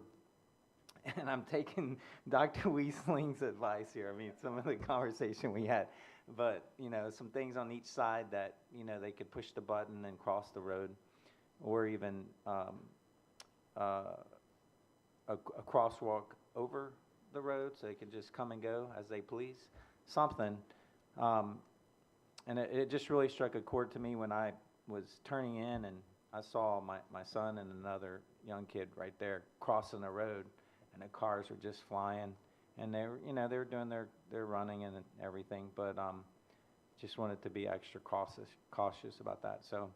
and I'm taking Dr. Wiesling's advice here. I mean, some of the conversation we had. But, some things on each side that, they could push the button and cross the road. Or even a crosswalk over the road so they can just come and go as they please. Something. And it just really struck a chord to me when I was turning in and I saw my son and another young kid right there crossing the road, and the cars were just flying. And they were doing their running and everything, but just wanted to be extra cautious about that. So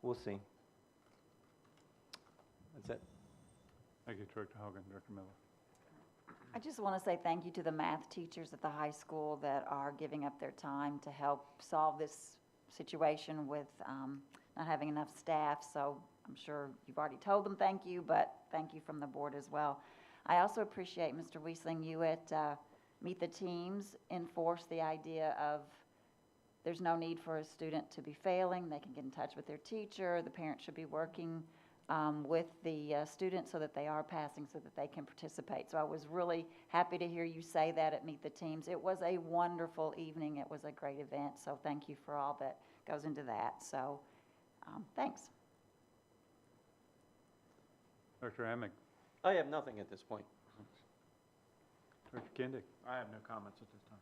we'll see. That's it. Thank you, Director Hogan. Director Miller. I just want to say thank you to the math teachers at the high school that are giving up their time to help solve this situation with not having enough staff. So I'm sure you've already told them thank you, but thank you from the board as well. I also appreciate, Mr. Wiesling, you at Meet the Teams enforce the idea of there's no need for a student to be failing. They can get in touch with their teacher. The parent should be working with the students so that they are passing so that they can participate. So I was really happy to hear you say that at Meet the Teams. It was a wonderful evening. It was a great event. So thank you for all that goes into that. So thanks. Dr. Amick. I have nothing at this point. Dr. Kendick. I have no comments at this time.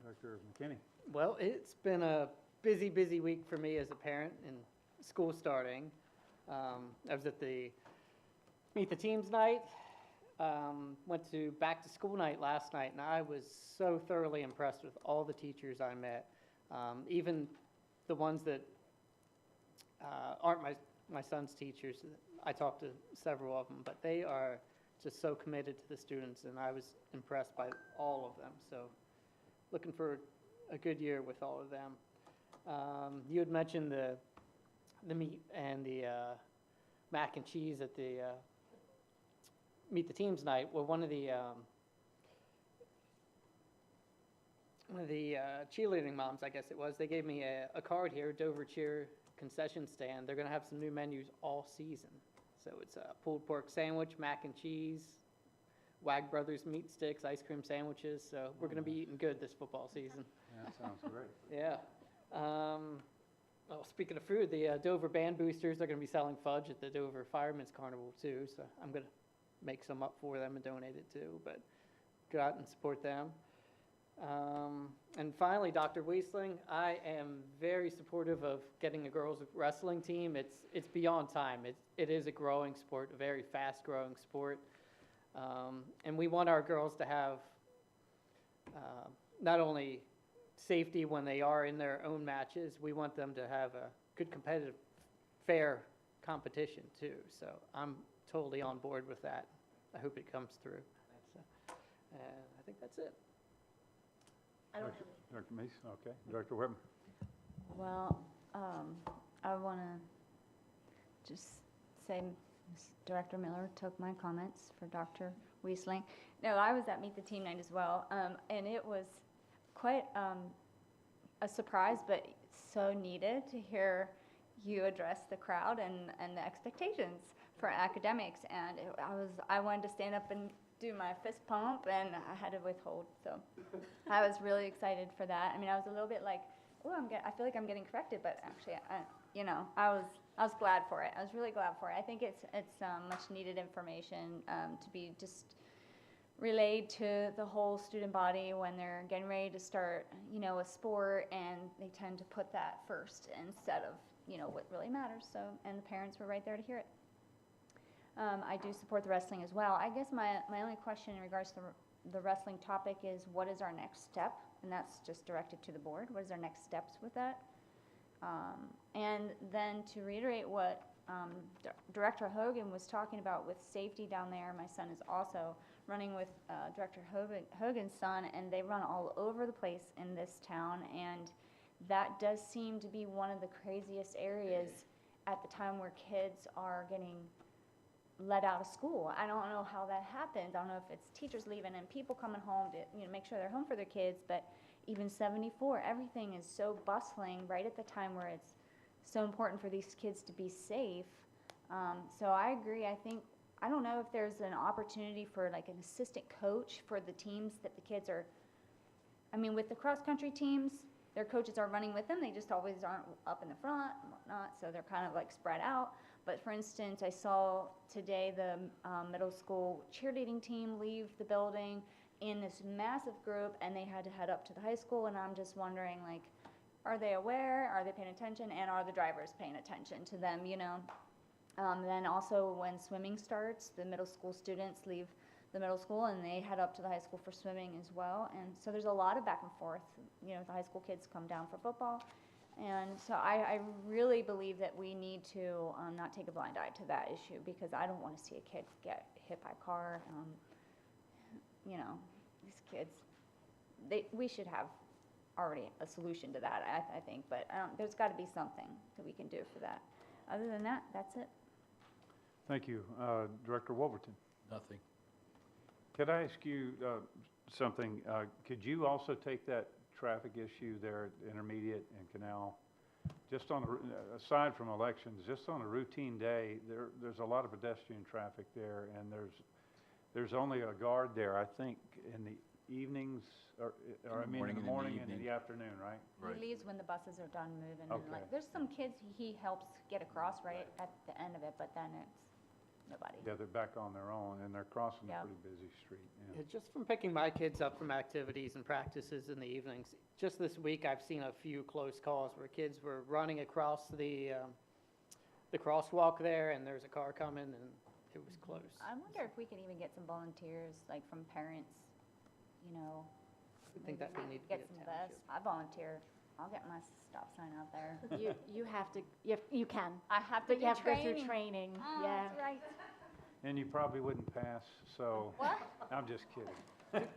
Dr. McKinney. Well, it's been a busy week for me as a parent and school starting. I was at the Meet the Teams night, went to back to school night last night, and I was so thoroughly impressed with all the teachers I met, even the ones that aren't my son's teachers, I talked to several of them, but they are just so committed to the students, and I was impressed by all of them. So looking for a good year with all of them. You had mentioned the meat and the mac and cheese at the Meet the Teams night. Well, one of the cheerleading moms, I guess it was, they gave me a card here, Dover Cheer concession stand. They're going to have some new menus all season. So it's a pulled pork sandwich, mac and cheese, Wag Brothers meat sticks, ice cream sandwiches. So we're going to be eating good this football season. That sounds great. Yeah. Well, speaking of food, the Dover Band Boosters are going to be selling fudge at the Dover Fireman's Carnival too. So I'm going to make some up for them and donate it too. But go out and support them. And finally, Dr. Weisling, I am very supportive of getting a girls wrestling team. It's beyond time. It is a growing sport, a very fast growing sport. And we want our girls to have not only safety when they are in their own matches, we want them to have a good competitive, fair competition too. So I'm totally on board with that. I hope it comes through. So, I think that's it. Dr. Meese, okay. Director Whitman. Well, I want to just say Director Miller took my comments for Dr. Weisling. No, I was at Meet the Team night as well, and it was quite a surprise, but so needed to hear you address the crowd and the expectations for academics. And I wanted to stand up and do my fist pump, and I had to withhold. So I was really excited for that. I mean, I was a little bit like, oh, I feel like I'm getting corrected, but actually, I was glad for it. I was really glad for it. I think it's much needed information to be just relayed to the whole student body when they're getting ready to start, a sport, and they tend to put that first instead of, what really matters. So, and the parents were right there to hear it. I do support the wrestling as well. I guess my only question in regards to the wrestling topic is, what is our next step? And that's just directed to the board. What is our next steps with that? And then to reiterate what Director Hogan was talking about with safety down there, my son is also running with Director Hogan's son, and they run all over the place in this town, and that does seem to be one of the craziest areas at the time where kids are getting let out of school. I don't know how that happens. I don't know if it's teachers leaving and people coming home to make sure they're home for their kids, but even 74, everything is so bustling right at the time where it's so important for these kids to be safe. So I agree. I don't know if there's an opportunity for like an assistant coach for the teams that the kids are, with the cross-country teams, their coaches are running with them. They just always aren't up in the front and whatnot, so they're kind of like spread out. But for instance, I saw today the middle school cheerleading team leave the building in this massive group, and they had to head up to the high school, and I'm just wondering, like, are they aware? Are they paying attention? And are the drivers paying attention to them, Then also when swimming starts, the middle school students leave the middle school and they head up to the high school for swimming as well. And so there's a lot of back and forth. The high school kids come down for football. And so I really believe that we need to not take a blind eye to that issue, because I don't want to see a kid get hit by a car. These kids, we should have already a solution to that, I think. But there's got to be something that we can do for that. Other than that, that's it. Thank you. Director Wolverton. Nothing. Could I ask you something? Could you also take that traffic issue there at Intermediate and Canal, just on aside from elections, just on a routine day, there's a lot of pedestrian traffic there, and there's only a guard there, I think, in the evenings, in the morning and in the afternoon, right? He leaves when the buses are done moving. Okay. And there's some kids he helps get across right at the end of it, but then it's nobody. Yeah, they're back on their own, and they're crossing Yeah. a pretty busy street. Yeah, just from picking my kids up from activities and practices in the evenings, just this week I've seen a few close calls where kids were running across the crosswalk there, and there's a car coming, and it was close. I wonder if we can even get some volunteers, like from parents, I think that would need to be get a some township. vests. I volunteer I'll get my stop sign out there. You have to, you can, I have to but do you have to go through training. training, Oh, yeah. that's right. And you probably wouldn't pass, so. What? I'm just kidding.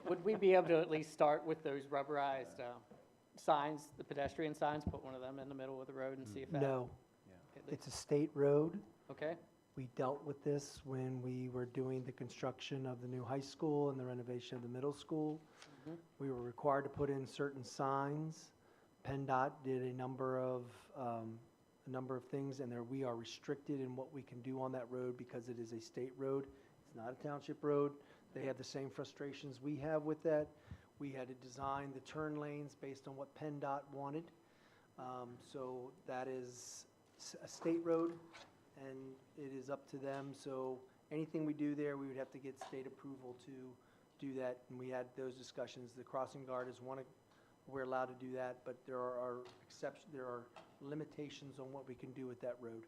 Would we be able to at least start with those rubberized signs, the pedestrian signs, put one of them in the middle of the road and see if that? No, at least- it's a state road. Okay, We dealt with this when we were doing the construction of the new high school and the renovation of the middle school. Mhm. We were required to put in certain signs. PennDOT did a number of things, and there, we are restricted in what we can do on that road because it is a state road. It's not a township road. They have the same frustrations we have with that. We had to design the turn lanes based on what PennDOT wanted. So that is a state road, and it is up to them. So anything we do there, we would have to get state approval to do that, and we had those discussions. The crossing guard is one, we're allowed to do that, but there are exceptions, there are limitations on what we can do with that road.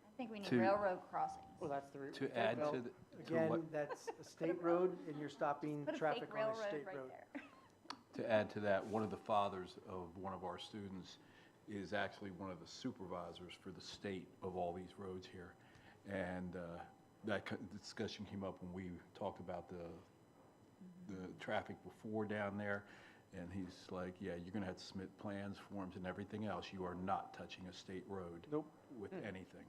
I think we need To- railroad crossings. well, that's the. To add Well, to the, to Again, what, that's a state road, and you're stopping Put a traffic fake on a railroad state right road. there. to add to that, one of the fathers of one of our students is actually one of the supervisors for the state of all these roads here. And that discussion came up when we talked about the traffic before down there. And he's like, yeah, you're gonna have to submit plans, forms, and everything else. You are not touching a state road Nope. with anything.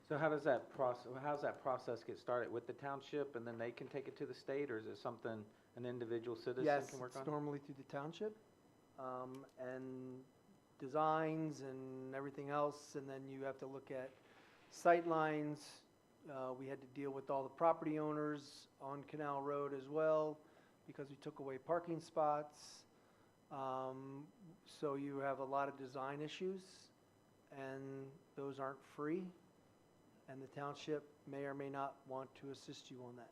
So how's that process get started? With the township, and then they can take it to the state, or is it something an individual citizen Yes, can work it's on? normally through the township, and designs and everything else, and then you have to look at sight lines. We had to deal with all the property owners on Canal Road as well, because we took away parking spots. So you have a lot of design issues, and those aren't free, and the township may or may not want to assist you on that.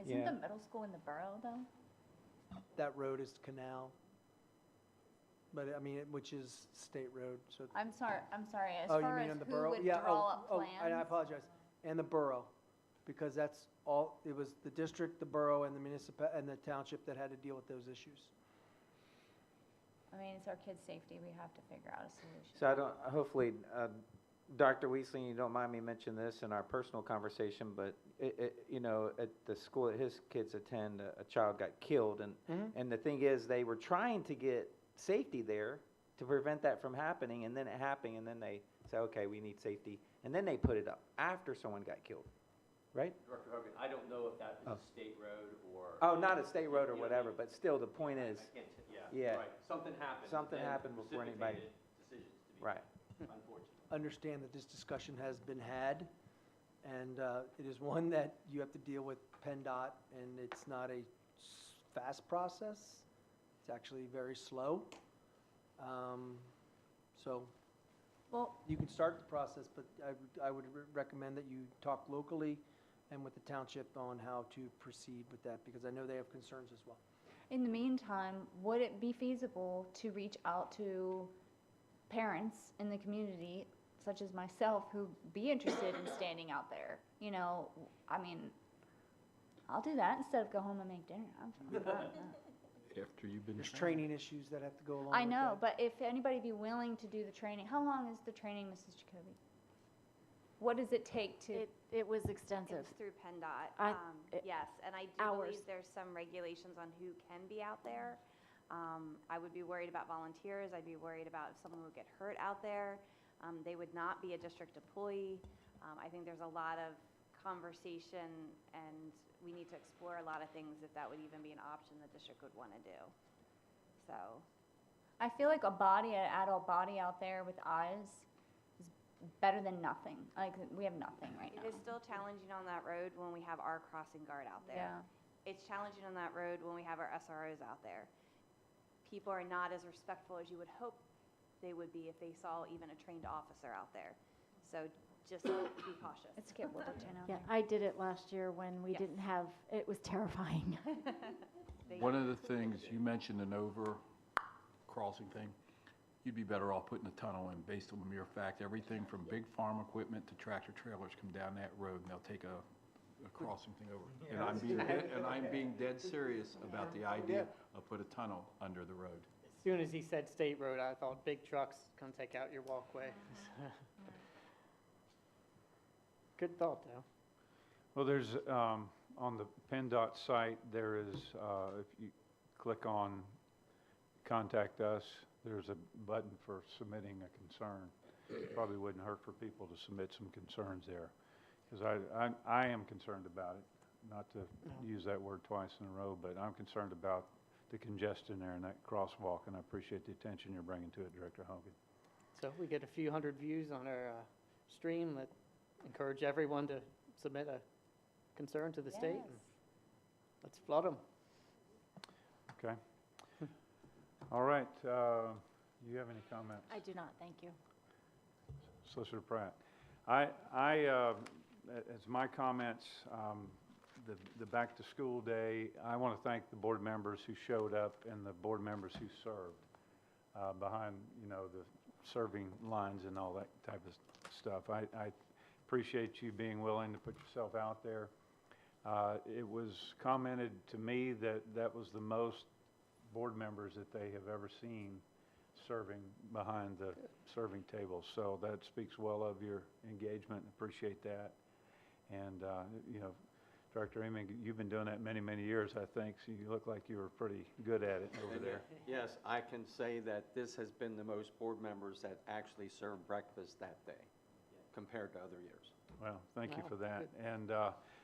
Isn't Yeah. the middle school in the borough, though? That road is Canal, but I mean, which is state road, so. I'm sorry, as Oh, you far mean as on the who borough? would Yeah, draw up plans? I apologize. And the borough, because that's all, it was the district, the borough, and the and the township that had to deal with those issues. I mean, it's our kids' safety, we have to figure out a solution. So I don't, hopefully, Dr. Weasley, you don't mind me mentioning this in our personal conversation, but you know, at the school that his kids attend, a child got killed, and the thing is, they were trying to get safety there to prevent that from happening, and then it happened, and then they say, okay, we need safety, and then they put it up after someone got killed, right? Director Hogan, I don't know if that is a state road or. Oh, not a state road or whatever, but still, the point is, yeah. Right, something happened. Something and happened before anybody- precipitated Decisions to be. right. Unfortunate. Understand that this discussion has been had, and it is one that you have to deal with PennDOT, and it's not a fast process. It's actually very slow. So Well, you can start the process, but I would recommend that you talk locally and with the township on how to proceed with that, because I know they have concerns as well. in the meantime, would it be feasible to reach out to parents in the community, such as myself, who be interested in standing out there? You know, I mean, I'll do that instead of go home and make dinner. I'm fine with that. After you've been. There's training issues that have to go along I with know, that. but if anybody be willing to do the training, how long is the training, Mrs. Jacoby? What does it take to? It was extensive. It's through PennDOT, it- yes, and I do hours. believe there's some regulations on who can be out there. I would be worried about volunteers, I'd be worried about if someone would get hurt out there. They would not be a district employee. I think there's a lot of conversation, and we need to explore a lot of things if that would even be an option the district would want to do. So, I feel like an adult body out there with eyes is better than nothing. Like, we have nothing right now. it is still challenging on that road when we have our crossing guard out there. Yeah. It's challenging on that road when we have our SROs out there. People are not as respectful as you would hope they would be if they saw even a trained officer out there. So just be cautious. Let's get Wilderton out Yeah, there. I did it last year when we didn't have, it was terrifying. One of the things, you mentioned an over crossing thing, you'd be better off putting a tunnel in based on the mere fact, everything from big farm equipment to tractor trailers come down that road and they'll take a crossing thing over. And I'm being dead serious about the idea of put a tunnel under the road. soon as he said State Road, I thought big trucks come take out your walkway. Good thought, though. Well, there's, on the PennDOT site, there is, if you click on Contact Us, there's a button for submitting a concern. Probably wouldn't hurt for people to submit some concerns there, because I am concerned about it. Not to use that word twice in a row, but I'm concerned about the congestion there in that crosswalk, and I appreciate the attention you're bringing to it, Director Hogan. So if we get a few hundred views on our stream, encourage everyone to submit a concern to the state. And let's flood them. Okay. All right. You have any comments? I do not, thank you. Solicitor Pratt. As my comments, the back-to-school day, I want to thank the board members who showed up and the board members who served behind, the serving lines and all that type of stuff. I appreciate you being willing to put yourself out there. It was commented to me that that was the most board members that they have ever seen serving behind the serving table. So that speaks well of your engagement. Appreciate that. And, Director Aming, you've been doing that many, many years, I think, so you look like you were pretty good at it over there. Yes, I can say that this has been the most board members that actually served breakfast that day compared to other years. Well, thank you for that. And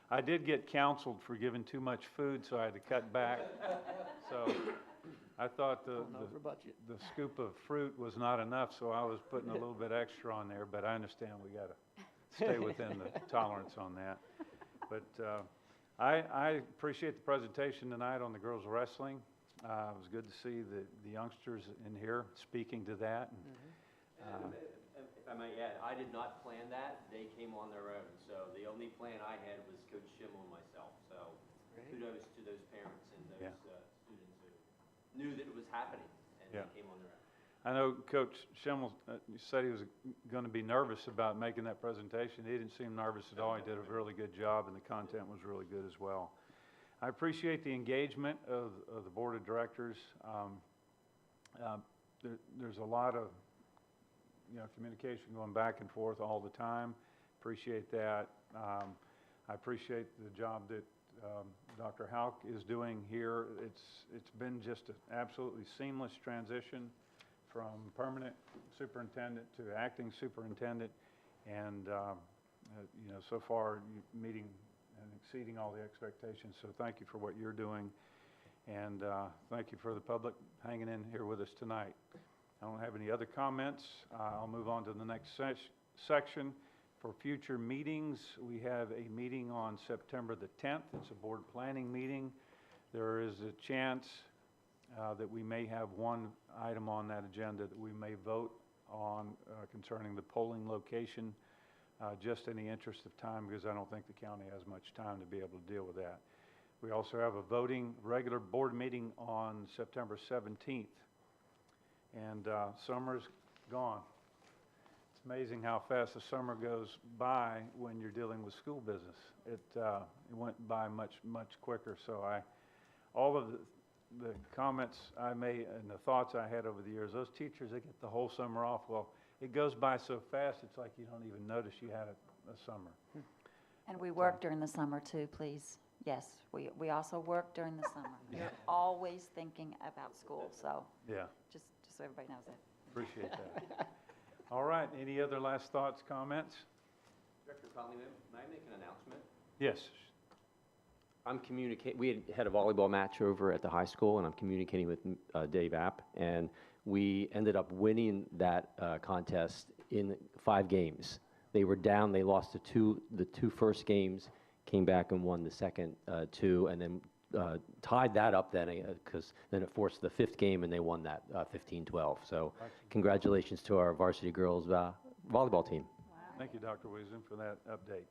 I did get counseled for giving too much food, so I had to cut back. So I thought the scoop of fruit was not enough, so I was putting a little bit extra on there, but I understand we got to stay within the tolerance on that. But I appreciate the presentation tonight on the girls wrestling. It was good to see the youngsters in here speaking to that. And, If I might add, I did not plan that. They came on their own. So the only plan I had was Coach Schimmel and myself. So kudos to those parents and those students who knew that it was happening and they came on their own. I know Coach Schimmel said he was going to be nervous about making that presentation. He didn't seem nervous at all. He did a really good job, and the content was really good as well. I appreciate the engagement of the board of directors. There's a lot of communication going back and forth all the time. Appreciate that. I appreciate the job that Dr. Houck is doing here. It's been just an absolutely seamless transition from permanent superintendent to acting superintendent, and so far meeting and exceeding all the expectations. So thank you for what you're doing, and thank you for the public hanging in here with us tonight. I don't have any other comments. I'll move on to the next section. For future meetings, we have a meeting on September the 10th. It's a board planning meeting. There is a chance that we may have one item on that agenda that we may vote on concerning the polling location, just in the interest of time, because I don't think the county has much time to be able to deal with that. We also have a voting regular board meeting on September 17th. And summer's gone. It's amazing how fast the summer goes by when you're dealing with school business. It went by much, much quicker. So all of the comments I made and the thoughts I had over the years, those teachers that get the whole summer off, well, it goes by so fast, it's like you don't even notice you had a summer. And we work during the summer too, please. Yes, we also work during the summer. You're always thinking about school, so just so everybody knows that. Appreciate that. All right, any other last thoughts, comments? Director Conley, may I make an announcement? Yes. We had a volleyball match over at the high school, and I'm communicating with Dave App, and we ended up winning that contest in 5 games. They were down, they lost the two first games, came back and won the second 2, and then tied that up then, because then it forced the 5th game, and they won that 15-12. So congratulations to our varsity girls volleyball team. Wow. Thank you, Dr. Wiesen, for that update.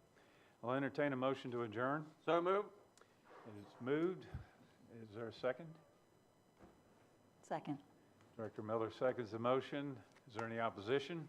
I'll entertain a motion to adjourn. So moved. It's moved. Is there a second? Second. Director Miller seconds the motion. Is there any opposition?